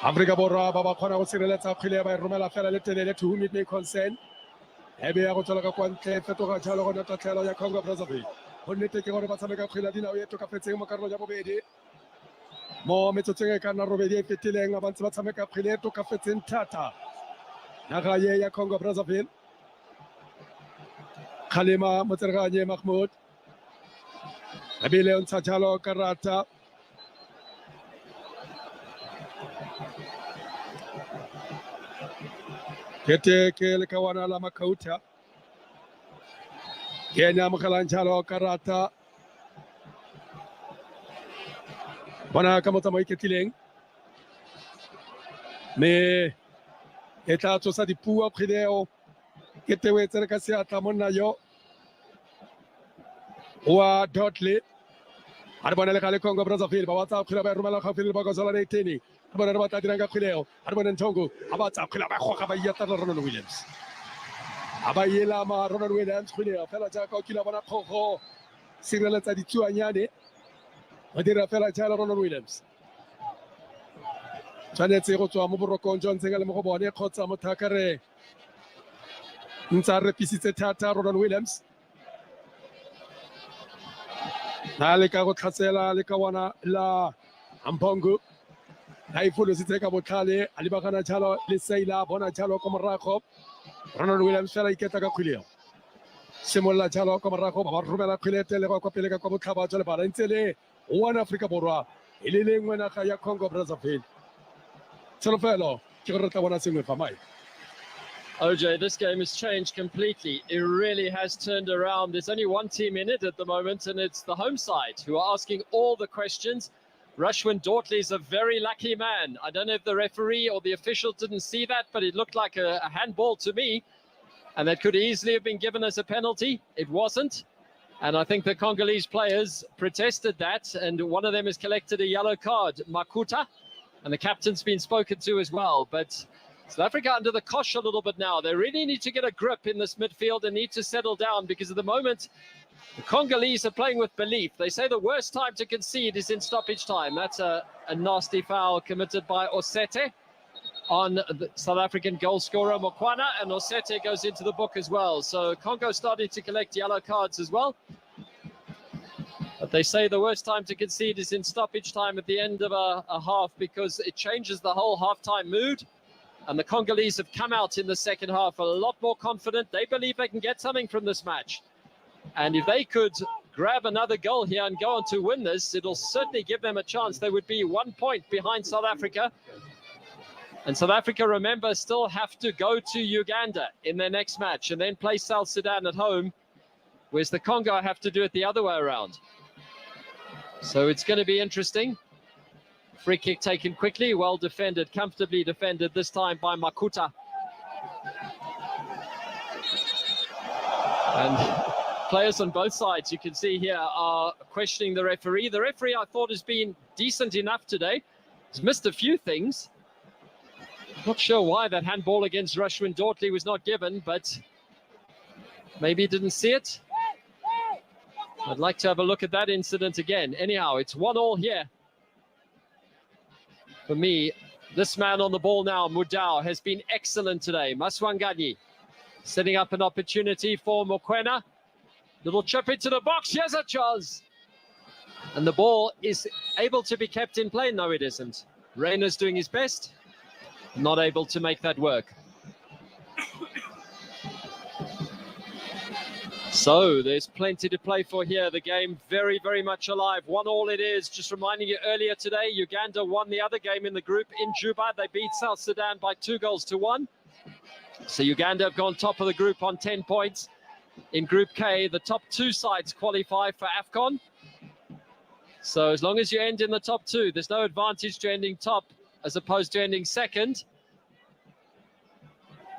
Afrika Borwa ba ba kgona go sireletsa kgwele ba e romela fela le telele to whom it may concern. Ebe ya go tswela ka kwa ntle fetoga Tshalo go nna tatlhelo ya Congo Brazzaville. Go nnete ke gore ba tshameka kgwele ya dinao e tokafetseng mo karolong ya bobedi. Mo metsotsong e ka nna robedi e fetileng ba ntse ba tshameka kgwele e tokafetseng thata. Naga ye ya Congo Brazzaville. Kgalema Motsereganye Mahmoud. Ebile o ntsha Tshalo karata. Kete ke le kawana la Makauta. Kenya mogalang Tshalo karata. Bona ka motsamo iketlileng. Me e tla tsosa dipua kgweleo ke tewe tsere ka seatla monna yo wa Dudley. Are bona le ka le Congo Brazzaville ba watsa kgwele ba e romela gaufi le ba go tsala le-18 a bona re ba tla dirang ka kgweleo are bona Ntongo a ba tsa kgwele ba goga ba iatla Ronald Williams a ba yela ma Ronald Williams kgweleo fela jaaka o kile bona kgogo sireletsa ditsuanyane ba dira fela jalo Ronald Williams tshwanetse go tswa mo borokong jo ntseng le mo go bone kgotsa mothakare ntsa re pisitse thata Ronald Williams na le ka go tlhatsela le ka wana la Ampongo na e folositse ka botlhale a lebagana Tshalo le Seila bona Tshalo ko morago Ronald Williams fela iketla ka kgweleo simolola Tshalo ko morago ba romela kgwelete le kwa pele ka kwa botlhaba tswa le bala ntse le one Afrika Borwa e le lengwe naga ya Congo Brazzaville. OJ, this game has changed completely. It really has turned around. There's only one team in it at the moment, and it's the home side who are asking all the questions. Rushwin Dortley is a very lucky man. I don't know if the referee or the official didn't see that, but it looked like a handball to me. And that could easily have been given as a penalty. It wasn't. And I think the Congolese players protested that, and one of them has collected a yellow card, Makuta. And the captain's been spoken to as well. But South Africa under the cosh a little bit now. They really need to get a grip in this midfield and need to settle down because at the moment, the Congolese are playing with belief. They say the worst time to concede is in stoppage time. That's a nasty foul committed by Osete on the South African goal scorer, Mokwana, and Osete goes into the book as well. So Congo starting to collect yellow cards as well. But they say the worst time to concede is in stoppage time at the end of a half because it changes the whole halftime mood. And the Congolese have come out in the second half a lot more confident. They believe they can get something from this match. And if they could grab another goal here and go on to win this, it'll certainly give them a chance. They would be 1 point behind South Africa. And South Africa, remember, still have to go to Uganda in their next match and then play South Sudan at home, whereas the Congo have to do it the other way around. So it's going to be interesting. Free kick taken quickly, well defended, comfortably defended this time by Makuta. And players on both sides, you can see here, are questioning the referee. The referee, I thought, has been decent enough today. He's missed a few things. Not sure why that handball against Rushwin Dortley was not given, but maybe he didn't see it. I'd like to have a look at that incident again. Anyhow, it's 1-1 here. For me, this man on the ball now, Mudau, has been excellent today. Maswanganyi setting up an opportunity for Mokoena. Little chip into the box. Here's a chance. And the ball is able to be kept in play. No, it isn't. Reyna's doing his best. Not able to make that work. So there's plenty to play for here. The game very, very much alive. 1-1 it is. Just reminding you, earlier today, Uganda won the other game in the group in Juba. They beat South Sudan by 2-1. So Uganda have gone top of the group on 10 points. In Group K, the top 2 sides qualify for AFCON. So as long as you end in the top 2, there's no advantage to ending top as opposed to ending second,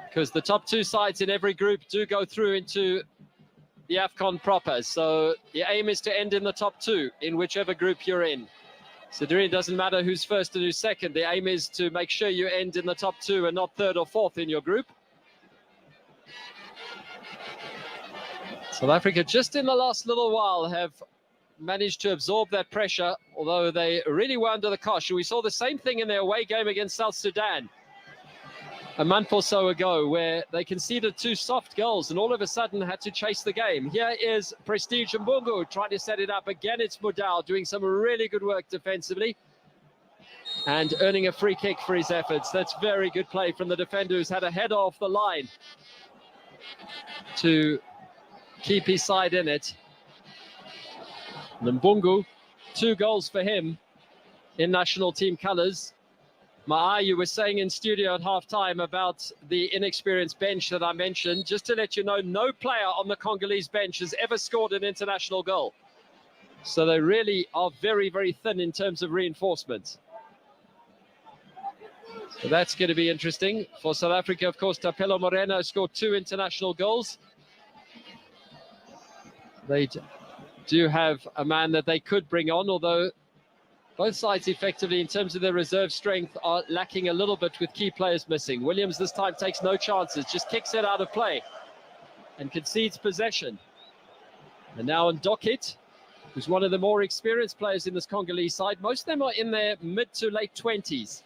because the top 2 sides in every group do go through into the AFCON proper. So the aim is to end in the top 2 in whichever group you're in. So it really doesn't matter who's first and who's second. The aim is to make sure you end in the top 2 and not 3rd or 4th in your group. South Africa, just in the last little while, have managed to absorb that pressure, although they really were under the cosh. We saw the same thing in their away game against South Sudan a month or so ago, where they conceded 2 soft goals and all of a sudden had to chase the game. Here is Prestige Mbungu trying to set it up. Again, it's Mudau doing some really good work defensively and earning a free kick for his efforts. That's very good play from the defender, who's had a header off the line to keep his side in it. Mbungu, 2 goals for him in national team colours. Ma'a, you were saying in studio at half-time about the inexperienced bench that I mentioned. Just to let you know, no player on the Congolese bench has ever scored an international goal. So they really are very, very thin in terms of reinforcements. So that's going to be interesting. For South Africa, of course, Tapelo Moreno scored 2 international goals. They do have a man that they could bring on, although both sides effectively, in terms of their reserve strength, are lacking a little bit with key players missing. Williams this time takes no chances, just kicks it out of play and concedes possession. And now on Dokit, who's one of the more experienced players in this Congolese side. Most of them are in their mid to late 20s.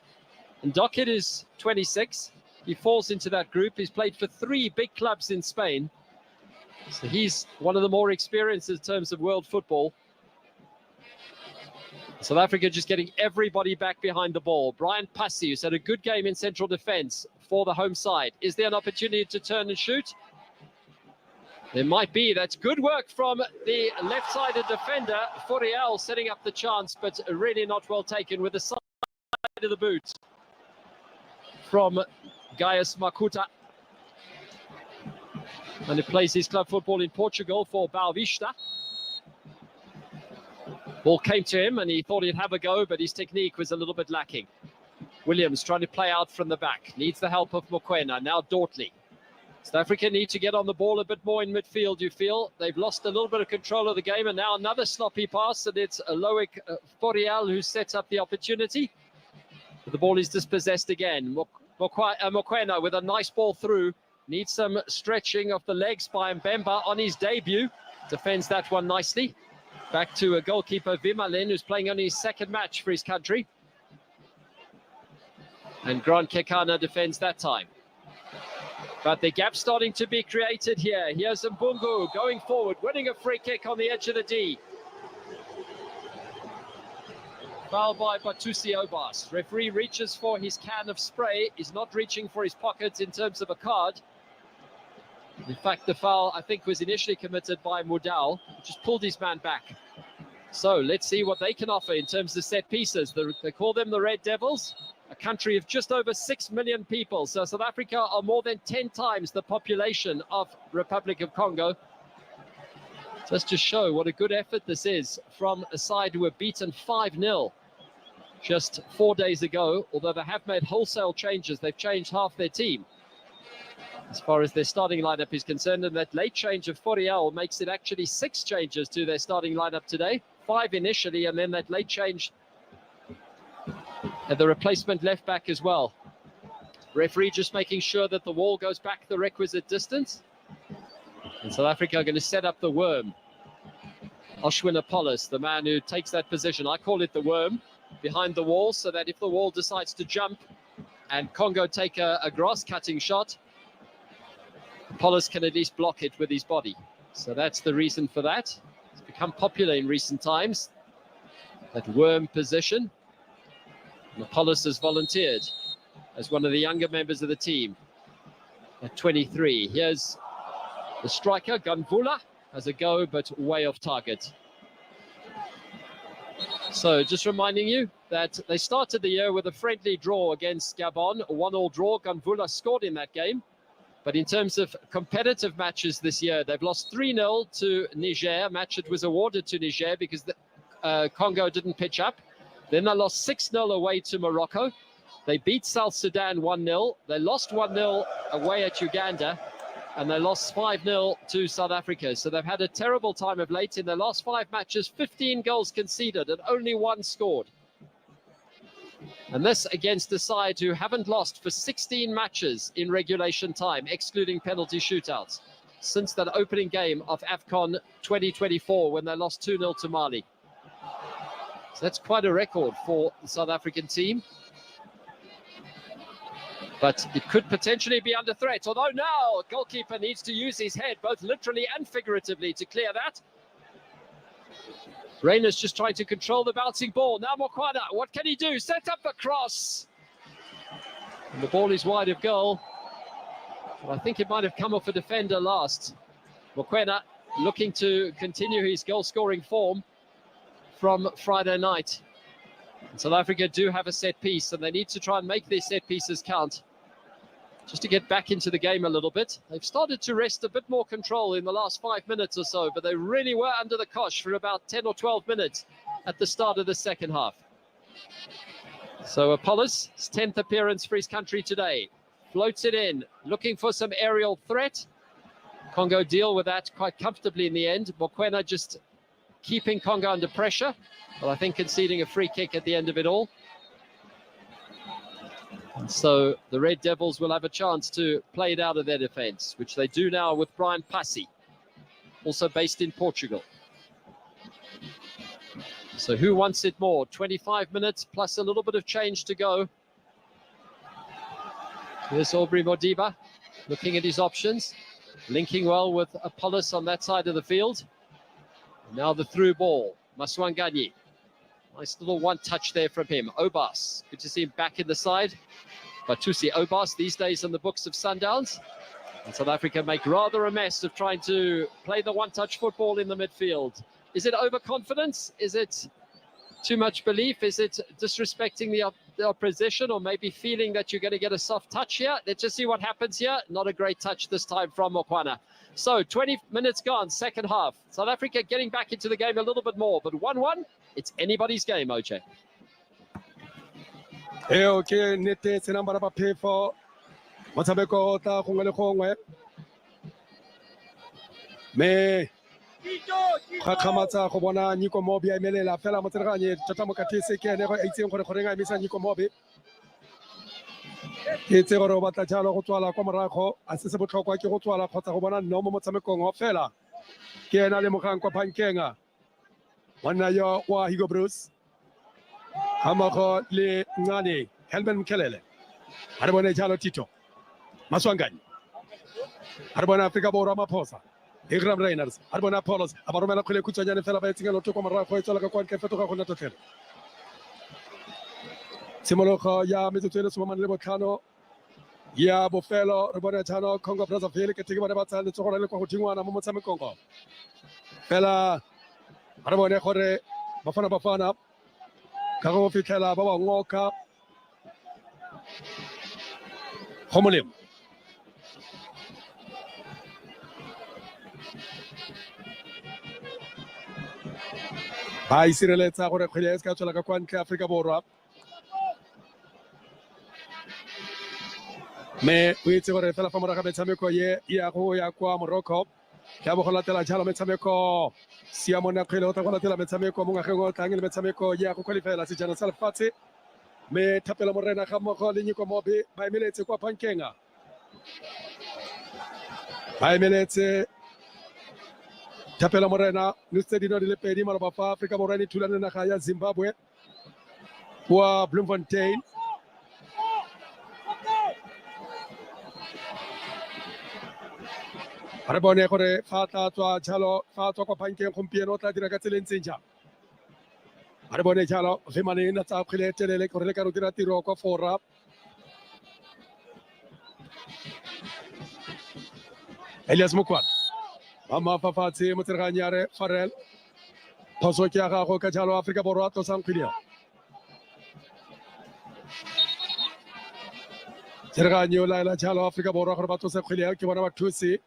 And Dokit is 26. He falls into that group. He's played for 3 big clubs in Spain. So he's one of the more experienced in terms of world football. South Africa just getting everybody back behind the ball. Brian Passy, who's had a good game in central defence for the home side. Is there an opportunity to turn and shoot? There might be. That's good work from the left-sided defender, Furiel, setting up the chance, but really not well taken with the side of the boot from Gaius Makuta. And he plays his club football in Portugal for Boa Vista. Ball came to him and he thought he'd have a go, but his technique was a little bit lacking. Williams trying to play out from the back. Needs the help of Mokoena. Now Dortley. South Africa need to get on the ball a bit more in midfield, you feel. They've lost a little bit of control of the game, and now another sloppy pass, and it's Loic Furiel who sets up the opportunity. But the ball is dispossessed again. Mokoena with a nice ball through. Needs some stretching of the legs by Mbemba on his debut. Defends that one nicely. Back to a goalkeeper, Vimalin, who's playing only his 2nd match for his country. And Grant Kekana defends that time. But the gap's starting to be created here. Here's Mbungu going forward, winning a free kick on the edge of the D. Foul by Batusi Obas. Referee reaches for his can of spray. He's not reaching for his pockets in terms of a card. In fact, the foul, I think, was initially committed by Mudal, who just pulled his man back. So let's see what they can offer in terms of set pieces. They call them the Red Devils, a country of just over 6 million people. So South Africa are more than 10 times the population of Republic of Congo. Just to show what a good effort this is from a side who were beaten 5-0 just 4 days ago. Although they have made wholesale changes, they've changed half their team as far as their starting lineup is concerned. And that late change of Forial makes it actually 6 changes to their starting lineup today. 5 initially, and then that late change and the replacement left back as well. Referee just making sure that the wall goes back the requisite distance. And South Africa are going to set up the worm. Oshwin Apollos, the man who takes that position. I call it the worm behind the wall, so that if the wall decides to jump and Congo take a grass-cutting shot, Apollos can at least block it with his body. So that's the reason for that. It's become popular in recent times, that worm position. And Apollos has volunteered as one of the younger members of the team at 23. Here's the striker, Ganvula, has a go, but way off target. So just reminding you that they started the year with a friendly draw against Gabon, a 1-1 draw. Ganvula scored in that game. But in terms of competitive matches this year, they've lost 3-0 to Niger, a match that was awarded to Niger because Congo didn't pitch up. Then they lost 6-0 away to Morocco. They beat South Sudan 1-0. They lost 1-0 away at Uganda. And they lost 5-0 to South Africa. So they've had a terrible time of late. In their last 5 matches, 15 goals conceded and only 1 scored. And this against a side who haven't lost for 16 matches in regulation time, excluding penalty shootouts, since that opening game of AFCON 2024 when they lost 2-0 to Mali. So that's quite a record for the South African team. But it could potentially be under threat. Although now, goalkeeper needs to use his head, both literally and figuratively, to clear that. Reyna's just trying to control the bouncing ball. Now Mokoena, what can he do? Set up a cross. And the ball is wide of goal. Well, I think it might have come off a defender last. Mokoena looking to continue his goal-scoring form from Friday night. And South Africa do have a set piece, and they need to try and make their set pieces count, just to get back into the game a little bit. They've started to wrest a bit more control in the last 5 minutes or so, but they really were under the cosh for about 10 or 12 minutes at the start of the second half. So Apollos, his 10th appearance for his country today, floats it in, looking for some aerial threat. Congo deal with that quite comfortably in the end. Mokoena just keeping Congo under pressure, but I think conceding a free kick at the end of it all. And so the Red Devils will have a chance to play it out of their defense, which they do now with Brian Passy, also based in Portugal. So who wants it more? 25 minutes plus a little bit of change to go. Here's Aubrey Modiba looking at his options, linking well with Apollos on that side of the field. And now the through ball, Maswanganyi. Nice little one touch there from him. Obas, good to see him back in the side. Batusi Obas these days on the books of Sundowns. And South Africa make rather a mess of trying to play the one-touch football in the midfield. Is it overconfidence? Is it too much belief? Is it disrespecting the opposition, or maybe feeling that you're going to get a soft touch here? Let's just see what happens here. Not a great touch this time from Mokoena. So 20 minutes gone, second half. South Africa getting back into the game a little bit more, but 1-1, it's anybody's game, OJ. Okay, nete sinambara ba phefo motshameko ta gongwe le gongwe me kgakgamatsa go bona Nico Mobi a emelela fela motsereganye tota mokatise ke ene go itseng gore goreng a emisa Nico Mobi ke tse gore o batla jalo go tswala kwa morago a se botlhokwa ke go tswala kgotsa go bona nno mo motshamekong o fela ke ena le mogang kwa Pankenga monna yo wa Hugo Bruce Hamako le Ngane Helben Mkelele Harbona Jalo Tito Maswanganyi Harbona Africa Borwa Maphosa Igram Rainers Harbona Apollos Abaromela Kule Kutsanyane fela ba etsinga lotho kwa morago e tswela ka kwa ke fetoga go natotlhela Simologo ya metsotso le 15 ya bofelo re bona jalo Congo Brazzaville ke tiki ba ba tsala tso go le kwa go dingwana mo motshamekong fela re bone gore bafana ka go fitlhela ba ba ngoka go molemo ba isireletsa gore kgwele e se ka tswela ka kwa ntle Afrika Borwa me o itse gore fela fa moraga metshameko ye ya go ya kwa Morocco ya bo go latela jalo metshameko siamona kgwele o tla go latela metshameko mo ngwageng o tlang le metshameko ya go qualifiela sejana sa lefatshe me thapela morena ga mmogo le Nyiko Mobe ba emeletse kwa Pankenga ba emeletse thapela morena nutse dino di le pedi maloba fa Afrika Borwa ni thulane naga ya Zimbabwe kwa Bloemfontein re bone gore fa tla tswa jalo fa tswa kwa Pankeng gompieno tla dira ka tseleng tsenja re bone jalo Vemane na tsa kgwele telele gore le ka ro dira tiro kwa fora Elias Mokwana mama fafatse motserganyare Farrell phoso ke ya gago ka jalo Afrika Borwa to sang kgwele tserganyo la jalo Afrika Borwa gore batho se kgwele ke bona bathusi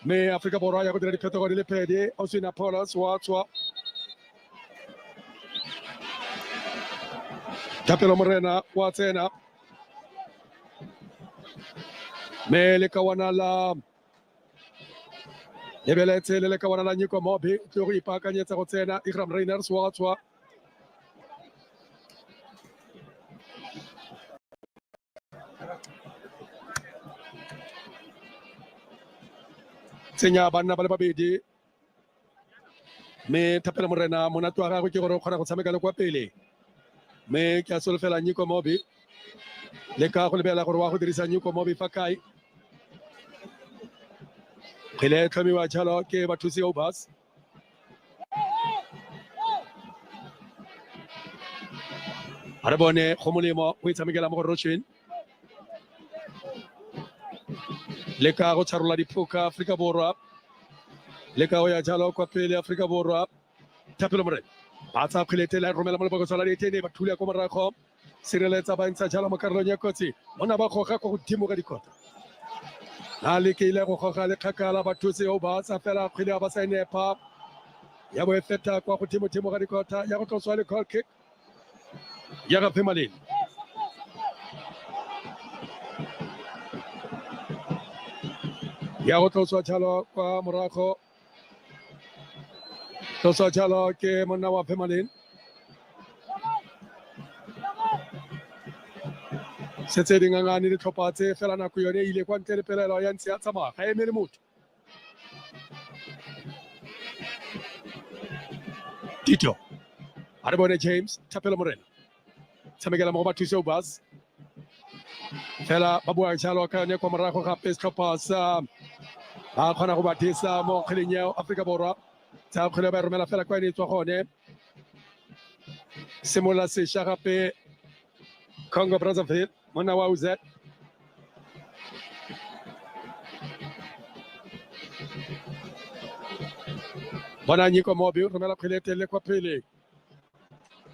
me Afrika Borwa ya go dira diphetogo di le pedi o sena Paulus wa tswa Thapelo Morena wa tsena me le ka wana la lebeletse le ka wana la Nyiko Mobe ke go ipakanyetsa go tsena Igram Reiners wa tswa tsenya banna ba le babedi me Thapelo Morena monate wa gagwe ke gore o kgona go tshameka le kwa pele me ke a solofela Nyiko Mobe le ka go lebela gore wa go dirisa Nyiko Mobe fa kae kgwele tlhomiwa jalo ke bathusi Obas a re bone go molemo go itshamekela mo go Rochin le ka go tshwarola diphoka Afrika Borwa le ka go ya jalo kwa pele Afrika Borwa Thapelo Morena ba tsa kgwele la romela mo leboko la ditene ba thula kwa morago sireletsa ba ntsha jalo mo karolong ya kotsi bona ba goga go godimo ka dikota na le ke ile go goga le kgakala bathusi ba sa fela kgwele ba sa inepa ya bo efeta kwa godimo ga dikota ya go tloswa le goal kick ya ga Phemaleni ya go tloswa jalo kwa morago tloswa jalo ke monna wa Phemaleni setse dingangane ditlhopha tse fela nako yone ile kwa ntle le pelelo ya ntse ya tsamaya ga emele motho Tito a re bone James Thapelo Morena tshamekela mo bathusi Obas fela ba bua jalo ka yone kwa morago gape setlhopha sa ba kgona go bathisa mo kgweleng ya Afrika Borwa tsa kgwele ba romela fela kwa ene tswa gone semola sešwa gape Congo Brazzaville monna wa UZ bona Nyiko Mobe romela kgwele tele kwa pele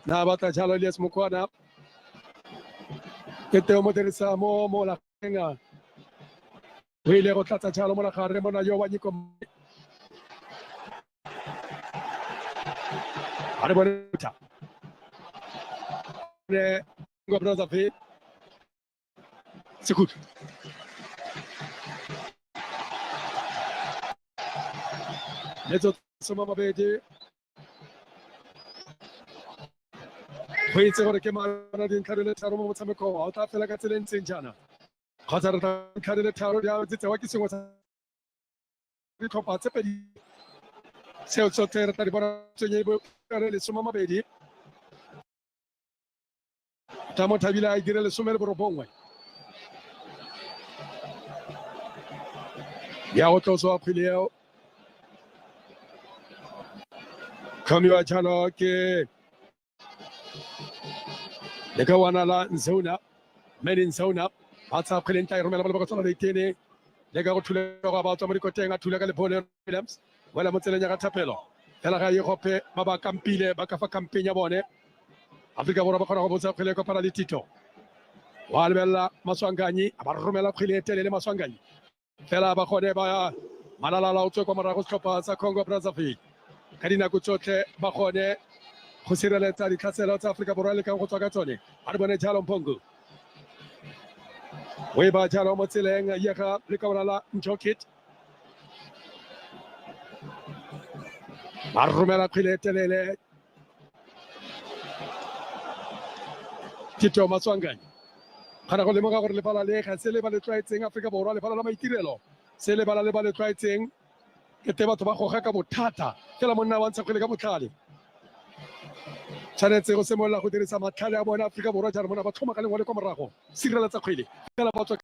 na batla jalo Elias Mokwana ke teo mo dirisa mo la kenga o ile go tlatsa jalo mo la gare mona yo wa Nyiko a re bone Congo Brazzaville c'est good les autres sont mabedi go itse gore ke mana di nkarele tharo mo motshameko wa o tla fela ka tseleng tsenjana kgotsa re tla nkarele tharo ya tsewa ke sengwe sa ditlhopha tse pedi seo tsotlhe re tla di bona tsenye le lesome mabedi Tamo Thabile a dire lesome le borobongwe ya go tloswa kgwele eo tlhomiwa jalo ke le ka wana la Nzona Medi Nzona Atsa Printa Romela Bocona de Tini, they go to the about somebody coting to look at the Polian Williams, well, I'm telling you, Tapelo, Ella Yope, Baba Campile, Bacafa Campina Bone, Africa Borabacona was a Peleco Paraditito. Walbella Maswangani, Abaromela Prilete Maswangani, Fela Baconeba, Malala Lauto Comaragos Copas, Congo Brazzaville, Karina Guchote, Bacone, Hosira Letari Casella, Africa Boralica, Hotagatoni, Arbone Jalon Pongu. Weba Jalo Motileng, Yaka, Ricavala, Njokit, Marumela Prilete, Tito Maswangan. Canacole Moga Lepala Lake and Celebal Triting Africa Bora, Lepala Maitirelo, Celebala Lebal Triting, Keteba Tobacco Hakabo Tata, Telamona once a Pelicabutali. Chanet Semola, who did some Italia, Africa Bora, Jarmona, Tomac and Comaraco, Sigala Zakili, Telabato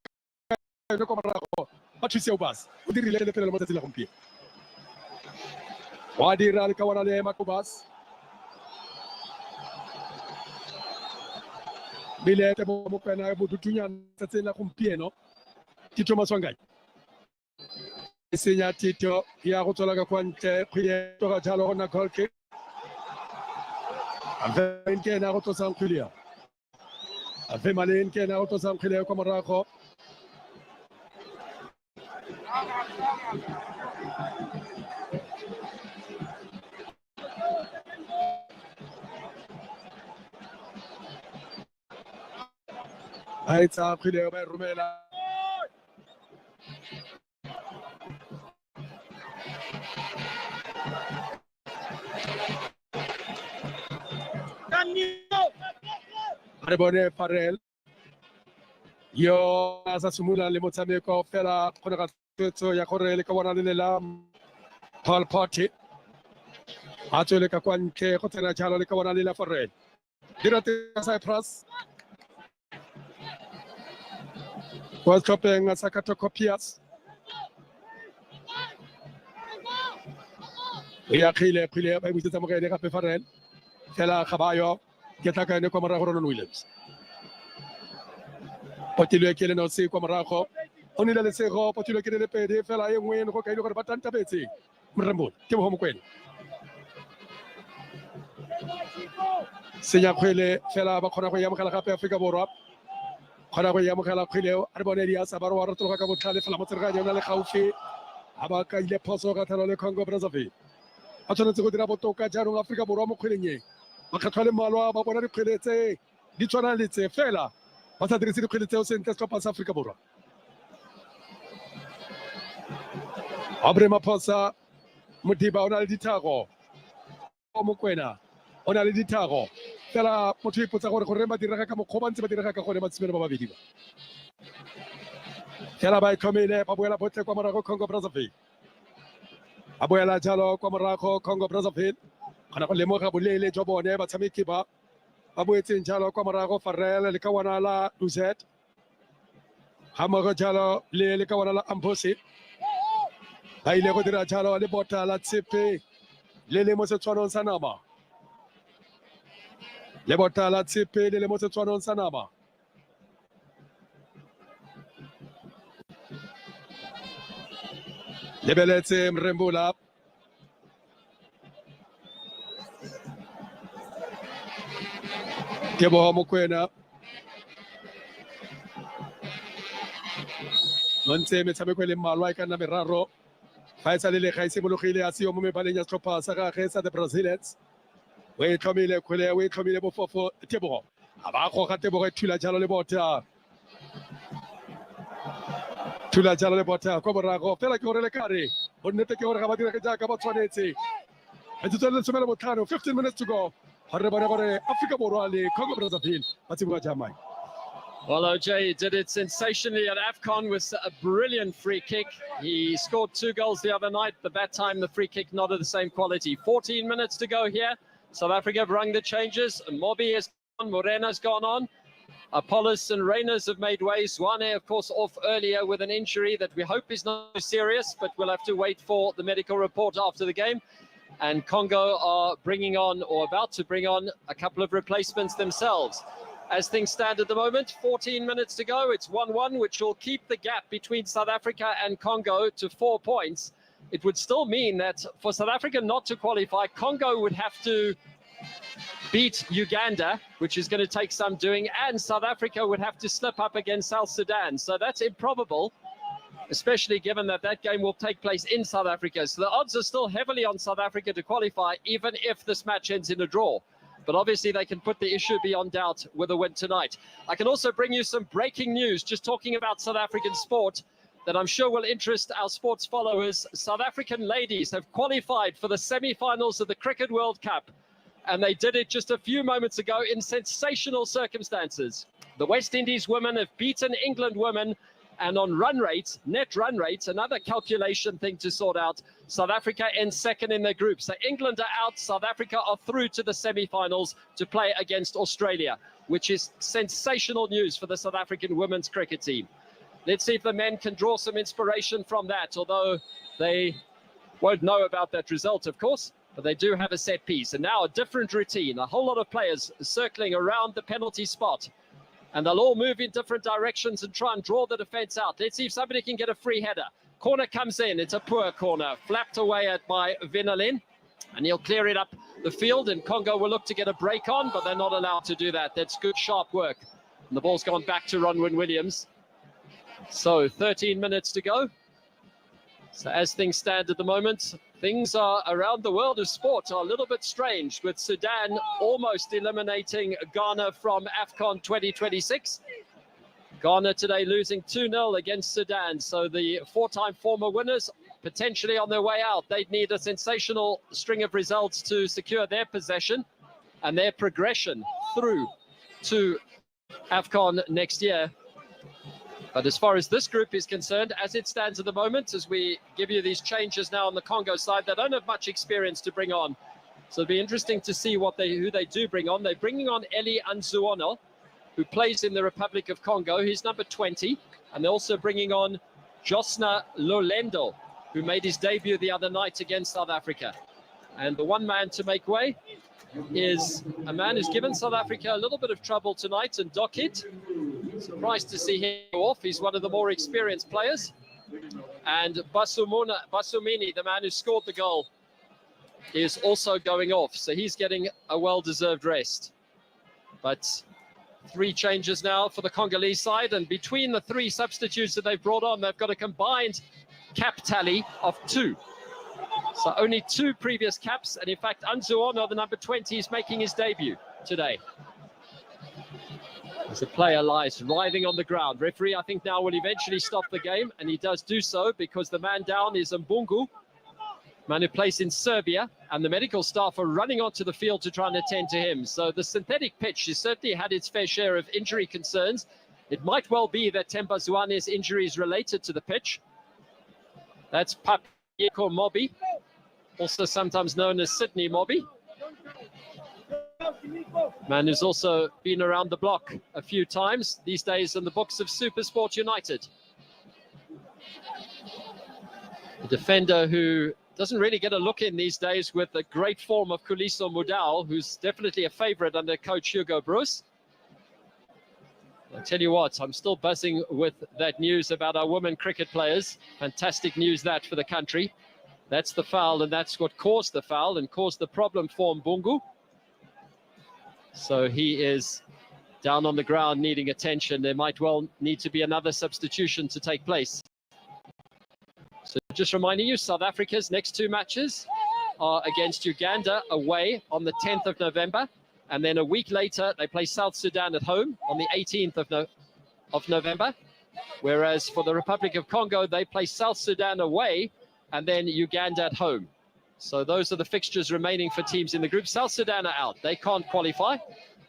Comaraco, Patricio Bas, who did relate the Pelamoti. Wadi Ralikawana Macubas. Bilete Mopena Butunya Tatena Cumpieno, Tito Maswangai. Signa Tito, Yarotola Quante, Pietro Jalona Colke, and then Ken Auto San Culia. A Femalin Ken Auto San Culia Comaraco. It's a video by Rumela. Arbone Farel. Yo, as a Sumula Limotameko, Fella, Konagato, Yakore, Kawana, Paul Party. Actually, Kakwan K. Hotela Chalo, Kawana Farel. Dirate Cyprus. Was copying a Sakato Copias. We are clear, by which is a Morena Farel, Tela Caballo, Getaka and Comaraco Williams. Potilu Kileno C. Comaraco, only the Seho, Potilu Kilene, Fella, Wayne, Hokkaido, Batanta Betsy, Mrambo, Tim Home Queen. Senya Quele, Fella, Bacona Yamaka, Africa Borop. Karawa Yamakala Quileo, Arboneria, Sabaro, Tokabutali, Flamotra, Khaufi, Abaka, Leposo, Catalo, Congo, Brazzaville. Atanato Toka, Jaro, Africa, Boromo Quilini, Macatale Malwa, Babonari Quilete, Ditonalite, Fela, Patadrisi Quiliteos in Testopas Africa Bora. Abrema Posa, Mutiba, Onalditago, Omoquena, Onalditago. Tela Moti Potako Correma di Rakamo Comanti di Rakako Matsima Video. Tela by Comine, Abuela Pote Comaraco, Congo Brazzaville. Abuela Jalo, Comaraco, Congo Brazzaville. Anacolemo Bule, Jobone, Batamikiba. Abuetin Jalo, Comaraco, Farrell, Likawanala, Luzet. Hamago Jalo, Likawanala, Amposi. Ailego de Jalo, Lebota, Latsepe, Lele Moseton Sanama. Lebota la tipe de Lemotonon Sanama. Lebelete Mrembula. Kebo Mokwena. Monte Metamekwele Malwaika Nameraro. Faisal Le Khaisi Mulukhile Asio Mume Balenya Tropa Saka Khesa de Brazilets. We Camille Quelle, we Camille Bofo, Tebo. Abaco Catebo, Tula Jalabota. Tula Jalabota, Comorago, Pelacore Lecari, Bonetake Rabatica about 20. And to tell the Sumerabotano, 15 minutes to go. Harabare, Africa Borali, Congo Brazzaville, Patibu Jamai. Well, OJ did it sensationally at AFCON with a brilliant free kick. He scored 2 goals the other night, but that time the free kick not of the same quality. 14 minutes to go here. South Africa have rung the changes. Mobi has gone, Morena's gone on. Apollos and Reyners have made way. Zwane, of course, off earlier with an injury that we hope is not serious, but we'll have to wait for the medical report after the game. And Congo are bringing on, or about to bring on, a couple of replacements themselves. as things stand at the moment. 14 minutes to go. It's 1-1, which will keep the gap between South Africa and Congo to 4 points. It would still mean that for South Africa not to qualify, Congo would have to beat Uganda, which is going to take some doing, and South Africa would have to slip up against South Sudan. So that's improbable, especially given that that game will take place in South Africa. So the odds are still heavily on South Africa to qualify, even if this match ends in a draw. But obviously they can put the issue beyond doubt with a win tonight. I can also bring you some breaking news, just talking about South African sport, that I'm sure will interest our sports followers. South African ladies have qualified for the semi-finals of the Cricket World Cup, and they did it just a few moments ago in sensational circumstances. The West Indies women have beaten England women, and on run rates, net run rates, another calculation thing to sort out, South Africa ends second in their group. So England are out, South Africa are through to the semi-finals to play against Australia, which is sensational news for the South African women's cricket team. Let's see if the men can draw some inspiration from that, although they won't know about that result, of course, but they do have a set piece. And now a different routine, a whole lot of players circling around the penalty spot. And they'll all move in different directions and try and draw the defense out. Let's see if somebody can get a free header. Corner comes in. It's a poor corner, flapped away at by Vinalin, and he'll clear it up the field. And Congo will look to get a break on, but they're not allowed to do that. That's good, sharp work. And the ball's gone back to Ronwin Williams. So 13 minutes to go. So as things stand at the moment, things are around the world of sport are a little bit strange, with Sudan almost eliminating Ghana from AFCON 2026. Ghana today losing 2-0 against Sudan. So the four-time former winners potentially on their way out. They'd need a sensational string of results to secure their possession and their progression through to AFCON next year. But as far as this group is concerned, as it stands at the moment, as we give you these changes now on the Congo side, they don't have much experience to bring on. So it'll be interesting to see who they do bring on. They're bringing on Eli Anzuono, who plays in the Republic of Congo. He's number 20. And they're also bringing on Josna Lolendo, who made his debut the other night against South Africa. And the one man to make way is a man who's given South Africa a little bit of trouble tonight, and Dokit. Surprised to see him go off. He's one of the more experienced players. And Basumini, the man who scored the goal, is also going off. So he's getting a well-deserved rest. But 3 changes now for the Congolese side. And between the 3 substitutes that they've brought on, they've got a combined cap tally of 2. So only 2 previous caps. And in fact, Anzuono, the number 20, is making his debut today. As the player lies writhing on the ground. Referee, I think, now will eventually stop the game, and he does do so because the man down is Mbungu, man who plays in Serbia, and the medical staff are running onto the field to try and attend to him. So the synthetic pitch has certainly had its fair share of injury concerns. It might well be that Themba Zwane's injury is related to the pitch. That's Papieko Mobi, also sometimes known as Sydney Mobi. Man who's also been around the block a few times these days in the books of SuperSport United. A defender who doesn't really get a look in these days with the great form of Khuliso Mudau, who's definitely a favorite under coach Hugo Broos. I tell you what, I'm still buzzing with that news about our women cricket players. Fantastic news that for the country. That's the foul, and that's what caused the foul and caused the problem for Mbungu. So he is down on the ground needing attention. There might well need to be another substitution to take place. So just reminding you, South Africa's next 2 matches are against Uganda away on the 10th of November. And then a week later, they play South Sudan at home on the 18th of November. Whereas for the Republic of Congo, they play South Sudan away and then Uganda at home. So those are the fixtures remaining for teams in the group. South Sudan are out. They can't qualify.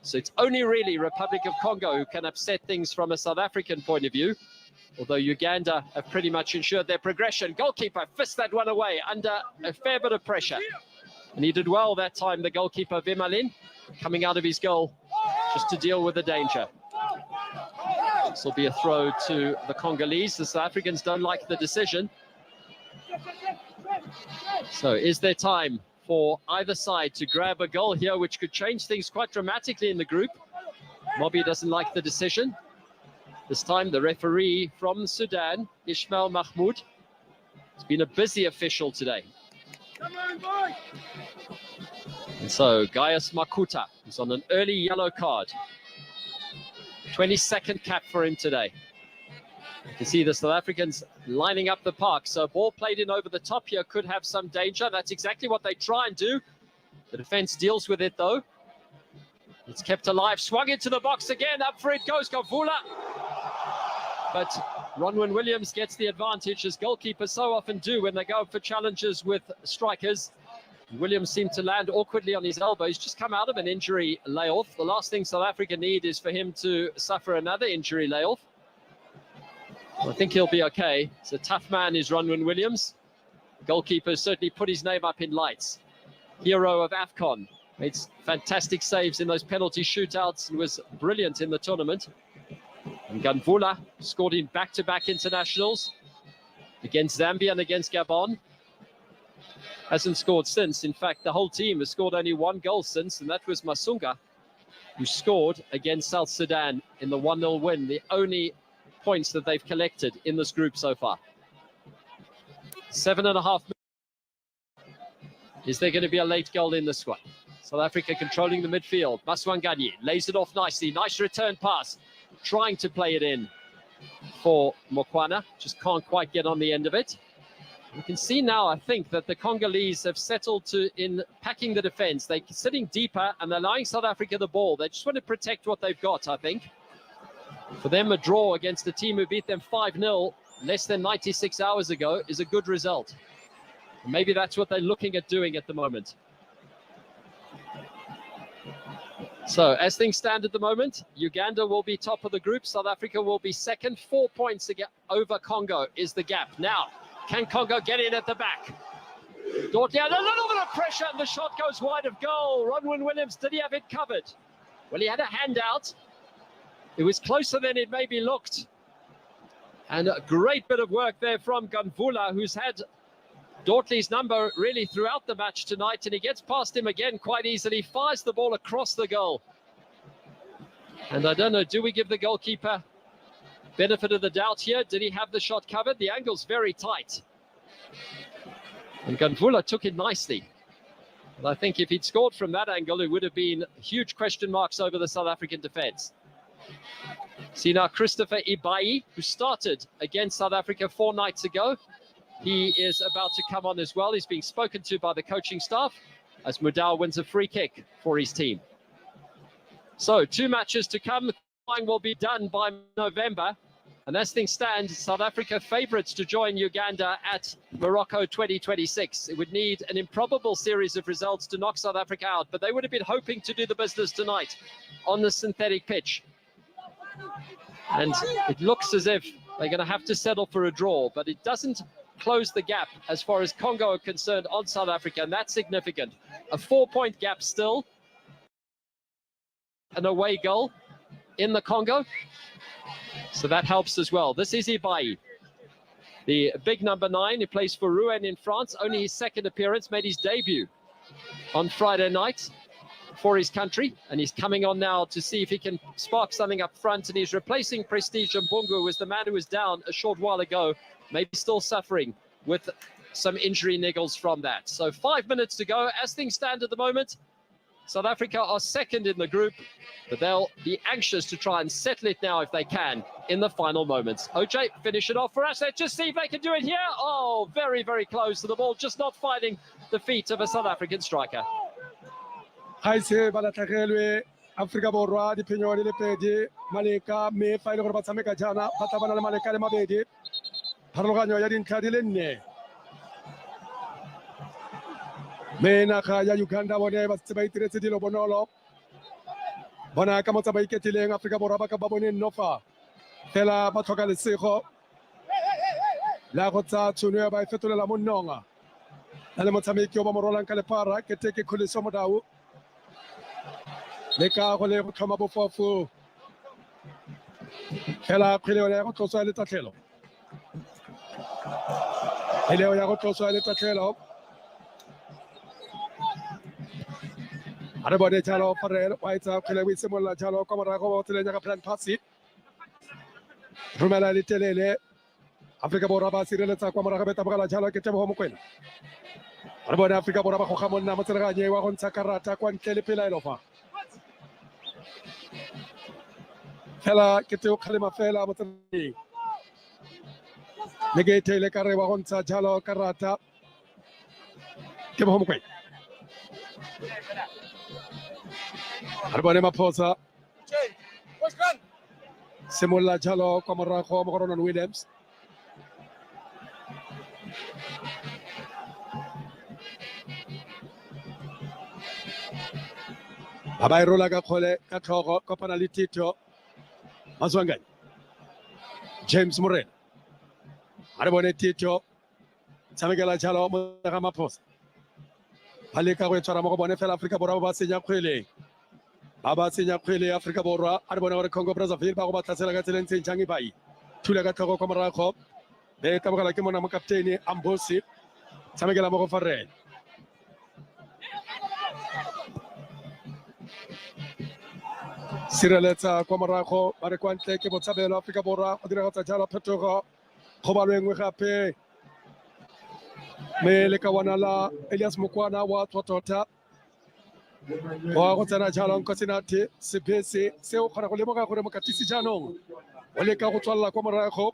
So it's only really Republic of Congo who can upset things from a South African point of view. Although Uganda have pretty much ensured their progression. Goalkeeper fists that one away under a fair bit of pressure. And he did well that time, the goalkeeper Vimalin, coming out of his goal just to deal with the danger. This will be a throw to the Congolese. The South Africans don't like the decision. So is there time for either side to grab a goal here, which could change things quite dramatically in the group? Mobi doesn't like the decision. This time, the referee from Sudan, Ismail Mahmoud, has been a busy official today. Come on, boy. And so, Gaius Makuta is on an early yellow card. 22nd cap for him today. You can see the South Africans lining up the park. So, ball played in over the top here could have some danger. That's exactly what they try and do. The defense deals with it, though. It's kept alive, swung into the box again, up for it goes Gavula. But Ronwen Williams gets the advantage, as goalkeepers so often do when they go for challenges with strikers. Williams seemed to land awkwardly on his elbow. He's just come out of an injury layoff. The last thing South Africa need is for him to suffer another injury layoff. I think he'll be okay. It's a tough man, is Ronwen Williams. The goalkeeper certainly put his name up in lights. Hero of AFCON. Made fantastic saves in those penalty shootouts and was brilliant in the tournament. And Ganvula scored in back-to-back internationals against Zambia and against Gabon. Hasn't scored since. In fact, the whole team has scored only one goal since, and that was Masunga, who scored against South Sudan in the 1-0 win, the only points that they've collected in this group so far. 7.5 minutes. Is there going to be a late goal in this one? South Africa controlling the midfield. Maswanganyi lays it off nicely. Nice return pass. Trying to play it in for Mokwana. Just can't quite get on the end of it. You can see now, I think, that the Congolese have settled in packing the defense. They're sitting deeper and they're allowing South Africa the ball. They just want to protect what they've got, I think. For them, a draw against a team who beat them 5-0 less than 96 hours ago is a good result. Maybe that's what they're looking at doing at the moment. So, as things stand at the moment, Uganda will be top of the group. South Africa will be second. 4 points over Congo is the gap. Now, can Congo get in at the back? Dortmund, a little bit of pressure, and the shot goes wide of goal. Ronwen Williams, did he have it covered? Well, he had a handout. It was closer than it maybe looked. And a great bit of work there from Ganvula, who's had Dortley's number really throughout the match tonight, and he gets past him again quite easily, fires the ball across the goal. And I don't know, do we give the goalkeeper benefit of the doubt here? Did he have the shot covered? The angle's very tight. And Ganvula took it nicely. But I think if he'd scored from that angle, it would have been huge question marks over the South African defense. See now Christopher Ibai, who started against South Africa 4 nights ago. He is about to come on as well. He's being spoken to by the coaching staff as Mudau wins a free kick for his team. So 2 matches to come. The qualifying will be done by November. And as things stand, South Africa favourites to join Uganda at Morocco 2026. It would need an improbable series of results to knock South Africa out, but they would have been hoping to do the business tonight on the synthetic pitch. And it looks as if they're going to have to settle for a draw, but it doesn't close the gap as far as Congo are concerned on South Africa, and that's significant. A 4-point gap still. An away goal in the Congo. So that helps as well. This is Ibai, the big number 9. He plays for Rouen in France. Only his 2nd appearance, made his debut on Friday night for his country. And he's coming on now to see if he can spark something up front. And he's replacing Prestige Mbungu, who was the man who was down a short while ago, maybe still suffering with some injury niggles from that. So 5 minutes to go. As things stand at the moment, South Africa are 2nd in the group, but they'll be anxious to try and settle it now if they can in the final moments. OJ, finish it off for us. Let's just see if they can do it here. Oh, very, very close to the ball, just not finding the feet of a South African striker. Haise balatagelwe Afrika Borwa di penyori le pedi Maleka me fa ile gore ba tshameka jana ba tabana le Maleka le mabedi pharologanyo ya dintlha di le 4 mena ga ya Uganda bone ba tse ba itiretse dilo bonolo bona ka motsa ba iketileng Afrika Borwa ba ka ba bone nofa fela ba tlhoka lesego la go tsa tsono ba fetolela mo nnonga le motshameki o ba morolang ka lepara ke teke Khuliso Modau le ka go le go tlhoma bofofu fela kgwele ya go tloswa le tatlhelo ele ya go tloswa le tatlhelo Ada bone jalo Farrell White kele wi semola jalo komara ko tele nyaka plan passi rumela litelele Afrika Borwa ba sireletsa kwa moraga beta bogala jalo ke tebo mo kwena Ada bone Afrika Borwa ba go gamonna mo tsela nye wa go ntsha karata kwa ntle le pela elofa fela ke teo khalema fela mo tsela Nege tele kare wa go ntsha jalo karata ke mo kwena Ada bone Maphosa Semola jalo kwa morago mo Ronan Williams Abai rola ka khole ka tlhogo kopana le Tito Maswangani James Moreno Ada bone Tito Tsamekela jalo mo ga Maphosa Haleka go tsara mo go bone fela Afrika Borwa ba senya kgwele Baba senya kgwele Afrika Borwa a re bona gore Congo Brazzaville ba go ba tlasela ka tseleng tse ntšang bai thula ka tlhogo kwa morago be ka bogala ke mona mo kapteini Ambosi Tsamekela mo go Farrell Sireletsa kwa morago ba re kwa ntle ke botshabelo Afrika Borwa go diragatsa jalo phetogo go balwengwe gape me le ka wana la Elias Mokwana wa Totota wa go tsena jalo nko senate sebese se o kgona go lemoga gore mokatisi jaanong o le ka go tswalla kwa morago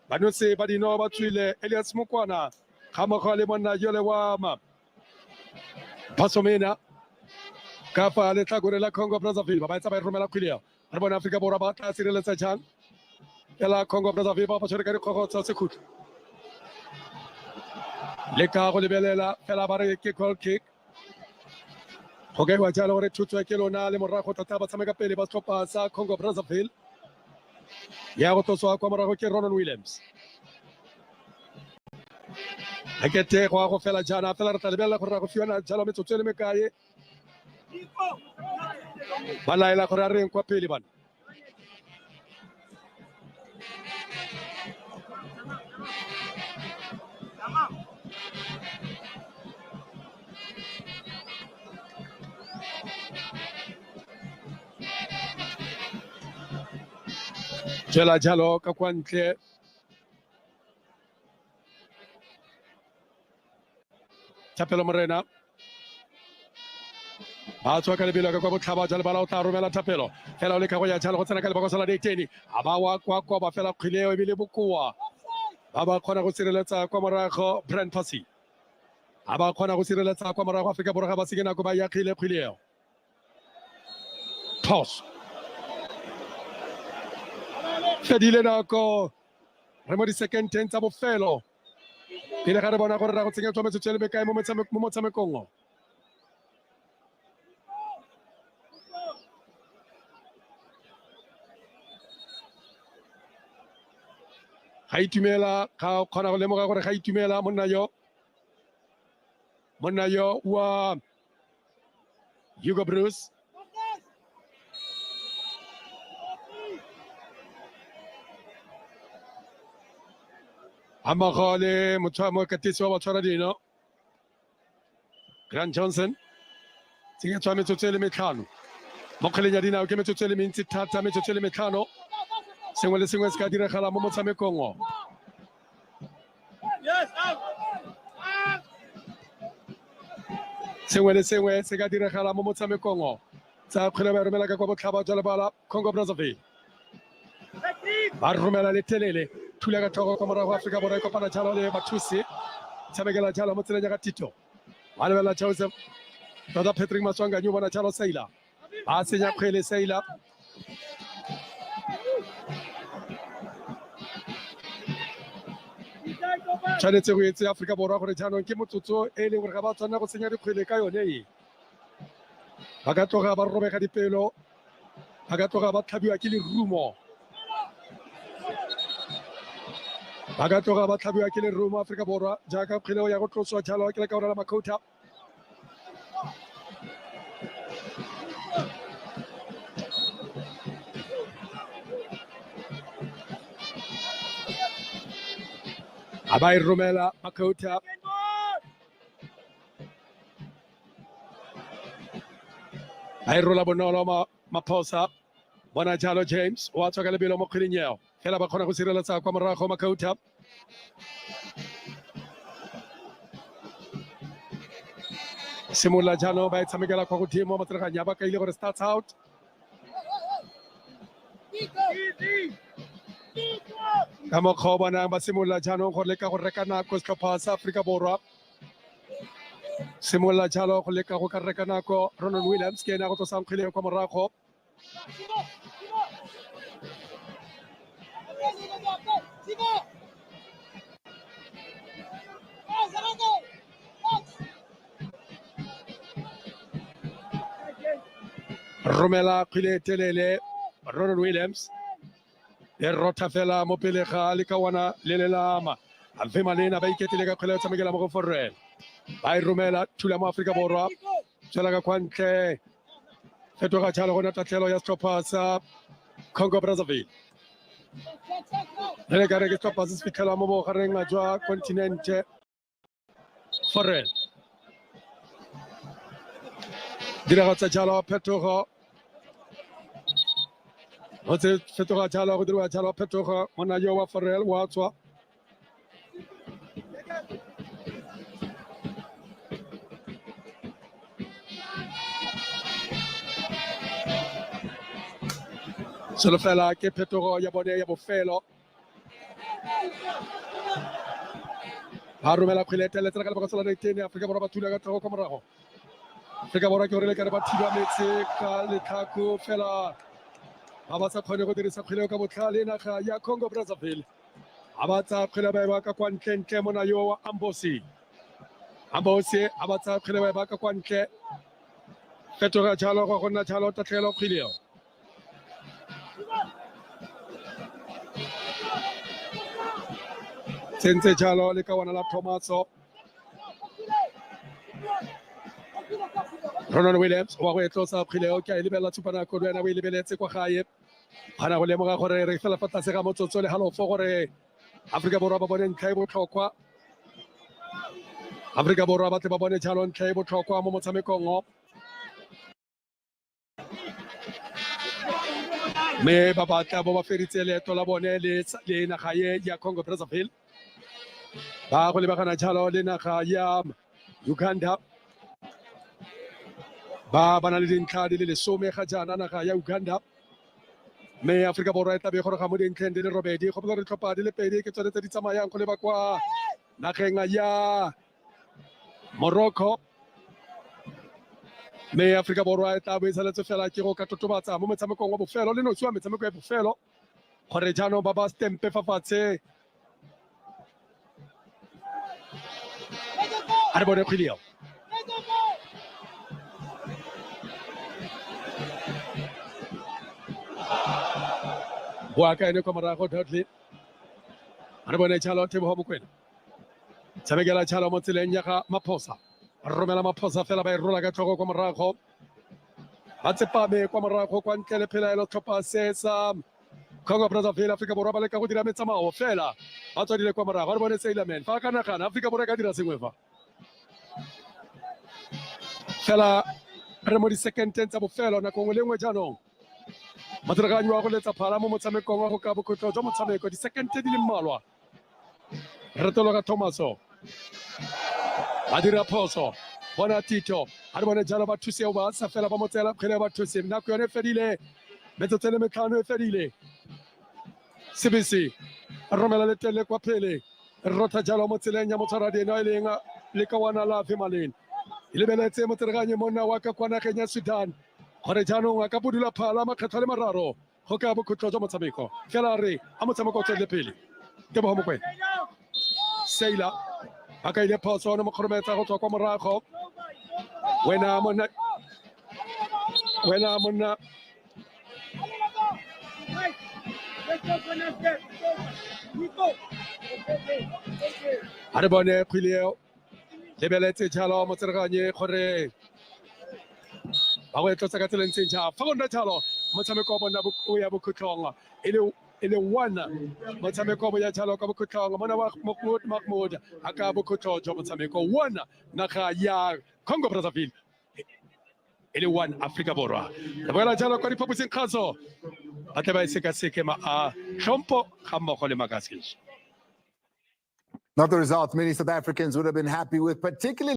ba no se ba dino ba tswile Elias Mokwana ga moga le monna yole wa Pasomena ka fa le tlhakore la Congo Brazzaville ba etsa ba romela kgwele re bona Afrika Borwa ba tla sireletsa jang la Congo Brazzaville ba tshwere ka dikgogo tsa sekhutlho le ka go lebelela fela ba re ke goal kick go ke wa jalo gore thutswe ke lona le morago thata ba tshameka pele ba setlhopha sa Congo Brazzaville ya go toswa kwa morago ke Ronan Williams a ke te go fela jana fela re tla lebelela gore go fiwana jalo metsotso le mekae ba laela gore a reng kwa pele bana Jela jalo ka kwa ntle Thapelo Morena ba tswa ka lebelo ka kwa botlhaba jalo ba la o tla romela Thapelo fela o le ka go ya jalo go tsena ka lebaka sa la diteni a ba wa kwa ba fela kgwele e bile bokoa ba ba kgona go sireletsa kwa morago Brand Passy a ba kgona go sireletsa kwa morago Afrika Borwa ba se ke nako ba ya khile kgwele toss fedile nako re mo di second 10 tsa bofelo pele ga re bona gore ra go tsenya metsotso le bekae mo motshamekong ga itumela ga kgona go lemoga gore ga itumela monna yo wa Hugo Bruce Amagale mo katisi wa batshwara dino Grant Johnson tsenya tswa metsotso le metlhano mo kgweleng ya dinao ke metsotso le mentsi thata metsotso le metlhano sengwe le sengwe se ka diragala mo motshamekong sengwe le sengwe se ka diragala mo motshamekong tsa kgwele ba romela ka kwa botlhaba jalo bala Congo Brazzaville ba romela le telele thula ka tlhogo kwa morago Afrika Borwa e kopana jalo le bathusi tshamekela jalo mo tseleng ya ka Tito ba lebela Joseph tota Patrick Maswangani o bona jalo Saila ba senya kgwele Saila tshwanetse go etse Afrika Borwa gore jaanong ke motsotso e leng gore ga ba tshwanela go senya dikgwele ka yone ba ka tloga ba robega dipelo ba ka tloga ba tlhabiwa ke lerumo ba ka tloga ba tlhabiwa ke lerumo Afrika Borwa jaaka kgwele ya go tloswa jalo ke le ka ona la Makota Abai Romela Makota a rola bonolo Maposa, Bonajalo James, what's a galabilo Mocrino, Felabacona Sirila Comara Homakota. Simula Jano by Samigala Kokutimo Matranyaba Kaili starts out. Kamokobana Basimula Jano Holeka Rekana Koskapasa Africa Bora. Simula Jalo Holeka Rekanako, Ronald Williams, Kenato San Kilio Comaraco. Romela Telele, Ronald Williams, Rotafela Mopeleja, Likawana, Lelelama, and Femalina Baketica Coletta Miguel Forel. By Romela, Tulam Africa Bora, Chalaga Quante, Fetora Chalona Tatelo Yastropasa, Congo Brazzaville. Regarestopas Ficalamo, Harenga Joa, Continente Forel. Dirata Jalo Petoro. What's it? Fetora Jalo, Jalo Petoro, Monayoa Forel, Watswa. Solofela, Petoro, Yabone, Yabofelo. Harumela Pileta, let's look at the Africa Batula Comaraho. Africa Bora Carabatia Mexica, Litaku, Fela. Abasa Kono, there is a Kilokabukali, Naka, Congo Brazzaville. Abata Kilabaka Kwan Ken Kemonayo, Ambosi. Ambosi, Abata Kilabaka Kwan Ke. Fetora Jalo, Rona Jalo, Tatelo Kilio. Sense Jalo, Likawana Tomaso. Ronald Williams, Huawei close up Kileo, Libella Supanaco, and I will be let's go high. Hana William Hore, Felapata Seramoto, Sole, Hello, Fore, Africa Boraba and Cable Tokwa. Africa Boraba, Babone Jalon, Cable Tokwa, Momotamekongo. Me Babata Boba Feritele, Tolabone, Lena Haye, Ya Congo Brazzaville. Baholibana Jalo, Lena Hayam, Uganda. Baba Nalin Kadi, Some Hajana, Uganda. Me Africa Borata, Behoramudin Kendi, Robedi, Hopper Kapadi, Pedi, Samaya, Kolebaqua, Nakengaya, Morocco. Me Africa Borata, with a little fella, Kiroka Tobata, Momentamako Fellow, no Swamitamako Fellow, Horejano Babas Tempe Fafate. Arbore Pilio. Waka no Comaraco Dudley. Arbone Chalo Tim Homoquin. Samegala Chalo Montilenia Maposa. Romela Maposa fell by Rolaga Togo Comaraco. Atsepabe Comaraco, Quan Kelepela, Topa says, Congo Brazzaville, Africa Borabaleca, Udirametama, Fela. Atodi de Comara, Arbone Sailorman, Fakanakan, Africa Boracadira Silva. Fela, Remodi second tenth of Fellow, Nakongo Jano. Matragano Roleta Palamo Motameko, Kabuko, Jomotameko, the second Teddy Malwa. Retologa Tomaso. Adira Poso. Bonatito. I don't want to Jalaba to say about Safela Motella, Keleba to say, Nakone Fedile, Metatelemecano Fedile. CBC. Romela Telequapele. Rota Jalo Motelena Motara de Noilinga, Likawana La Fimalin. Ilebelete Motragani Mona Waka Kwana Kenya Sudan. Horejano Wakabudula Palama Catalemararo, Hokabu Kutojomotamiko, Felari, Amotamako Telepili. Gabomoque. Sailor, Akaide Poso, Mokrometa, Hotokomaraco. When I'm on Arbone Pilio, Lebelete Jalo, Motragani, Hore. Awe to sakatelen sincha fagonda chalo matame ko bonda bu ya bu kutonga ile wana matame ko ya chalo ko bu kutonga mana wa Mahmoud aka bu kutojo matame ko wana naka ya Congo Brazzaville e le 1 Africa Borwa. Re boela jalo kwa diphaposing kgaso ba tle ba e sekaseke a Tlhompho ga mmogo le Makaskich. Not the result many South Africans would have been happy with, particularly